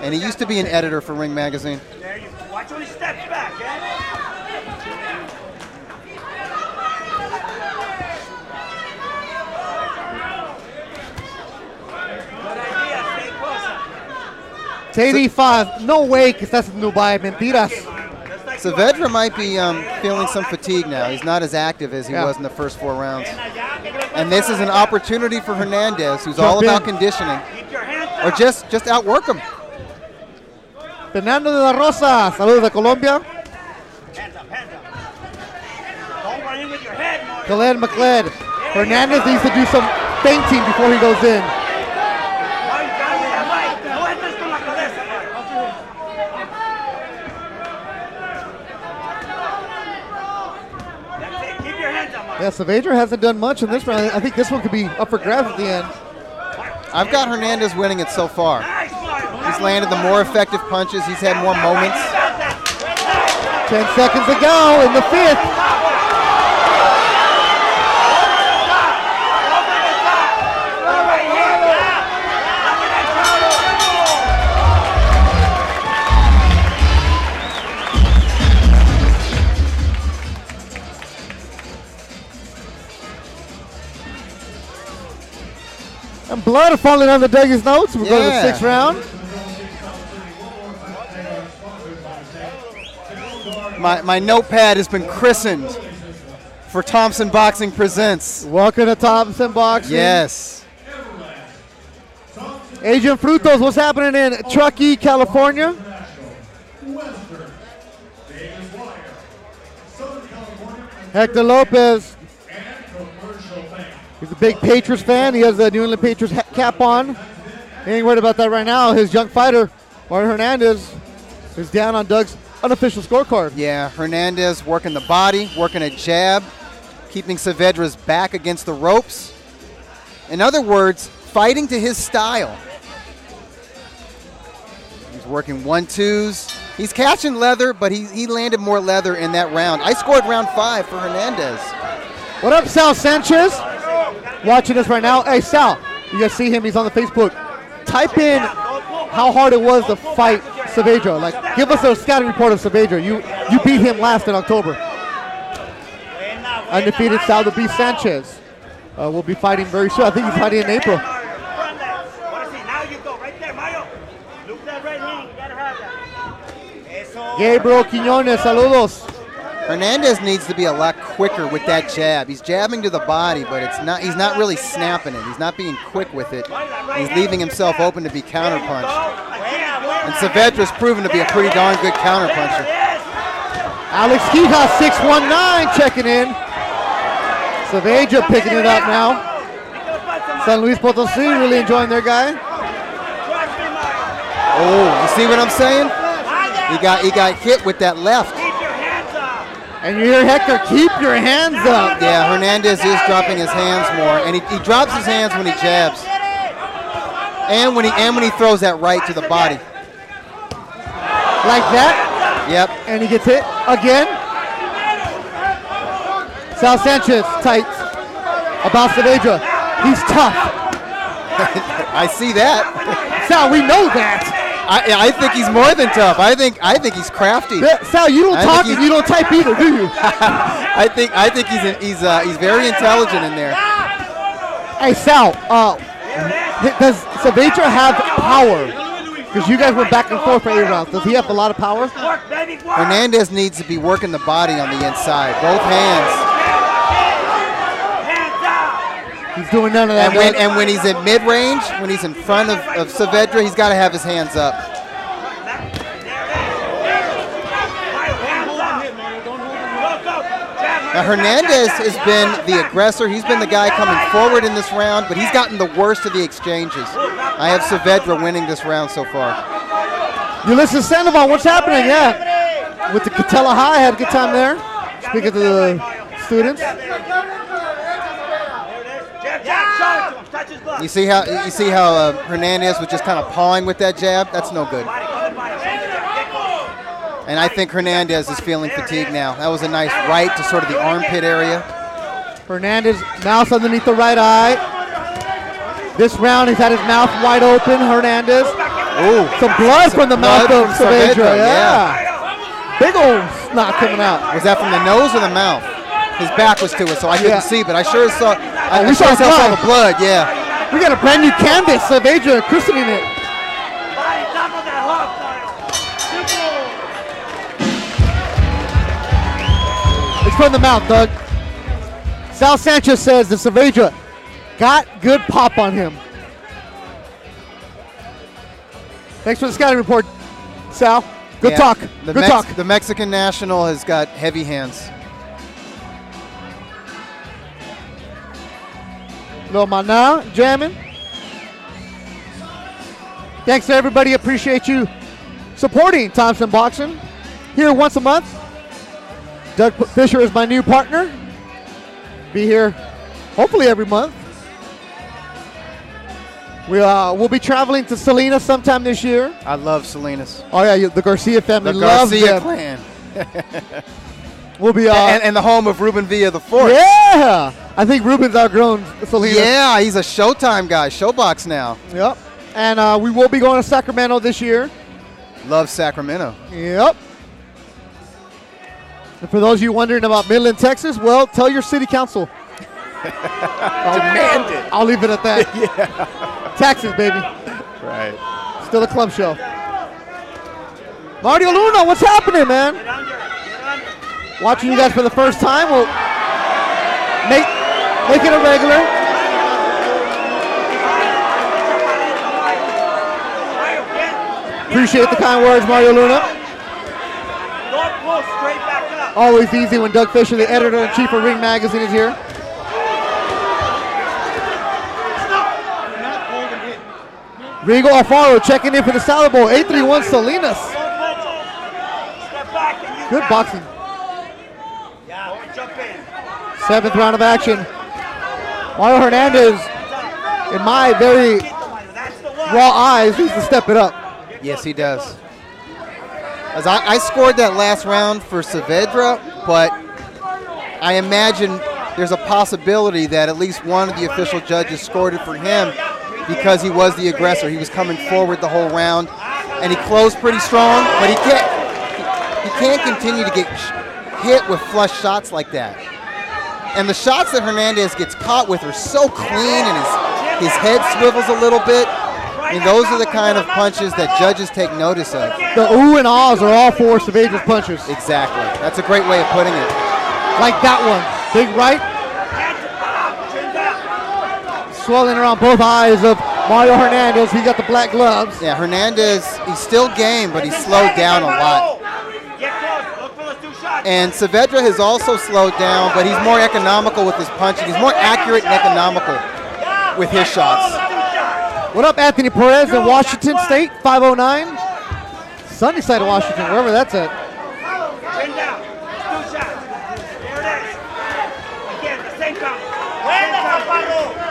and he used to be an editor for Ring Magazine. There you go. Watch when he steps back, eh? It's 85. No way, because that's Dubai. Mentiras. Saavedra might be feeling some fatigue now. He's not as active as he was in the first 4 rounds. And this is an opportunity for Hernandez, who's all about conditioning, or just outwork him. Fernando de la Rosa, saludos de Colombia. Khaled McLeod. Hernandez needs to do some feinting before he goes in. Yeah, Saavedra hasn't done much in this round. I think this one could be up for grabs at the end. I've got Hernandez winning it so far. He's landed the more effective punches. He's had more moments. 10 seconds to go in the 5th. And blood falling on the Dougie's notes. We're going to the 6th round. My notepad has been christened for Thompson Boxing Presents. Welcome to Thompson Boxing. Yes. Agent Frutos, what's happening in Truckee, California? Hector Lopez. He's a big Patriots fan. He has the New England Patriots cap on. He ain't worried about that right now. His young fighter, Martin Hernandez, is down on Doug's unofficial scorecard. Yeah, Hernandez working the body, working a jab, keeping Saavedra's back against the ropes. In other words, fighting to his style. He's working 1-2s. He's catching leather, but he landed more leather in that round. I scored round 5 for Hernandez. What up, Sal Sanchez? Watching us right now. Hey, Sal, you guys see him? He's on the Facebook. Type in how hard it was to fight Saavedra. Like, give us a scouting report of Saavedra. You beat him last in October. Undefeated Sal the Beast Sanchez will be fighting very soon. I think he's fighting in April. Gabriel Quiñones, saludos. Hernandez needs to be a lot quicker with that jab. He's jabbing to the body, but he's not really snapping it. He's not being quick with it. He's leaving himself open to be counterpunched. And Saavedra's proven to be a pretty darn good counterpuncher. Alex Quijas, 619, checking in. Saavedra picking it up now. San Luis Potosí really enjoying their guy. Oh, you see what I'm saying? He got hit with that left. And you hear Hector, keep your hands up. Yeah, Hernandez is dropping his hands more, and he drops his hands when he jabs, and when he throws that right to the body. Like that? Yep. And he gets hit again. Sal Sanchez, tight. About Saavedra. He's tough. I see that. Sal, we know that. I think he's more than tough. I think he's crafty. Yeah, Sal, you don't talk and you don't type either, do you? I think he's very intelligent in there. Hey Sal, does Saavedra have power? Because you guys went back and forth for 8 rounds. Does he have a lot of power? Work, baby, work. Hernandez needs to be working the body on the inside, both hands. Hands out. He's doing none of that. And when he's in mid-range, when he's in front of Saavedra, he's got to have his hands up. Now Hernandez has been the aggressor. He's been the guy coming forward in this round, but he's gotten the worst of the exchanges. I have Saavedra winning this round so far. Ulysses Sandoval, what's happening? Yeah. With the Catella High, had a good time there. Speaking to the students. You see how Hernandez was just kind of pawing with that jab? That's no good. And I think Hernandez is feeling fatigue now. That was a nice right to sort of the armpit area. Hernandez, mouth underneath the right eye. This round, he's had his mouth wide open, Hernandez. Ooh. Some blood from the mouth of Saavedra. Yeah. Big old snot coming out. Was that from the nose or the mouth? His back was to it, so I couldn't see, but I sure saw, we saw saw the blood, yeah. We got a brand new canvas, Saavedra christening it. It's from the mouth, Doug. Sal Sanchez says that Saavedra got good pop on him. Thanks for the scouting report, Sal. Good talk. Good talk. The Mexican national has got heavy hands. Little Mana jamming. Thanks to everybody. Appreciate you supporting Thompson Boxing here once a month. Doug Fisher is my new partner. Be here hopefully every month. We'll be traveling to Salinas sometime this year. I love Salinas. Oh yeah, the Garcia family the loves Garcia them. clan. We'll be and the home of Ruben Villa the Fourth. Yeah, I think Ruben's outgrown Salinas. Yeah, he's a Showtime guy, Showbox now. Yep, and we will be going to Sacramento this year. Love Sacramento. Yep. And for those of you wondering about Midland, Texas, well, tell your city council. Demand it. I'll leave it at that. Yeah. Taxes, baby. Right. Still a club show. Mario Luna, what's happening, man? Watching you guys for the first time. We'll make it a regular. Appreciate the kind words, Mario Luna. Always easy when Doug Fisher, the editor-in-chief of Ring Magazine, is here. Rigo Alfaro checking in for the Salad Bowl. 831 Salinas. Good boxing. 7th round of action. Mario Hernandez, in my very raw eyes, needs to step it up. Yes, he does. As I scored that last round for Saavedra, but I imagine there's a possibility that at least one of the official judges scored it for him because he was the aggressor. He was coming forward the whole round, and he closed pretty strong, but he can't continue to get hit with flush shots like that. And the shots that Hernandez gets caught with are so clean, and his head swivels a little bit. I mean, those are the kind of punches that judges take notice of. The ooh and ahs are all for Saavedra's punches. Exactly. That's a great way of putting it. Like that one. Big right. Swelling around both eyes of Mario Hernandez. He got the black gloves. Yeah, Hernandez, he's still game, but he's slowed down a lot. And Saavedra has also slowed down, but he's more economical with his punching. He's more accurate and economical with his shots. What up, Anthony Perez in Washington State, 509? Sunny side of Washington, wherever that's at.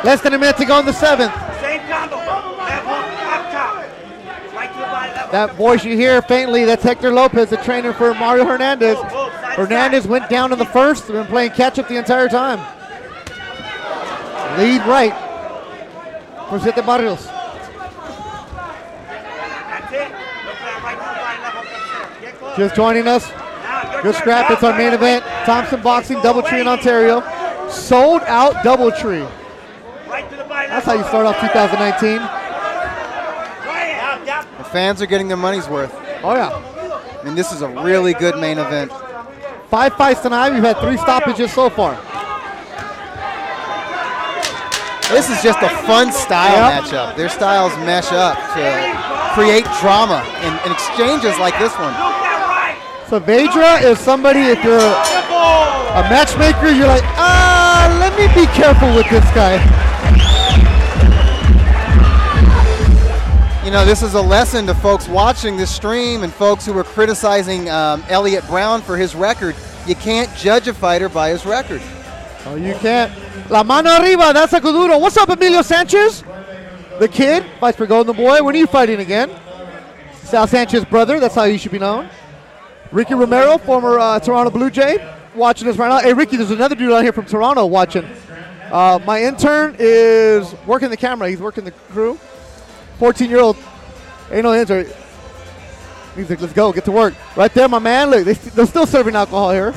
Less than a minute to go in the 7th. That voice you hear faintly, that's Hector Lopez, the trainer for Mario Hernandez. Hernandez went down in the first, been playing catch-up the entire time. Lead right for Siete Barrios. Just joining us. Good scrap, it's our main event. Thompson Boxing, Doubletree in Ontario. Sold out Doubletree. That's how you start off 2019. The fans are getting their money's worth. Oh, yeah. I mean, this is a really good main event. 5 fights tonight. We've had 3 stoppages so far. This is just a fun style matchup. Their styles mesh up to create drama in exchanges like this one. Saavedra is somebody, if you're a matchmaker, you're like, let me be careful with this guy. You know, this is a lesson to folks watching this stream and folks who are criticizing Elliot Brown for his record. You can't judge a fighter by his record. Oh, you can't. La mano arriba, that's a Kuduro. What's up, Emilio Sanchez? The kid, fights for Golden Boy. When are you fighting again? Sal Sanchez's brother, that's how you should be known. Ricky Romero, former Toronto Blue Jay, watching us right now. Hey, Ricky, there's another dude out here from Toronto watching. My intern is working the camera. He's working the crew. 14-year-old. Ain't no intern. He's like, let's go, get to work. Right there, my man. Look, they're still serving alcohol here.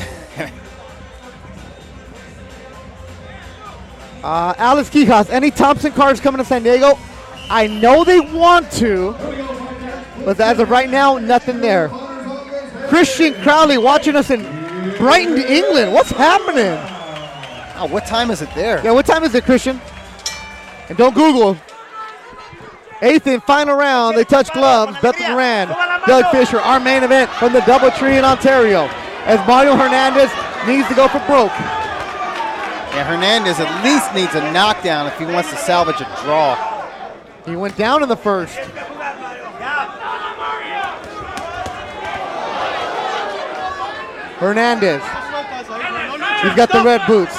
Alex Quijas, any Thompson cards coming to San Diego? I know they want to, but as of right now, nothing there. Christian Crowley watching us in Brighton, England. What's happening? Oh, what time is it there? Yeah, what time is it, Christian? And don't Google. 8th and final round. They touch gloves. Bethel Duran, Doug Fisher, our main event from the DoubleTree in Ontario. As Mario Hernandez needs to go for broke. Yeah, Hernandez at least needs a knockdown if he wants to salvage a draw. He went down in the first. Hernandez. He's got the red boots.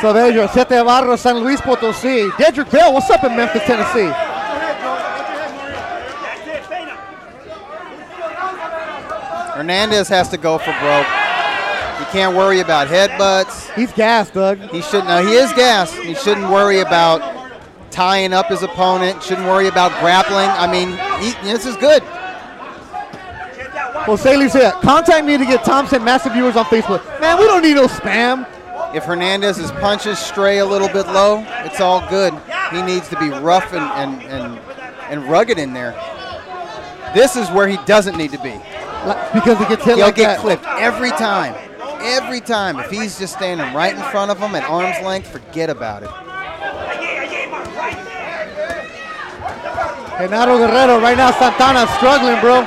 Saavedra, Sete Barros, San Luis Potosí. Dedrick Bell, what's up in Memphis, Tennessee? Hernandez has to go for broke. He can't worry about headbutts. He's gassed, Doug. He shouldn't. No, he is gassed. He shouldn't worry about tying up his opponent. Shouldn't worry about grappling. I mean, this is good. Jose Lucia, contact me to get Thompson massive viewers on Facebook. Man, we don't need no spam. If Hernandez's punches stray a little bit low, it's all good. He needs to be rough and rugged in there. This is where he doesn't need to be. Because he gets hit He'll like get that. clipped every time. Every time. If he's just standing right in front of him at arm's length, forget about it. Genaro Guerrero, right now Santana struggling, bro.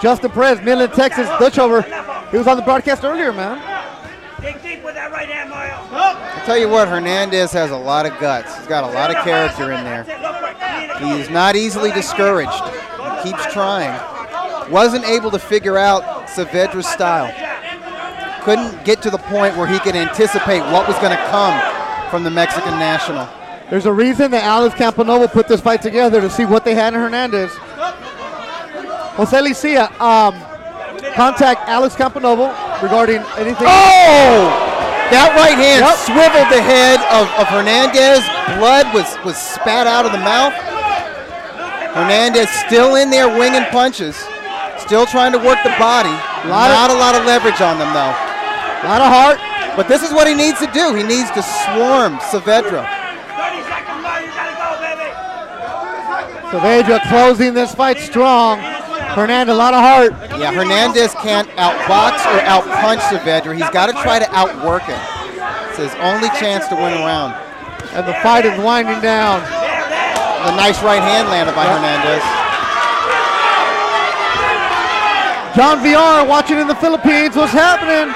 Justin Perez, Midland, Texas, Dutchover. He was on the broadcast earlier, man. Dig deep with that right hand, Mario. I'll tell you what, Hernandez has a lot of guts. He's got a lot of character in there. He's not easily discouraged. He keeps trying. Wasn't able to figure out Saavedra's style. Couldn't get to the point where he could anticipate what was going to come from the Mexican national. There's a reason that Alex Campanovo put this fight together to see what they had in Hernandez. Jose Lucia, contact Alex Campanovo regarding anything. Oh! That right hand swiveled the head of Hernandez. Blood was spat out of the mouth. Hernandez still in there winging punches. Still trying to work the body. Not a lot of leverage on them, though. A lot of heart. But this is what he needs to do. He needs to swarm Saavedra. 30 seconds more, you gotta go, baby. Saavedra closing this fight strong. Hernandez, a lot of heart. Yeah, Hernandez can't outbox or outpunch Saavedra. He's got to try to outwork him. It's his only chance to win a round. And the fight is winding down. A nice right hand landed by Hernandez. John VR watching in the Philippines. What's happening?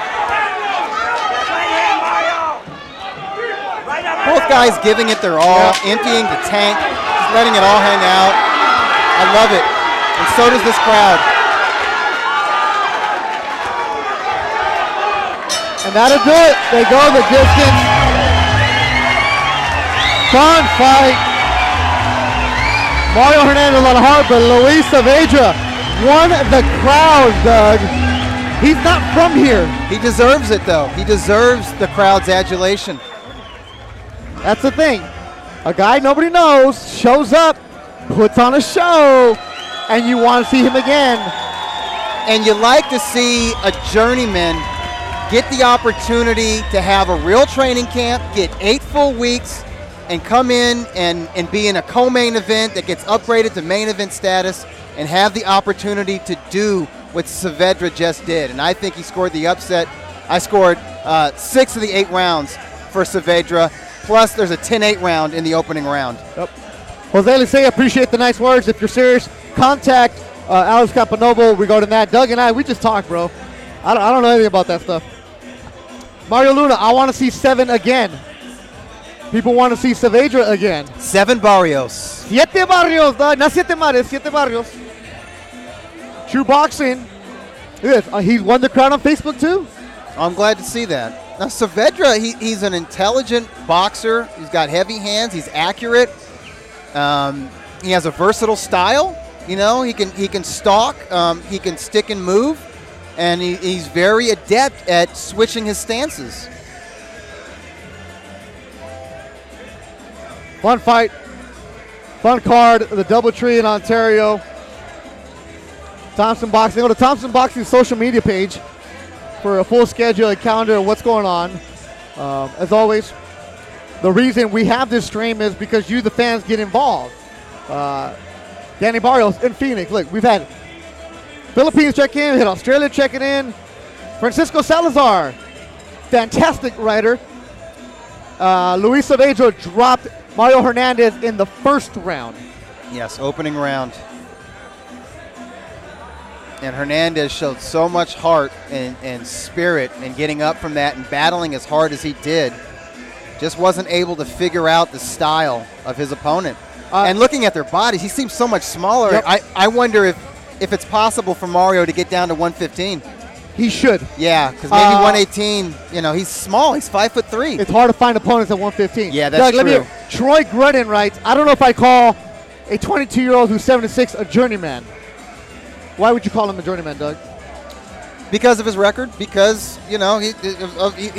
Both guys giving it their all, emptying the tank, just letting it all hang out. I love it. And so does this crowd. And that'll do it. They go the distance. Fun fight. Mario Hernandez a lot of heart, but Luis Saavedra won the crowd, Doug. He's not from here. He deserves it, though. He deserves the crowd's adulation. That's the thing. A guy nobody knows shows up, puts on a show, and you want to see him again. And you like to see a journeyman get the opportunity to have a real training camp, get 8 full weeks, and come in and be in a co-main event that gets upgraded to main event status and have the opportunity to do what Saavedra just did. And I think he scored the upset. I scored 6 of the 8 rounds for Saavedra, plus there's a 10-8 round in the opening round. Yep. Jose Licea, appreciate the nice words. If you're serious, contact Alex Campanovo regarding that. Doug and I, we just talk, bro. I don't know anything about that stuff. Mario Luna, I want to see 7 again. People want to see Saavedra again. 7 barrios. 7 barrios, dog. Not 7 mares, 7 barrios. True boxing. Yes, he won the crown on Facebook too. I'm glad to see that. Now Saavedra, he's an intelligent boxer. He's got heavy hands. He's accurate. He has a versatile style. You know, he can stalk. He can stick and move, and he's very adept at switching his stances. Fun fight, fun card. The DoubleTree in Ontario. Thompson Boxing. Go to Thompson Boxing's social media page for a full schedule and calendar of what's going on. As always, the reason we have this stream is because you, the fans, get involved. Danny Barrios in Phoenix. Look, we've had Philippines check in, we had Australia checking in. Francisco Salazar, fantastic writer. Luis Saavedra dropped Mario Hernandez in the first round. Yes, opening round. And Hernandez showed so much heart and spirit in getting up from that and battling as hard as he did. Just wasn't able to figure out the style of his opponent. And looking at their bodies, he seems so much smaller. Yep. I wonder if it's possible for Mario to get down to 115. He should. Yeah, because maybe 118, he's small. He's 5'3". It's hard to find opponents at 115. Yeah, that's Doug, true. Troy Grudden writes, I don't know if I call a 22-year-old who's 76 a journeyman. Why would you call him a journeyman, Doug? Because of his record. Because he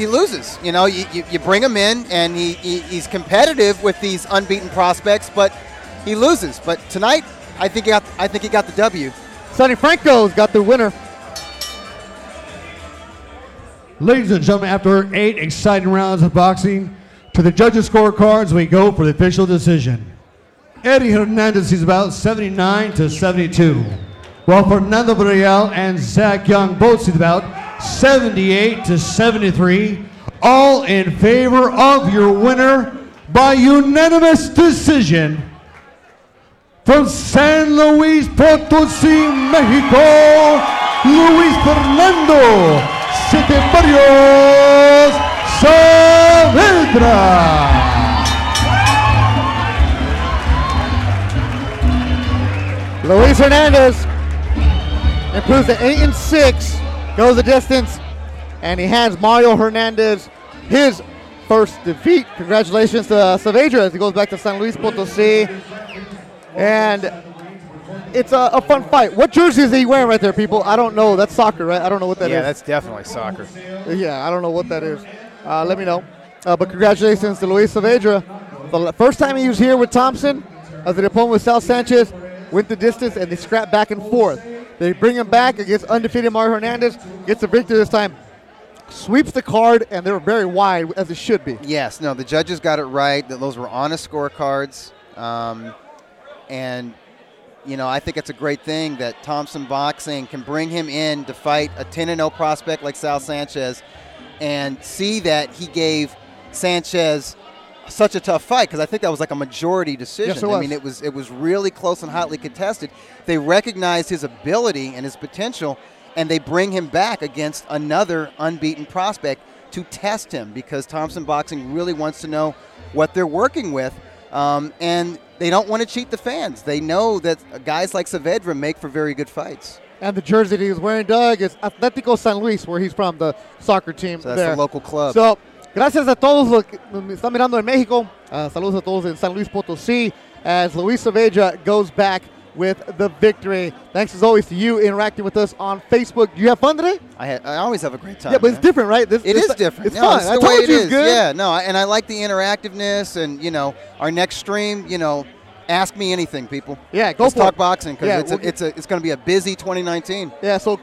loses. You bring him in and he's competitive with these unbeaten prospects, but he loses. But tonight, I think he got the W. Sonny Franco's got the winner. Ladies and gentlemen, after 8 exciting rounds of boxing, to the judges' scorecards we go for the official decision. Eddie Hernandez is about 79 to 72. While Fernando Villarreal and Zach Young both see about 78 to 73, all in favor of your winner by unanimous decision from San Luis Potosí, Mexico, Luis Fernando Siete Barrios Saavedra. Luis Hernandez improves to 8-6, goes the distance, and he hands Mario Hernandez his first defeat. Congratulations to Saavedra as he goes back to San Luis Potosí. And it's a fun fight. What jersey is he wearing right there, people? I don't know. That's soccer, right? I don't know what that is. Yeah, that's definitely soccer. Yeah, I don't know what that is. Let me know. But congratulations to Luis Saavedra. The first time he was here with Thompson, as the opponent was Sal Sanchez, went the distance, and they scrapped back and forth. They bring him back against undefeated Mario Hernandez, gets the victory this time, sweeps the card, and they were very wide, as it should be. Yes, no, the judges got it right. Those were honest scorecards. And, I think it's a great thing that Thompson Boxing can bring him in to fight a 10-0 prospect like Sal Sanchez and see that he gave Sanchez such a tough fight, because I think that was like a majority decision. Yes, it was. I mean, it was really close and hotly contested. They recognized his ability and his potential, and they bring him back against another unbeaten prospect to test him, because Thompson Boxing really wants to know what they're working with, and they don't want to cheat the fans. They know that guys like Saavedra make for very good fights. And the jersey that he's wearing, Doug, is Atlético San Luis, where he's from, the soccer team. So that's there. the local club. So, gracias a todos los que me están mirando en México. Saludos a todos en San Luis Potosí, as Luis Saavedra goes back with the victory. Thanks as always to you interacting with us on Facebook. Do you have fun today? I always have a great time. Yeah, but it's different, right? It is different. It's fun. It's I the way told it you is. it's good. Yeah, no, and I like the interactiveness, and our next stream, ask me anything, people. Yeah, go let's for talk it. boxing, because Yeah, it's going to be a busy 2019. Yeah, so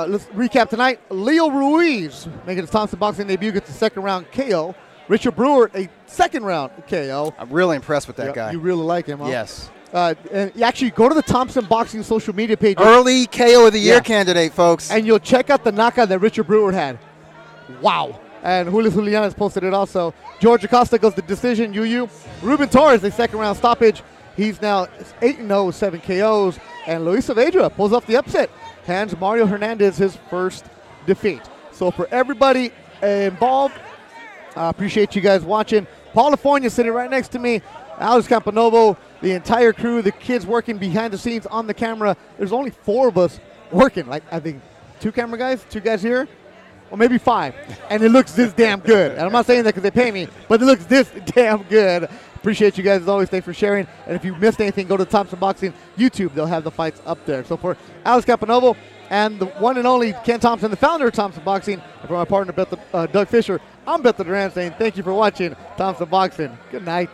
let's recap tonight. Leo Ruiz making his Thompson Boxing debut, gets the second round KO Richard Brewart, a second-round KO. I'm really impressed with that guy. You really like him, huh? Yes. And you actually go to the Thompson Boxing social media page. Early KO of the year candidate, folks. And you'll check out the knockout that Richard Brewart had. Wow. And Julio Julian has posted it also. George Acosta goes to decision. Ruben Torres, a second-round stoppage. He's now 8-0 with 7 KOs. And Luis Saavedra pulls off the upset. Hands Mario Hernandez his first defeat. So for everybody involved, I appreciate you guys watching. California sitting right next to me. Alex Campanovo, the entire crew, the kids working behind the scenes on the camera. There's only 4 of us working. Like, I think 2 guys here, or maybe 5. And it looks this damn good. And I'm not saying that because they pay me, but it looks this damn good. Appreciate you guys as always. Thanks for sharing. And if you missed anything, go to Thompson Boxing YouTube. They'll have the fights up there. So for Alex Campanovo and the one and only Ken Thompson, the founder of Thompson Boxing, and for my partner Doug Fisher, I'm Beto Duran saying thank you for watching Thompson Boxing. Good night.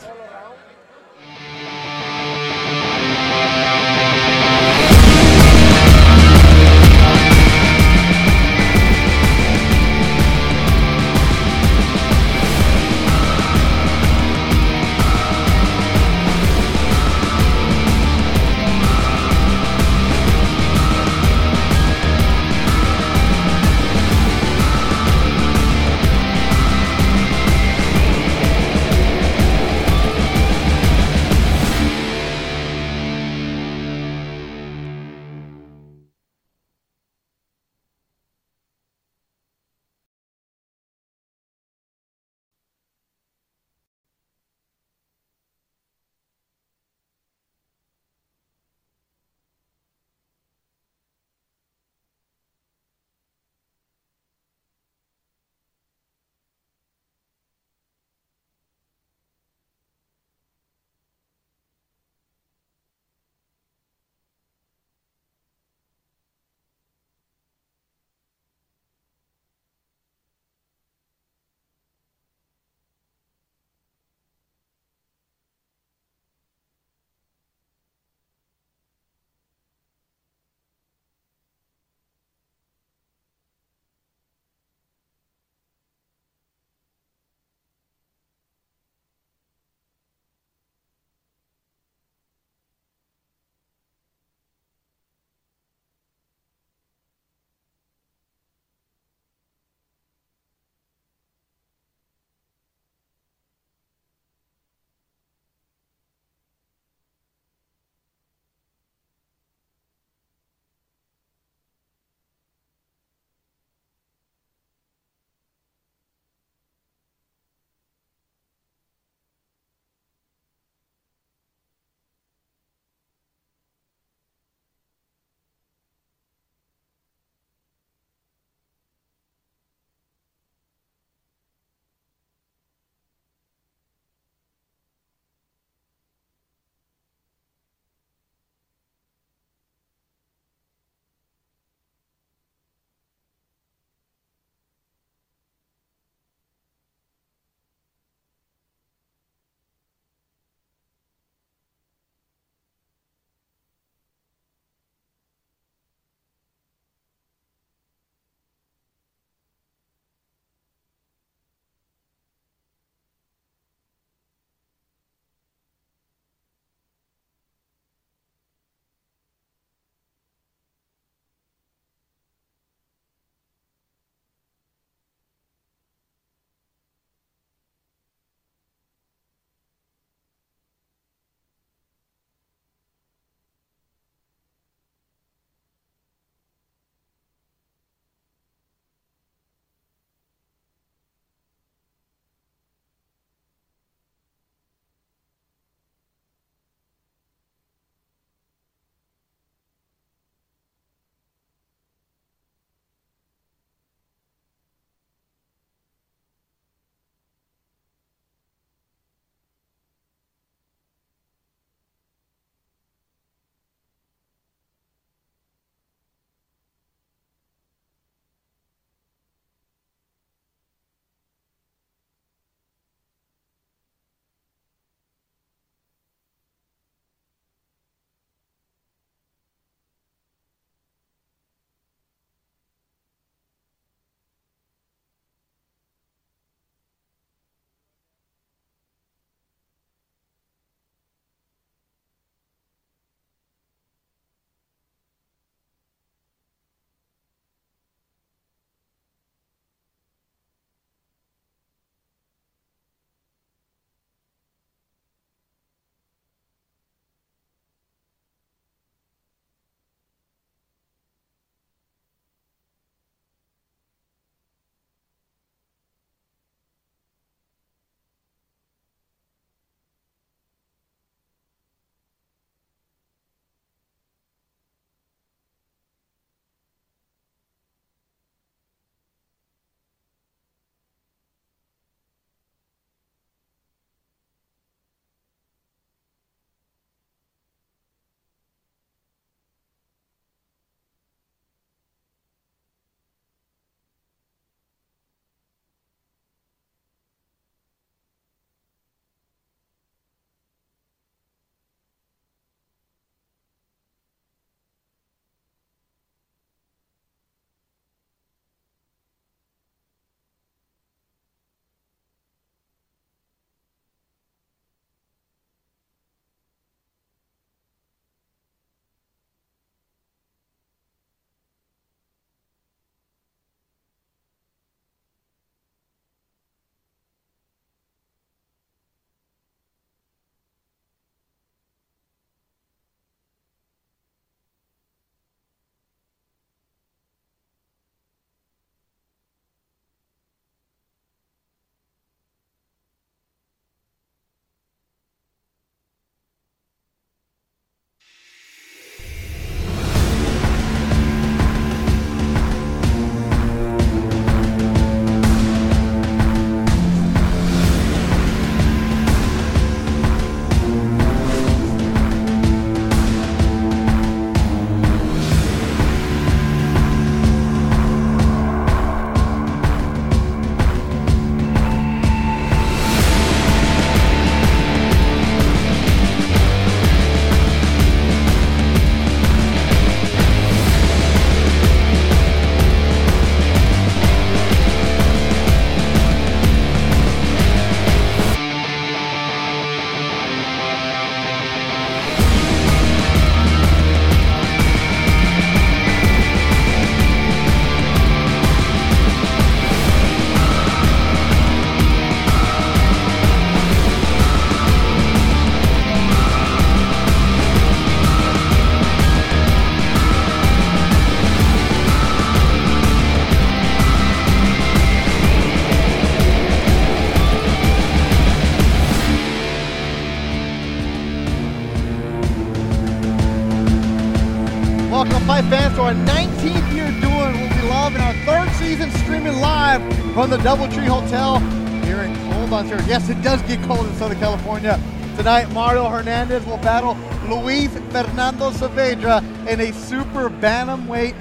welcome fight fans to our 19th year doing what we love in our 3rd season, streaming live from the DoubleTree Hotel here in cold Ontario. Yes, it does get cold in Southern California. Tonight, Mario Hernandez will battle Luis Fernando Saavedra in a super bantamweight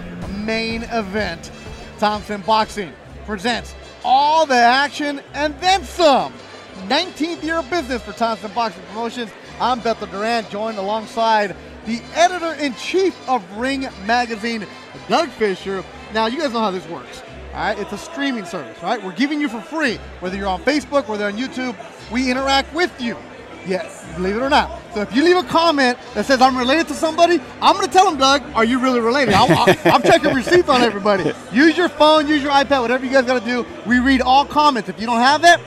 main event. Thompson Boxing presents all the action and then some. 19th year of business for Thompson Boxing Promotions. I'm Bethel Durant, joined alongside the editor-in-chief of Ring Magazine, Doug Fisher. Now, you guys know how this works, all right? It's a streaming service, right? We're giving you for free, whether you're on Facebook, whether on YouTube, we interact with you. Yes, believe it or not. So if you leave a comment that says I'm related to somebody, I'm going to tell them, Doug, are you really related? I'm checking receipts on everybody. Use your phone, use your iPad, whatever you guys got to do. We read all comments. If you don't have that,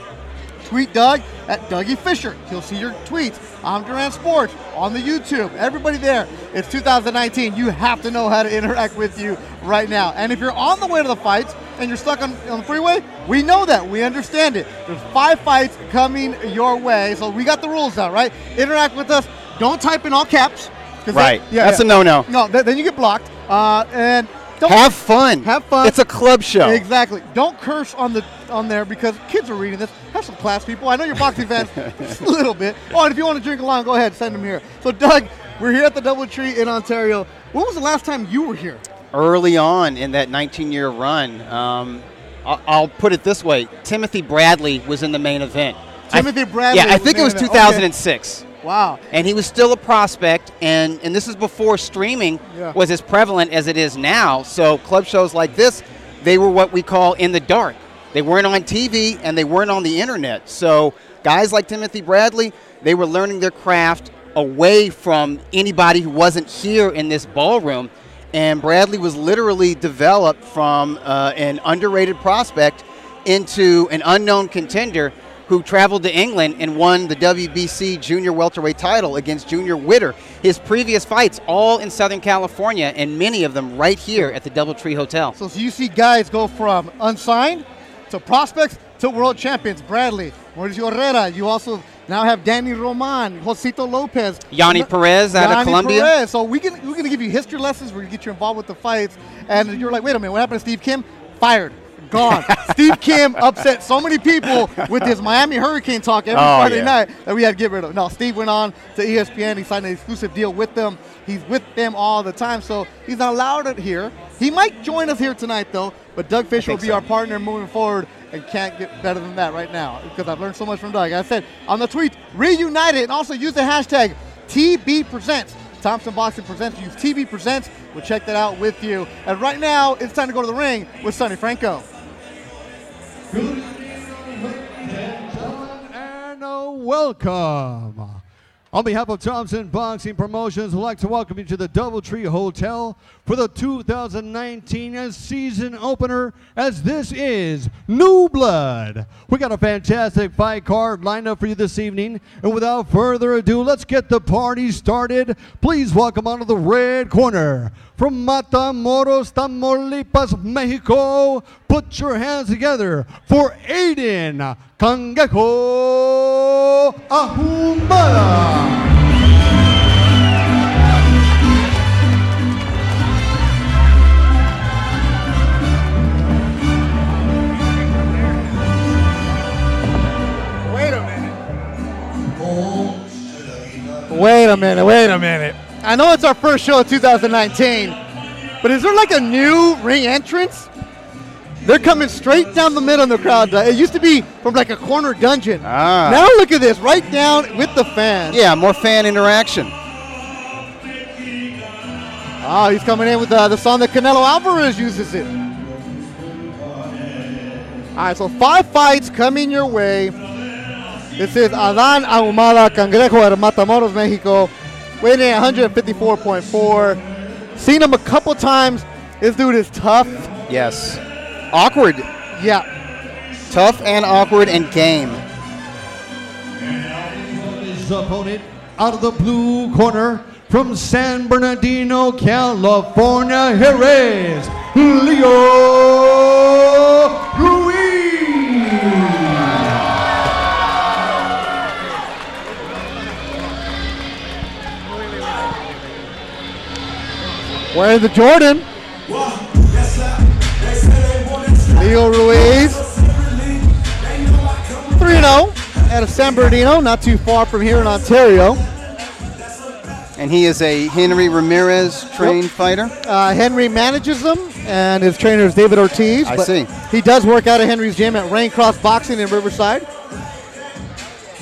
tweet Doug at Dougie Fisher. He'll see your tweets. I'm Durant Sports on the YouTube. Everybody there. It's 2019. You have to know how to interact with you right now. And if you're on the way to the fights and you're stuck on the freeway, we know that. We understand it. There's 5 fights coming your way. So we got the rules now, right? Interact with us. Don't type in all caps. Right. That's a no-no. No, then you get blocked. And don't have fun. Have fun. It's a club show. Exactly. Don't curse on there because kids are reading this. Have some class, people. I know you're boxing fans just a little bit. Oh, and if you want to drink along, go ahead. Send them here. So, Doug, we're here at the DoubleTree in Ontario. When was the last time you were here? Early on in that 19-year run. I'll put it this way. Timothy Bradley was in the main event. Timothy Bradley? Yeah, I think it was 2006. Okay. Wow. And he was still a prospect, and this is before streaming was as prevalent as it is now. So club shows like this, they were what we call in the dark. They weren't on TV, and they weren't on the internet. So guys like Timothy Bradley, they were learning their craft away from anybody who wasn't here in this ballroom. And Bradley was literally developed from an underrated prospect into an unknown contender who traveled to England and won the WBC junior welterweight title against Junior Witter. His previous fights all in Southern California, and many of them right here at the DoubleTree Hotel. So you see guys go from unsigned to prospects to world champions. Bradley, Mauricio Herrera. You also now have Danny Roman, Josito Lopez. Yanni Perez out of Colombia. Perez. So we're going to give you history lessons. We're going to get you involved with the fights. And you're like, wait a minute, what happened to Steve Kim? Fired. Gone. Steve Kim upset so many people with his Miami Hurricane talk every Friday night that we had to get rid of. No, Steve went on to ESPN. He signed an exclusive deal with them. He's with them all the time, so he's not allowed it here. He might join us here tonight, though, but Doug Fisher will be our partner moving forward and can't get better than that right now because I've learned so much from Doug. I said on the tweet, reunite it, and also use the hashtag TBPresents. Thompson Boxing Presents. Use TV Presents. We'll check that out with you. And right now, it's time to go to the ring with Sonny Franco. Good evening, and welcome. On behalf of Thompson Boxing Promotions, I'd like to welcome you to the DoubleTree Hotel for the 2019 season opener, as this is Newblood. We got a fantastic fight card lined up for you this evening, and without further ado, let's get the party started. Please welcome onto the red corner, from Matamoros, Tamaulipas, Mexico, put your hands together for Aiden Cangejo Ahumada. Wait a minute. I know it's our first show of 2019, but is there like a new ring entrance? They're coming straight down the middle of the crowd. It used to be from like a corner dungeon. Now look at this, right down with the fans. Yeah, more fan interaction. Oh, he's coming in with the song that Canelo Alvarez uses it. All right, so 5 fights coming your way. This is Adan Ahumada Cangrejo out of Matamoros, Mexico. Weighing in 154.4. Seen him a couple times. This dude is tough. Yes. Awkward. Yeah. Tough and awkward and game. His opponent out of the blue corner from San Bernardino, California, here is Leo Ruiz. Wearing the Jordan. Leo Ruiz. 3-0 out of San Bernardino, not too far from here in Ontario. And he is a Henry Ramirez trained fighter? Henry manages them, and his trainer is David Ortiz. I see. He does work out at Henry's gym at Raincross Boxing in Riverside.